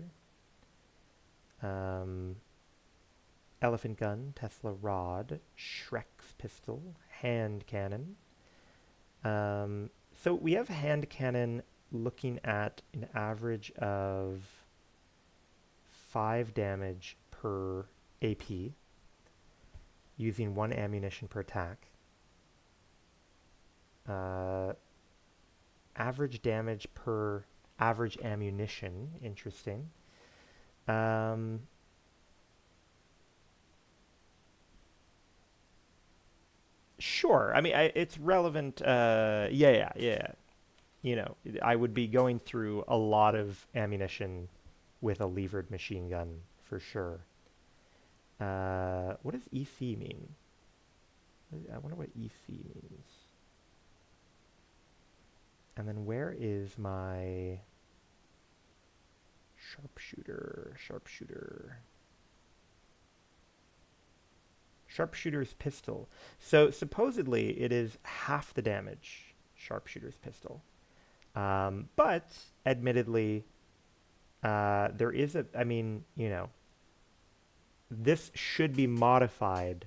elephant gun, Tesla rod, Shrek's pistol, hand cannon. So we have hand cannon looking at an average of 5 damage per AP, using 1 ammunition per attack. Average damage per average ammunition, interesting. Sure, I mean, it's relevant, yeah. I would be going through a lot of ammunition with a levered machine gun, for sure. What does EC mean? I wonder what EC means. And then where is my sharpshooter? Sharpshooter's pistol. So supposedly it is half the damage, sharpshooter's pistol. But admittedly, there is this should be modified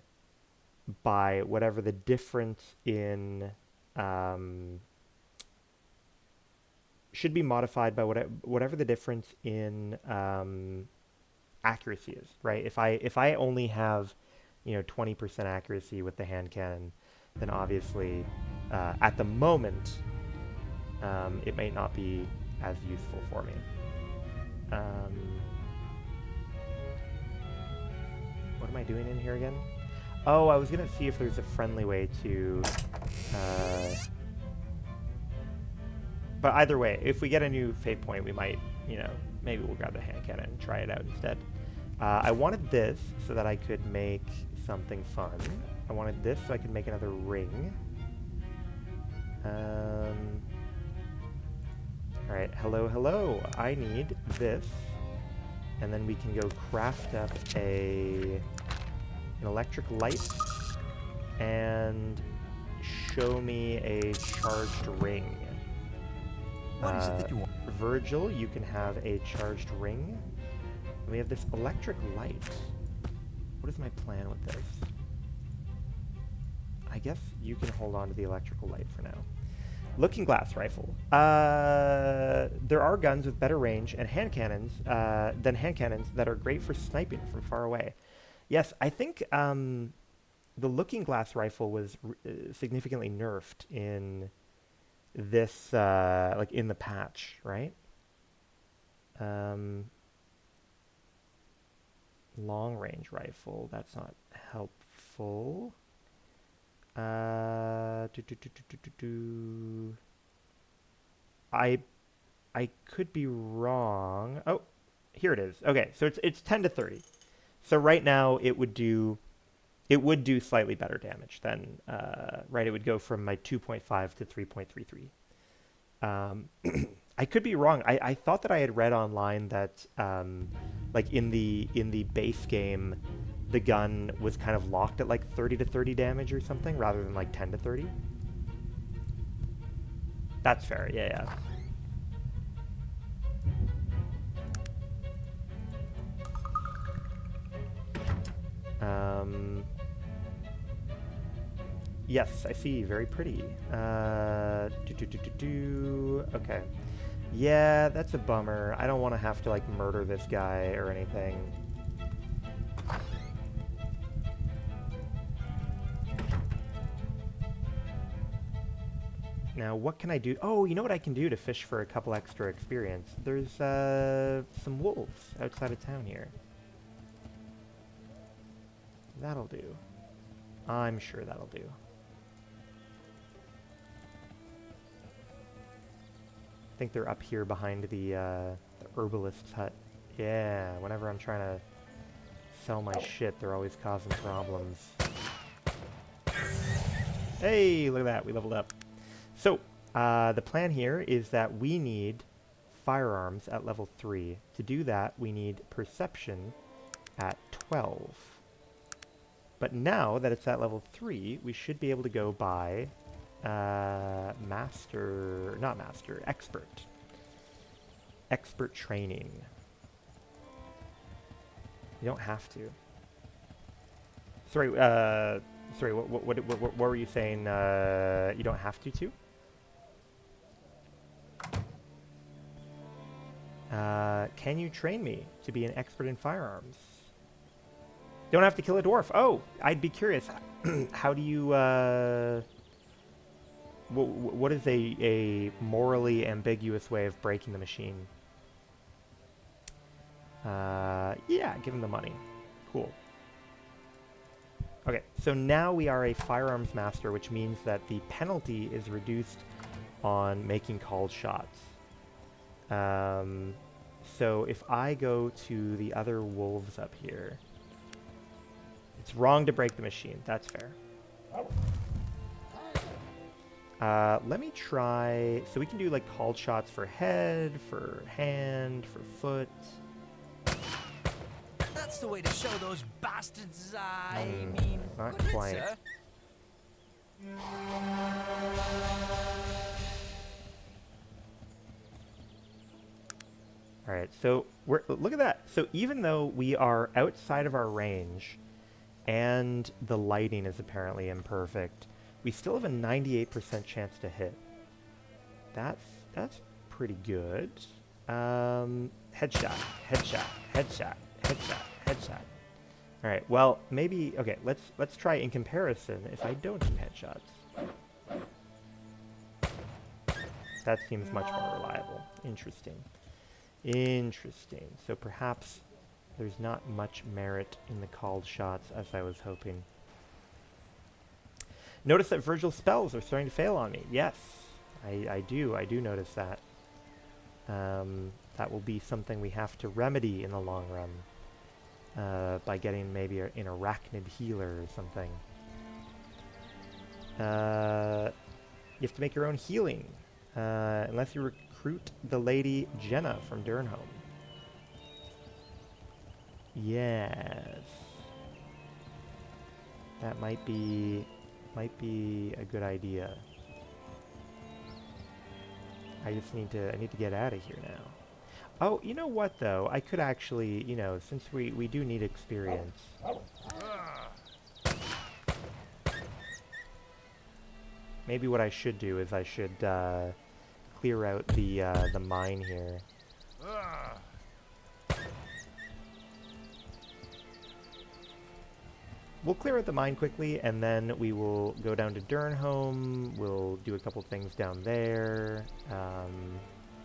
by whatever the difference in whatever the difference in accuracy is, right? If I only have 20% accuracy with the hand cannon, then obviously at the moment it may not be as useful for me. What am I doing in here again? Oh, I was gonna see if there's a friendly way to but either way, if we get a new fate point, we might, maybe we'll grab the hand cannon and try it out instead. I wanted this so that I could make something fun. I wanted this so I could make another ring. Alright, hello. I need this. And then we can go craft up an electric light and show me a charged ring. What is it that you want? Virgil, you can have a charged ring. And we have this electric light. What is my plan with this? I guess you can hold on to the electrical light for now. Looking glass rifle. There are guns with better range and hand cannons than hand cannons that are great for sniping from far away. Yes, I think the looking glass rifle was significantly nerfed in this, like in the patch, right? long-range rifle. That's not helpful. I could be wrong. Oh, here it is. Okay, so it's 10 to 30. So right now it would do slightly better damage than right. It would go from my 2.5 to 3.33. I could be wrong. I thought that I had read online that like in the base game, the gun was kind of locked at like 30 to 30 damage or something rather than like 10 to 30. That's fair. Yeah. Yes, I see. Very pretty. Okay. Yeah, that's a bummer. I don't want to have to, like, murder this guy or anything. Now, what can I do? Oh, you know what I can do to fish for a couple extra experience? There's, some wolves outside of town here. That'll do. I'm sure that'll do. I think they're up here behind the herbalist's hut. Yeah, whenever I'm trying to sell my shit, they're always causing problems. Hey, look at that, we leveled up. So, the plan here is that we need firearms at level 3. To do that, we need perception at 12. But now that it's at level 3, we should be able to go by expert training. You don't have to. Sorry, what were you saying? You don't have to? Can you train me to be an expert in firearms? Don't have to kill a dwarf. Oh, I'd be curious. How do you, what is a morally ambiguous way of breaking the machine? Yeah, give him the money. Cool. Okay, so now we are a firearms master, which means that the penalty is reduced on making called shots. So if I go to the other wolves up here, it's wrong to break the machine. That's fair. Let me try... So we can do, like, called shots for head, for hand, for foot. That's the way to show those bastards, I mean... Not quite. Sir? Alright, so look at that. So even though we are outside of our range, and the lighting is apparently imperfect, we still have a 98% chance to hit. That's pretty good. Headshot. Alright, well, maybe... Okay, let's try in comparison if I don't do headshots. That seems much more reliable. Interesting. So perhaps there's not much merit in the called shots as I was hoping. Notice that Virgil's spells are starting to fail on me. Yes, I do notice that. That will be something we have to remedy in the long run. By getting maybe an arachnid healer or something. You have to make your own healing. Unless you recruit the lady Jenna from Durnholm. Yes. That might be a good idea. I need to get out of here now. Oh, you know what though? I could actually, you know, since we do need experience. Maybe what I should do is I should clear out the mine here. We'll clear out the mine quickly, and then we will go down to Durnholm. We'll do a couple things down there.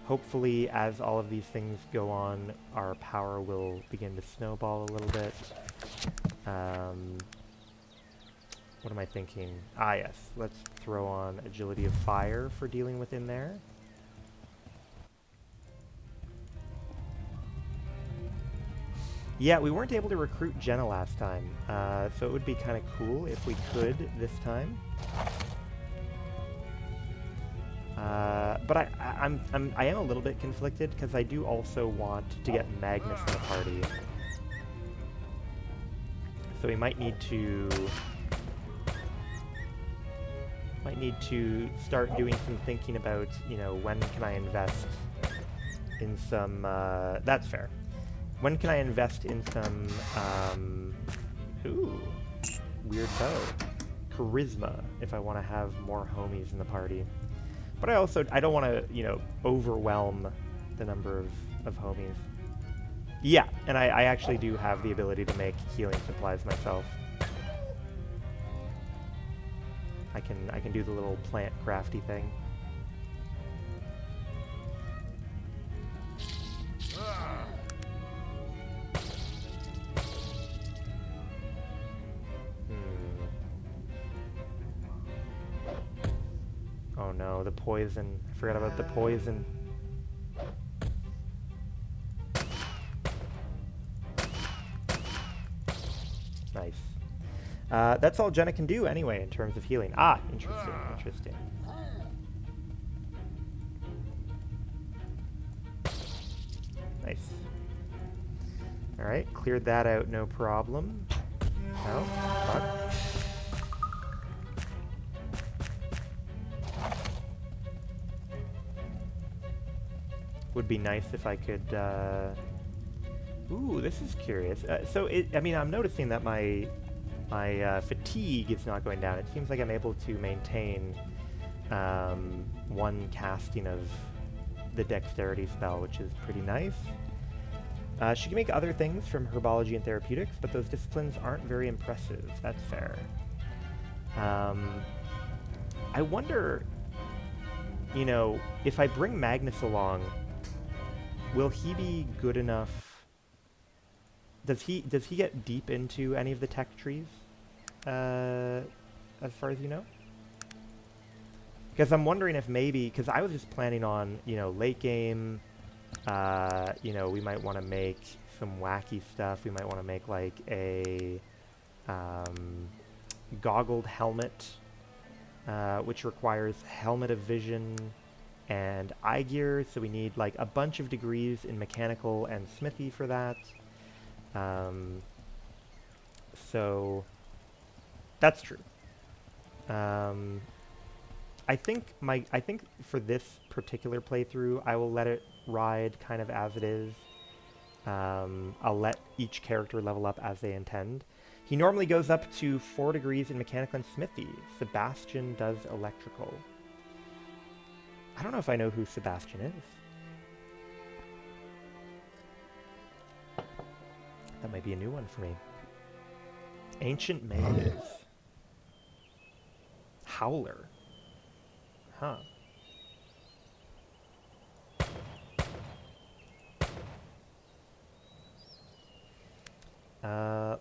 Hopefully, as all of these things go on, our power will begin to snowball a little bit. What am I thinking? Ah, yes. Let's throw on Agility of Fire for dealing with in there. Yeah, we weren't able to recruit Jenna last time, so it would be kind of cool if we could this time. But I am a little bit conflicted because I do also want to get Magnus in the party. So we might need to start doing some thinking about, you know, when can I invest in some, that's fair. When can I invest in some, ooh, weird bow. Charisma, if I want to have more homies in the party. But I don't want to, you know, overwhelm the number of homies. Yeah, and I actually do have the ability to make healing supplies myself. I can do the little plant crafty thing. Oh no, the poison. I forgot about the poison. Nice. That's all Jenna can do anyway in terms of healing. Ah, interesting, interesting. Nice. Alright, cleared that out, no problem. No? Fuck. Would be nice if I could, Ooh, this is curious. I mean, I'm noticing that my fatigue is not going down. It seems like I'm able to maintain one casting of the dexterity spell, which is pretty nice. She can make other things from herbology and therapeutics, but those disciplines aren't very impressive. That's fair. I wonder, you know, if I bring Magnus along, will he be good enough? Does he get deep into any of the tech trees? As far as you know? Because I'm wondering if maybe, because I was just planning on, you know, late game, you know, we might want to make some wacky stuff. We might want to make like a goggled helmet, which requires helmet of vision and eye gear, so we need like a bunch of degrees in mechanical and smithy for that. So that's true. I think for this particular playthrough, I will let it ride kind of as it is. I'll let each character level up as they intend. He normally goes up to 4 degrees in mechanical and smithy. Sebastian does electrical. I don't know if I know who Sebastian is. That might be a new one for me. Ancient Maze. Howler. Huh.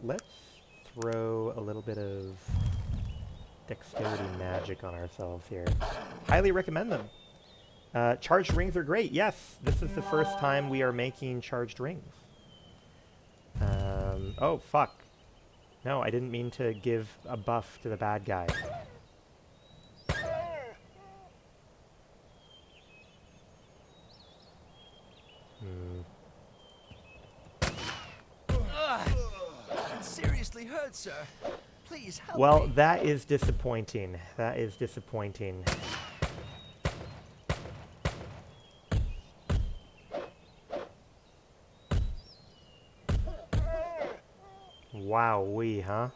Let's throw a little bit of dexterity magic on ourselves here. Highly recommend them. Charged rings are great. Yes, this is the first time we are making charged rings. Oh, fuck. No, I didn't mean to give a buff to the bad guy. That seriously hurts, sir. Please help Well, me. that is disappointing. That is disappointing. Wowee, huh?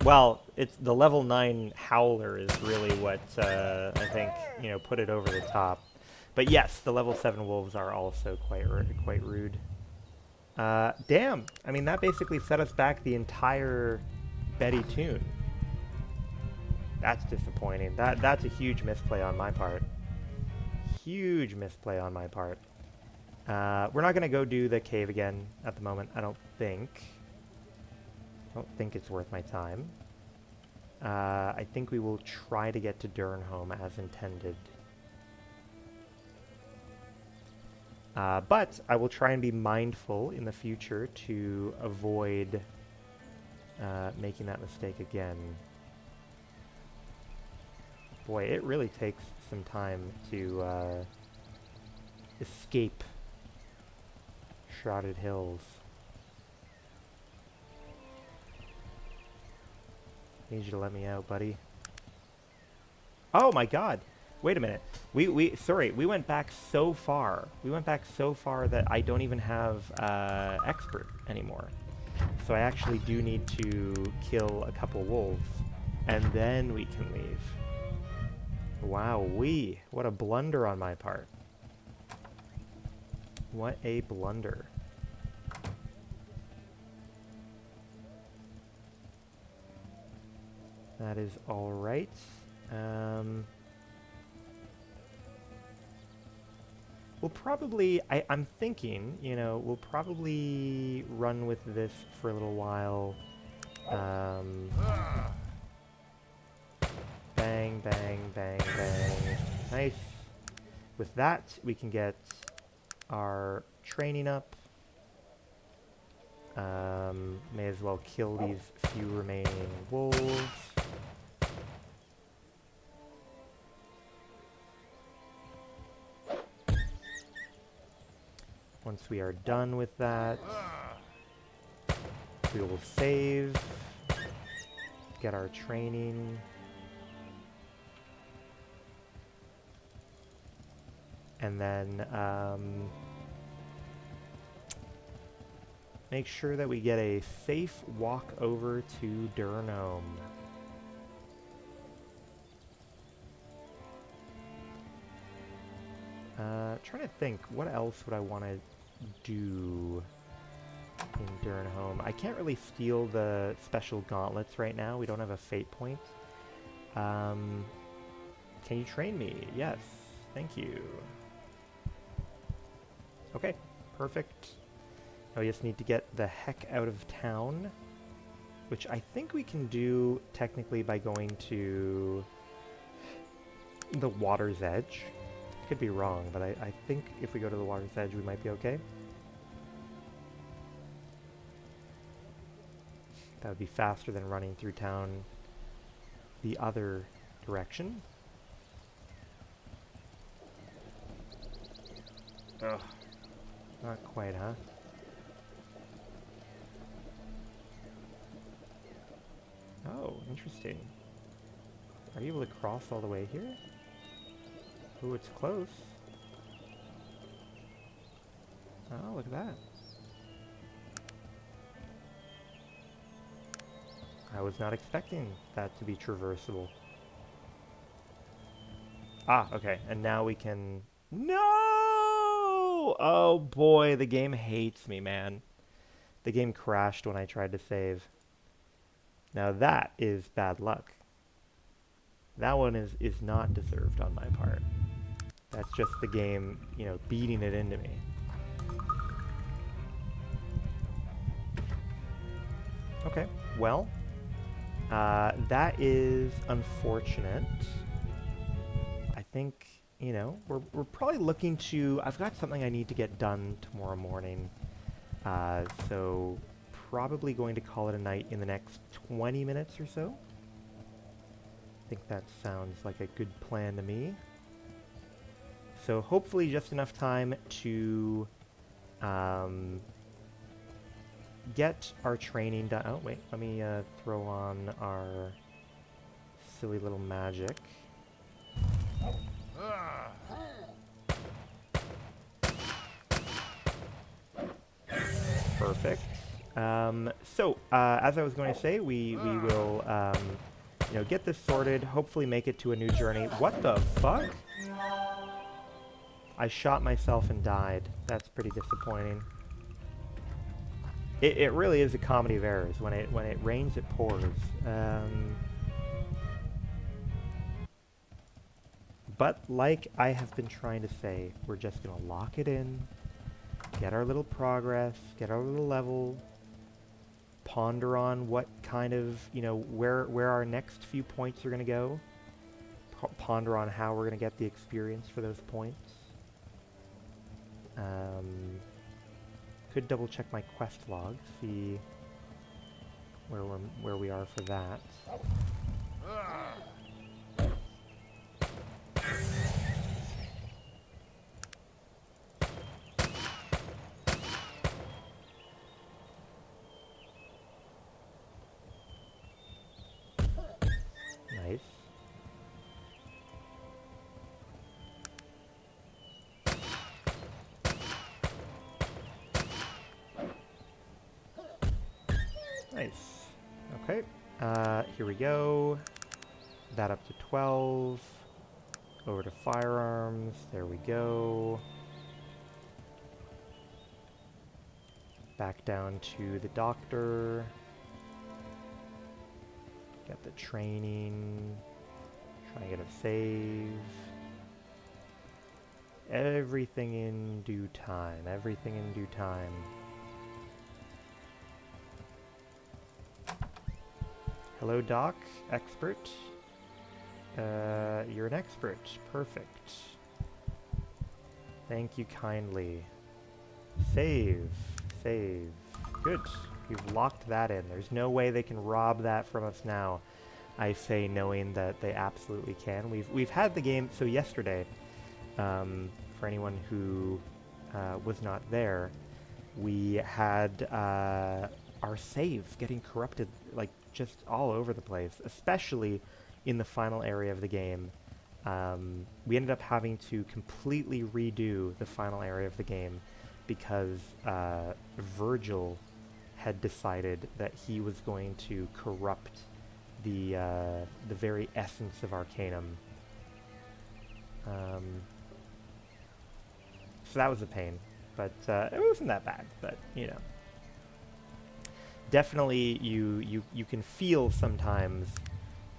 Well, it's the level 9 Howler is really what I think, you know, put it over the top. But yes, the level 7 wolves are also quite rude. Damn! I mean, that basically set us back the entire Betty tune. That's disappointing. That's a huge misplay on my part. Huge misplay on my part. We're not gonna go do the cave again at the moment, I don't think. I don't think it's worth my time. I think we will try to get to Durnholm as intended. But I will try and be mindful in the future to avoid making that mistake again. Boy, it really takes some time to escape Shrouded Hills. Need you to let me out, buddy. Oh my god! Wait a minute. Sorry, we went back so far. We went back so far that I don't even have expert anymore. So I actually do need to kill a couple wolves, and then we can leave. Wowee, what a blunder on my part. What a blunder. That is alright. We'll probably, I'm thinking, you know, we'll probably run with this for a little while. Bang, bang, bang, bang. Nice. With that, we can get our training up. May as well kill these few remaining wolves. Once we are done with that, we will save, get our training. And then make sure that we get a safe walk over to Durnholm. Trying to think, what else would I want to do in Durnholm? I can't really steal the special gauntlets right now. We don't have a fate point. Can you train me? Yes. Thank you. Okay, perfect. Now we just need to get the heck out of town, which I think we can do technically by going to the water's edge. Could be wrong, but I think if we go to the water's edge, we might be okay. That would be faster than running through town the other direction. Ugh. Not quite, huh? Oh, interesting. Are you able to cross all the way here? Ooh, it's close. Oh, look at that. I was not expecting that to be traversable. Ah, okay. And now we can... No! Oh boy, the game hates me, man. The game crashed when I tried to save. Now that is bad luck. That one is not deserved on my part. That's just the game, you know, beating it into me. Okay, well, that is unfortunate. I think, you know, we're probably looking to... I've got something I need to get done tomorrow morning. So probably going to call it a night in the next 20 minutes or so. I think that sounds like a good plan to me. So hopefully just enough time to get our training done. Oh, wait, let me throw on our silly little magic. Perfect. So, as I was going to say, we will, you know, get this sorted, hopefully make it to a new journey. What the fuck? I shot myself and died. That's pretty disappointing. It really is a comedy of errors. When it rains, it pours. But like I have been trying to say, we're just going to lock it in, get our little progress, get our little level, ponder on what kind of, you know, where our next few points are going to go, ponder on how we're going to get the experience for those points. Could double check my quest log, see where we are for that. Nice. Nice. Okay. Here we go. That up to 12. Over to firearms. There we go. Back down to the doctor. Get the training. Try and get a save. Everything in due time. Everything in due time. Hello, Doc. Expert. You're an expert. Perfect. Thank you kindly. Save. Save. Good. We've locked that in. There's no way they can rob that from us now. I say knowing that they absolutely can. We've had the game, so yesterday, for anyone who was not there, we had our saves getting corrupted like just all over the place, especially in the final area of the game. We ended up having to completely redo the final area of the game because Virgil had decided that he was going to corrupt the very essence of Arcanum. So that was a pain, but it wasn't that bad, but you know. Definitely you can feel sometimes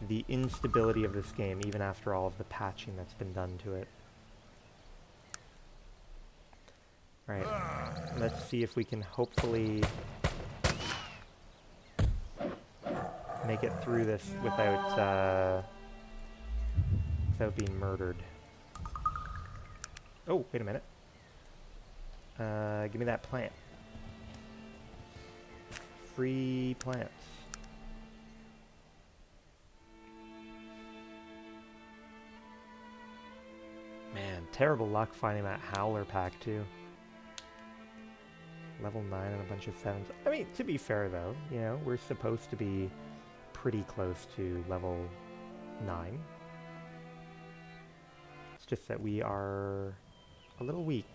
the instability of this game even after all of the patching that's been done to it. Alright, let's see if we can hopefully make it through this without being murdered. Oh, wait a minute. Give me that plant. Free plants. Man, terrible luck finding that Howler pack too. Level 9 and a bunch of 7s. I mean, to be fair though, you know, we're supposed to be pretty close to level 9. It's just that we are a little weak.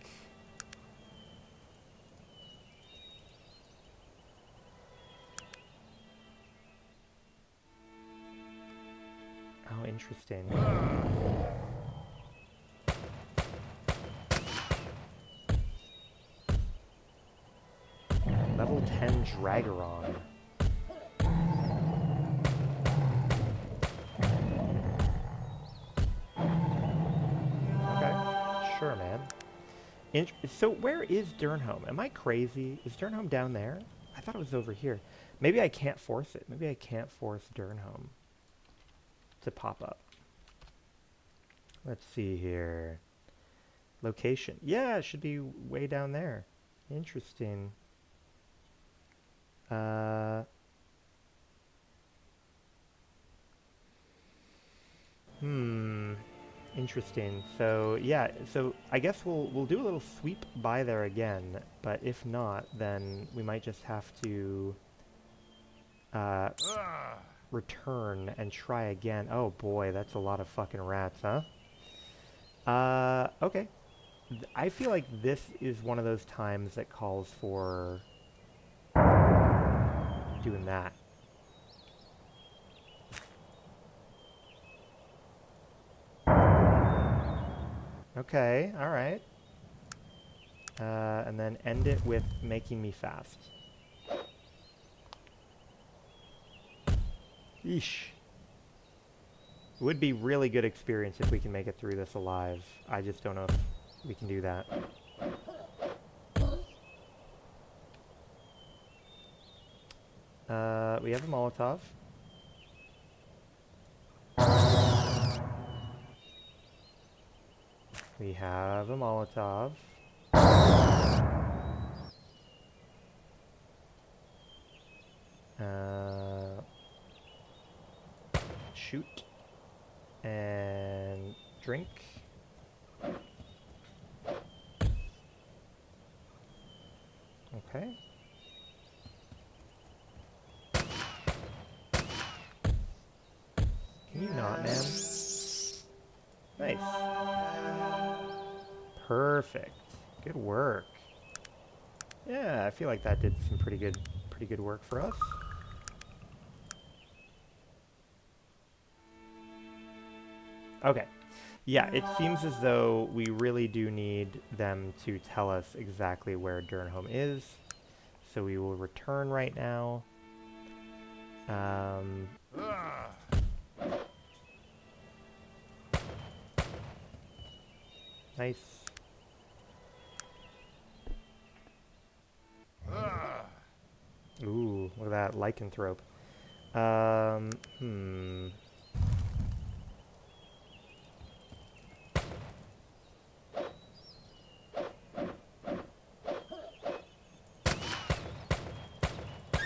Oh, interesting. Level 10 Dragaron. Okay, sure, man. So where is Durnholm? Am I crazy? Is Durnholm down there? I thought it was over here. Maybe I can't force it. Maybe I can't force Durnholm to pop up. Let's see here. Location. Yeah, it should be way down there. Interesting. Interesting. So yeah, so I guess we'll do a little sweep by there again, but if not, then we might just have to return and try again. Oh boy, that's a lot of fucking rats, huh? Okay. I feel like this is one of those times that calls for doing that. Okay, alright. And then end it with making me fast. Yeesh. It would be really good experience if we can make it through this alive. I just don't know if we can do that. We have a Molotov. We have a Molotov. Shoot. And drink. Okay. Can you not, man? Nice. Perfect. Good work. Yeah, I feel like that did some pretty good work for us. Okay. Yeah, it seems as though we really do need them to tell us exactly where Durnholm is. So we will return right now. Nice. Ooh, look at that lycanthrope.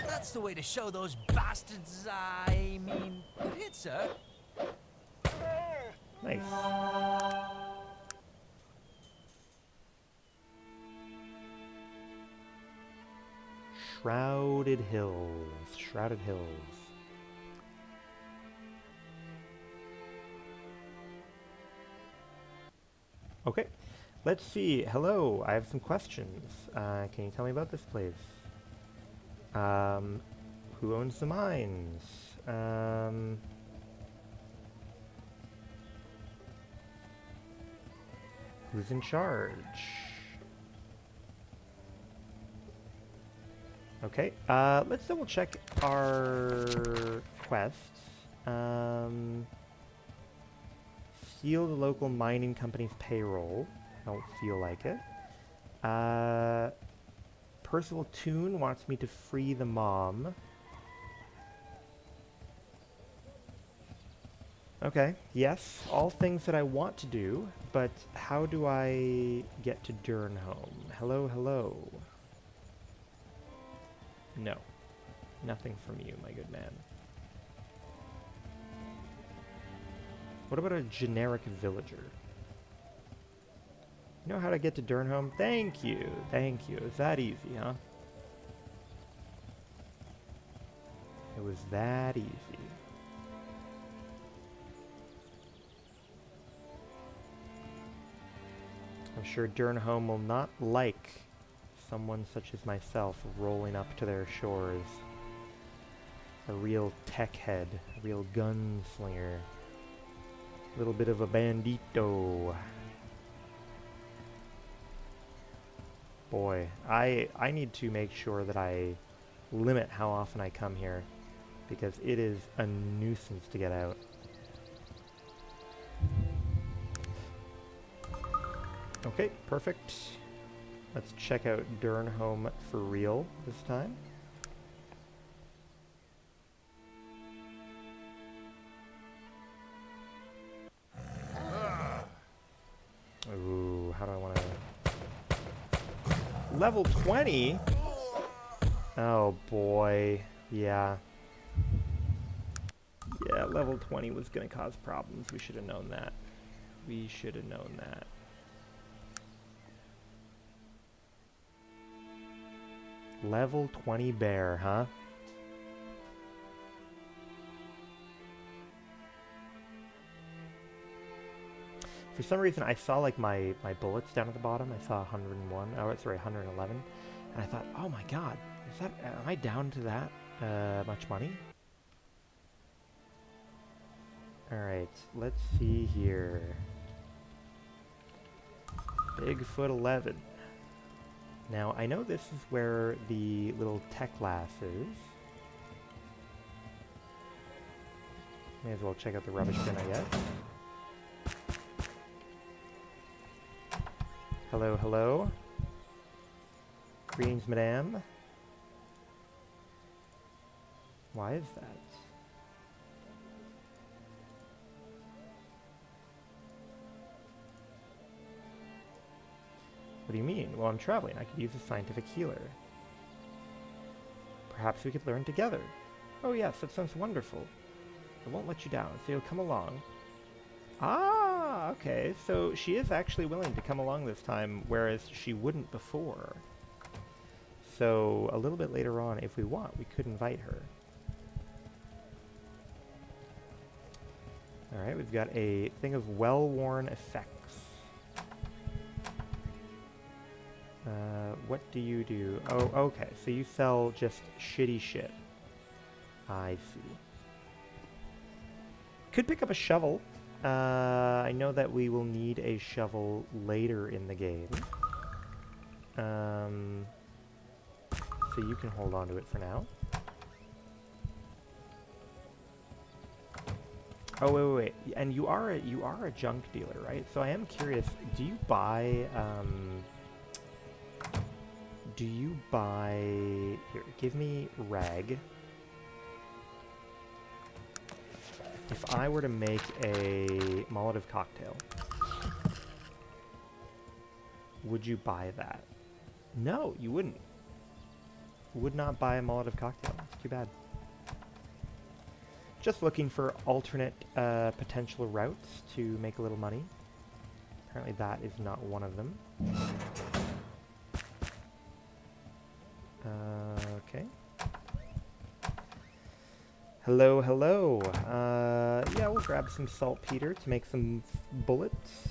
That's the way to show those bastards, I mean, good hit, sir. Nice. Shrouded Hills. Shrouded Hills. Okay. Let's see. Hello. I have some questions. Can you tell me about this place? Who owns the mines? Who's in charge? Okay, let's double check our quests. Steal the local mining company's payroll. I don't feel like it. Percival Toon wants me to free the mom. Okay, yes, all things that I want to do, but how do I get to Durnholm? Hello, hello. No, nothing from you, my good man. What about a generic villager? You know how to get to Durnholm? Thank you, thank you. It's that easy, huh? It was that easy. I'm sure Durnholm will not like someone such as myself rolling up to their shores. A real tech head, a real gunslinger. A little bit of a bandito. Boy, I need to make sure that I limit how often I come here, because it is a nuisance to get out. Okay, perfect. Let's check out Durnholm for real this time. Ooh, how do I want to... Level 20? Oh boy, yeah. Yeah, level 20 was going to cause problems. We should have known that. We should have known that. Level 20 bear, huh? For some reason, I saw like my bullets down at the bottom. I saw 101. Oh, sorry, 111. And I thought, oh my god, is that? Am I down to that much money? All right, let's see here. Bigfoot 11. Now, I know this is where the little tech lass is. May as well check out the rubbish bin, I guess. Hello, hello. Greetings, madame. Why is that? What do you mean? Well, I'm traveling. I could use a scientific healer. Perhaps we could learn together. Oh yes, that sounds wonderful. I won't let you down, so you'll come along. Ah, okay. So she is actually willing to come along this time, whereas she wouldn't before. So a little bit later on, if we want, we could invite her. Alright, we've got a thing of well-worn effects. What do you do? Oh, okay. So you sell just shitty shit. I see. Could pick up a shovel. I know that we will need a shovel later in the game. So you can hold on to it for now. Oh, wait. And you are a junk dealer, right? So I am curious, do you buy, here, give me rag. If I were to make a Molotov cocktail, would you buy that? No, you wouldn't. Would not buy a Molotov cocktail. It's too bad. Just looking for alternate potential routes to make a little money. Apparently that is not one of them. Okay. Hello, hello. Yeah, we'll grab some saltpeter to make some bullets.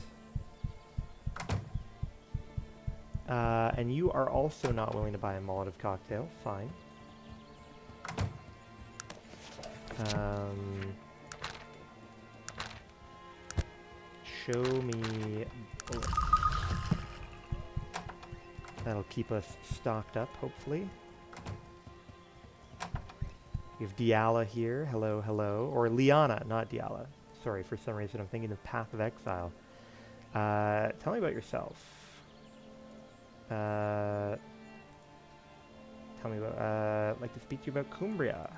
And you are also not willing to buy a Molotov cocktail. Fine. Show me bullets. That'll keep us stocked up, hopefully. We have Diala here. Hello, hello. Or Liana, not Diala. Sorry, for some reason I'm thinking of Path of Exile. Tell me about yourself. Tell me about, I'd like to speak to you about Cumbria.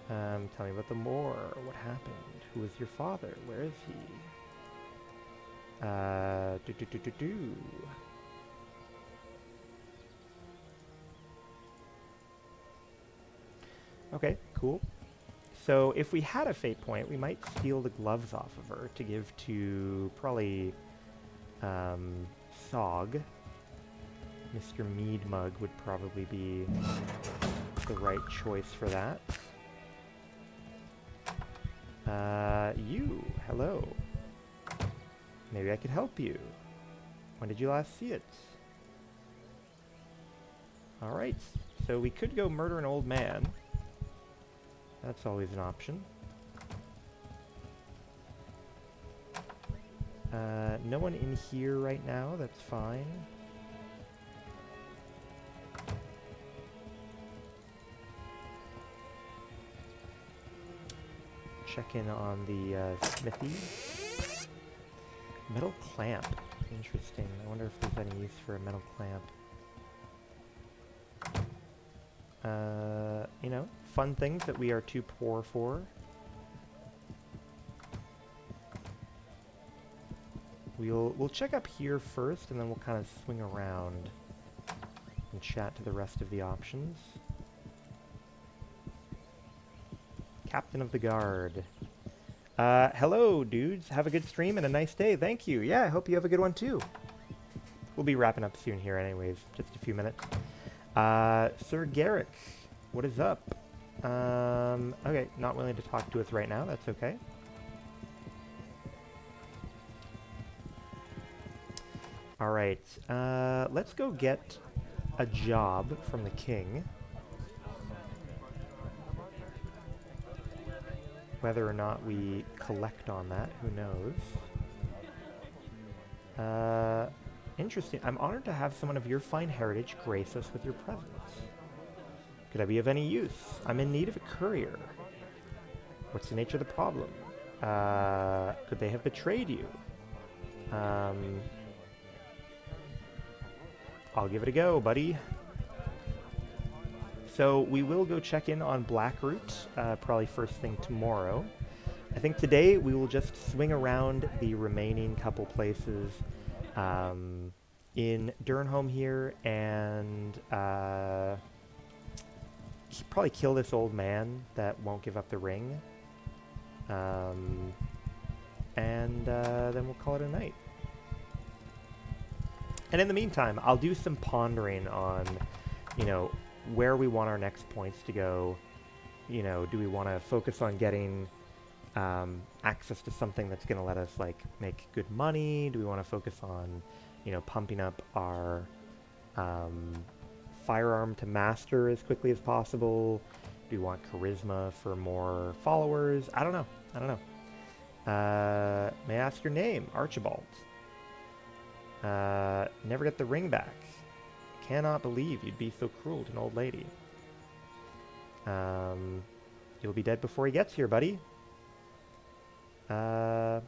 Tell me about the Moor. What happened? Who was your father? Where is he? Okay, cool. So if we had a fate point, we might steal the gloves off of her to give to probably Sog. Mr. Meadmug would probably be the right choice for that. You, hello. Maybe I could help you. When did you last see it? Alright, so we could go murder an old man. That's always an option. No one in here right now, that's fine. Check in on the smithy. Metal clamp. Interesting. I wonder if there's any use for a metal clamp. You know, fun things that we are too poor for. We'll check up here first, and then we'll kind of swing around and chat to the rest of the options. Captain of the Guard. Hello, dudes. Have a good stream and a nice day. Thank you. Yeah, I hope you have a good one, too. We'll be wrapping up soon here anyways. Just a few minutes. Sir Garrick, what is up? Okay, not willing to talk to us right now. That's okay. Alright, let's go get a job from the king. Whether or not we collect on that, who knows. Interesting. I'm honored to have someone of your fine heritage grace us with your presence. Could I be of any use? I'm in need of a courier. What's the nature of the problem? Could they have betrayed you? I'll give it a go, buddy. So we will go check in on Blackroot, probably first thing tomorrow. I think today we will just swing around the remaining couple places in Durnholm here and probably kill this old man that won't give up the ring. And then we'll call it a night. And in the meantime, I'll do some pondering on, you know, where we want our next points to go. You know, do we want to focus on getting access to something that's going to let us, like, make good money? Do we want to focus on, you know, pumping up our firearm to master as quickly as possible? Do we want charisma for more followers? I don't know. I don't know. May I ask your name? Archibald. Never get the ring back. Cannot believe you'd be so cruel to an old lady. You'll be dead before he gets here, buddy. Yeah.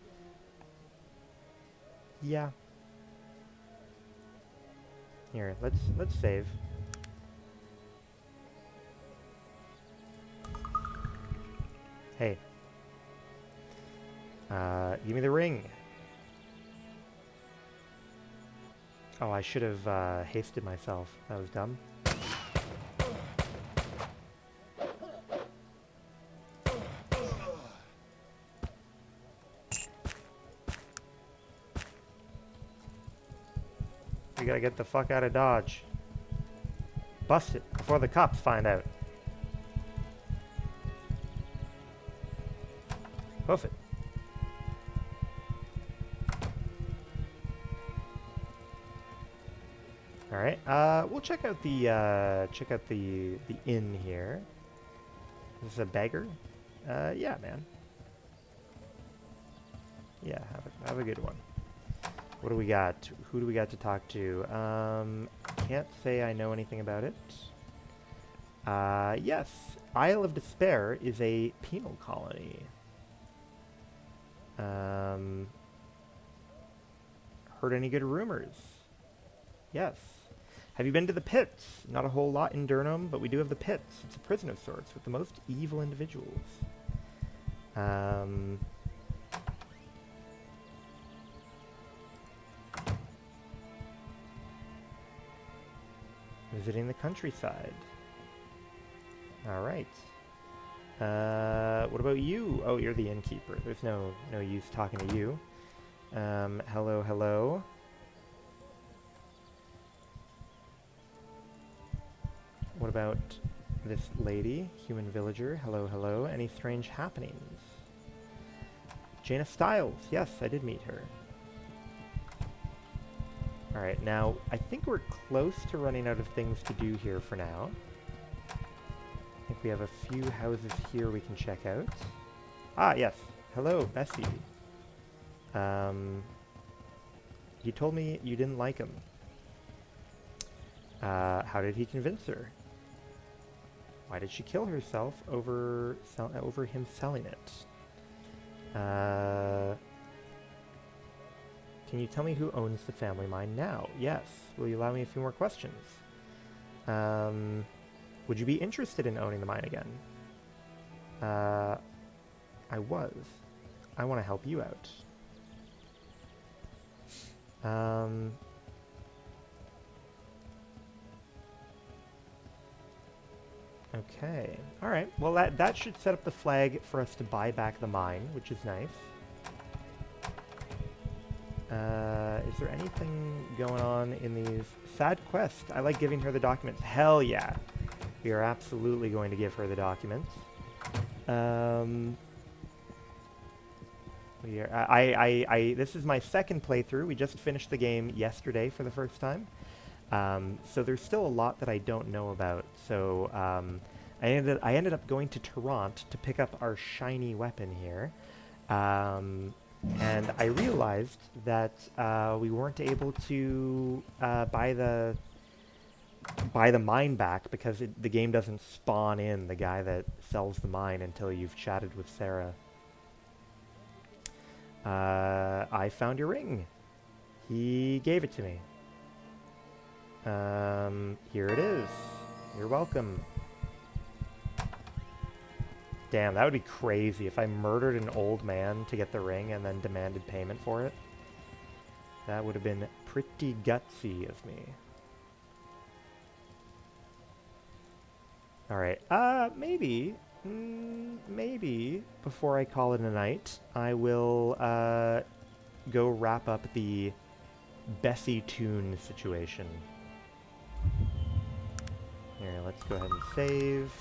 Here, let's save. Hey. Give me the ring. Oh, I should have hasted myself. That was dumb. We gotta get the fuck out of Dodge. Bust it before the cops find out. Hoof it. All right. We'll check out the inn here. Is this a beggar? Yeah, man. Yeah, have a good one. What do we got? Who do we got to talk to? Can't say I know anything about it. Yes, Isle of Despair is a penal colony. Heard any good rumors? Yes. Have you been to the pits? Not a whole lot in Durnholm, but we do have the pits. It's a prison of sorts with the most evil individuals. Visiting the countryside. All right. What about you? Oh, you're the innkeeper. There's no use talking to you. Hello, hello. What about this lady, human villager? Hello, hello. Any strange happenings? Jaina Stiles. Yes, I did meet her. Alright, now, I think we're close to running out of things to do here for now. I think we have a few houses here we can check out. Ah, yes. Hello, Bessie. You told me you didn't like him. How did he convince her? Why did she kill herself over him selling it? Can you tell me who owns the family mine now? Yes. Will you allow me a few more questions? Would you be interested in owning the mine again? I was. I want to help you out. Okay. Alright. Well, that should set up the flag for us to buy back the mine, which is nice. Is there anything going on in these sad quests? I like giving her the documents. Hell yeah. We are absolutely going to give her the documents. This is my second playthrough. We just finished the game yesterday for the first time. So there's still a lot that I don't know about. So I ended up going to Toronto to pick up our shiny weapon here. And I realized that we weren't able to buy buy the mine back because the game doesn't spawn in the guy that sells the mine until you've chatted with Sarah. I found your ring. He gave it to me. Here it is. You're welcome. Damn, that would be crazy if I murdered an old man to get the ring and then demanded payment for it. That would have been pretty gutsy of me. Alright, maybe before I call it a night, I will go wrap up the Bessie Toon situation. Here, let's go ahead and save.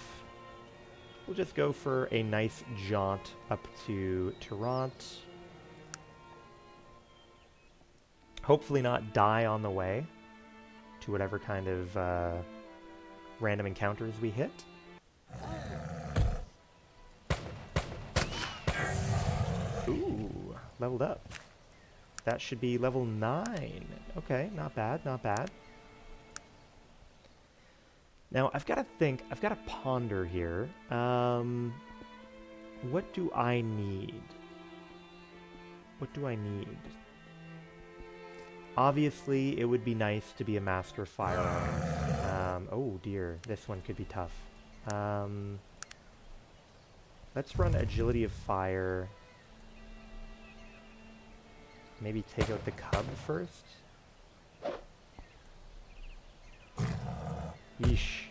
We'll just go for a nice jaunt up to Toronto. Hopefully not die on the way to whatever kind of random encounters we hit. Ooh, leveled up. That should be level 9. Okay, not bad, not bad. Now, I've got to think, I've got to ponder here. What do I need? What do I need? Obviously, it would be nice to be a master of firearms. Oh dear, this one could be tough. Let's run agility of fire. Maybe take out the cub first? Yeesh.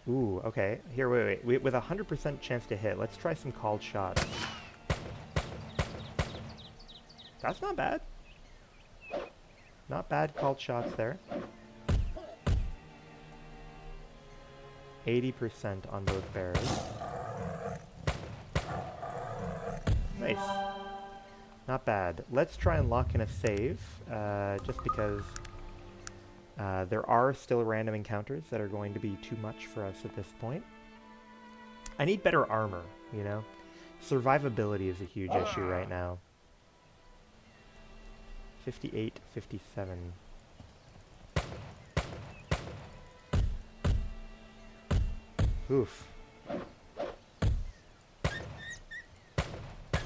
Ooh, okay. Here, wait. With a 100% chance to hit, let's try some called shots. That's not bad. Not bad called shots there. 80% on both bears. Nice. Not bad. Let's try and lock in a save, just because there are still random encounters that are going to be too much for us at this point. I need better armor, you know? Survivability is a huge issue right now. 58, 57. Oof.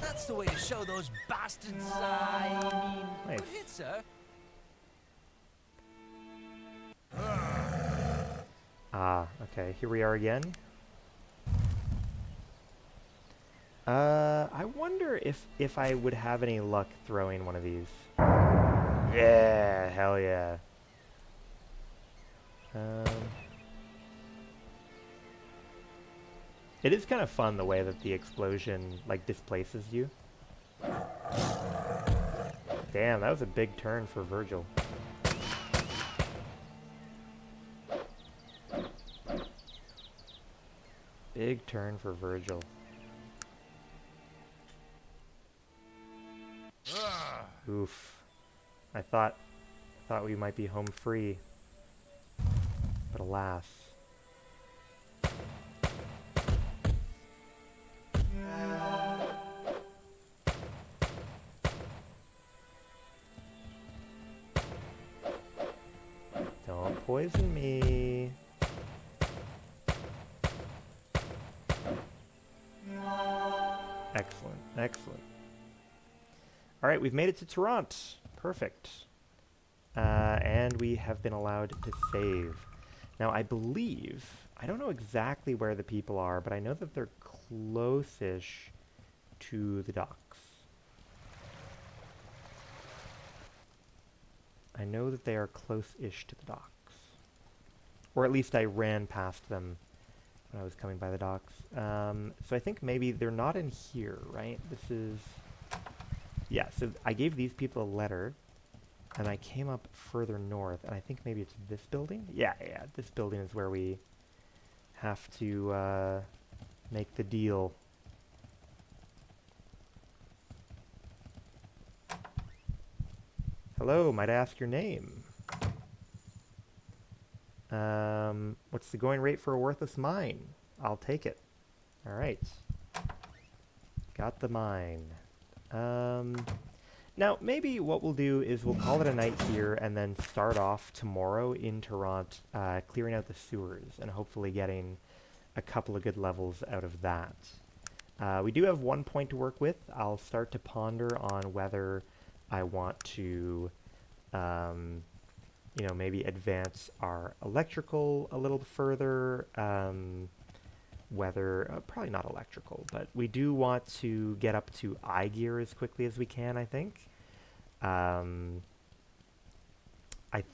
That's the way to show those bastards. I mean, Nice. good hit, sir. Ah, okay. Here we are again. I wonder if I would have any luck throwing one of these. Yeah, hell yeah. It is kind of fun the way that the explosion, like, displaces you. Damn, that was a big turn for Virgil. Big turn for Virgil. Oof. I thought we might be home free. But alas. Don't poison me. Excellent, excellent. Alright, we've made it to Toronto. Perfect. And we have been allowed to save. Now, I believe, I don't know exactly where the people are, but I know that they're close-ish to the docks. I know that they are close-ish to the docks. Or at least I ran past them when I was coming by the docks. So I think maybe they're not in here, right? This is... Yeah, so I gave these people a letter, and I came up further north, and I think maybe it's this building? Yeah, this building is where we have to make the deal. Hello, might I ask your name? What's the going rate for a worthless mine? I'll take it. Alright. Got the mine. Now, maybe what we'll do is we'll call it a night here and then start off tomorrow in Toronto, clearing out the sewers and hopefully getting a couple of good levels out of that. We do have 1 point to work with. I'll start to ponder on whether I want to, you know, maybe advance our electrical a little further. Whether, probably not electrical, but we do want to get up to eye gear as quickly as we can, I think. I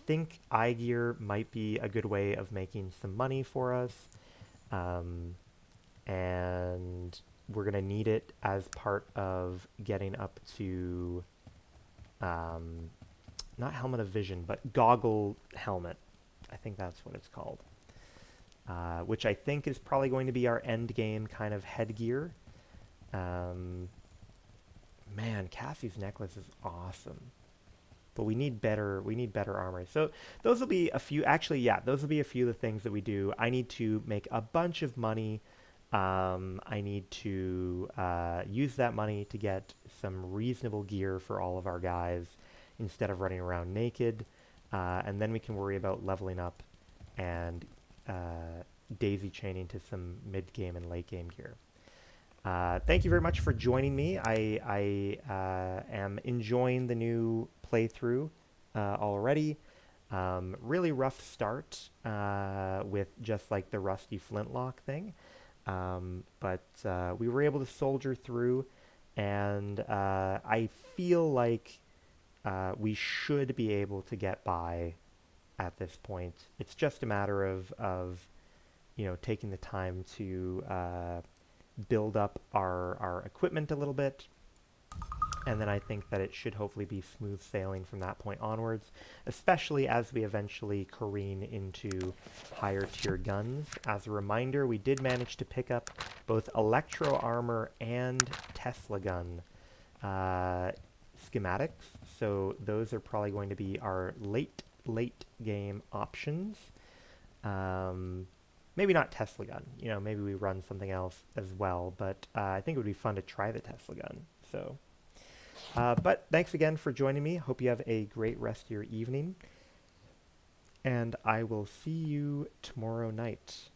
think eye gear might be a good way of making some money for us. And we're going to need it as part of getting up to, not helmet of vision, but goggle helmet. I think that's what it's called. Which I think is probably going to be our end game kind of headgear. Man, Cassie's necklace is awesome. But we need better armor. So those will be a few, actually, yeah, those will be a few of the things that we do. I need to make a bunch of money. I need to use that money to get some reasonable gear for all of our guys instead of running around naked. And then we can worry about leveling up and daisy chaining to some mid-game and late-game gear. Thank you very much for joining me. I am enjoying the new playthrough already. Really rough start with just like the rusty flintlock thing. But we were able to soldier through, and I feel like we should be able to get by at this point. It's just a matter of you know, taking the time to build up our equipment a little bit, and then I think that it should hopefully be smooth sailing from that point onwards, especially as we eventually careen into higher tier guns. As a reminder, we did manage to pick up both Electro Armor and Tesla Gun schematics, so those are probably going to be our late game options. Maybe not Tesla Gun, you know, maybe we run something else as well, but I think it would be fun to try the Tesla Gun. So, but thanks again for joining me. Hope you have a great rest of your evening, and I will see you tomorrow night.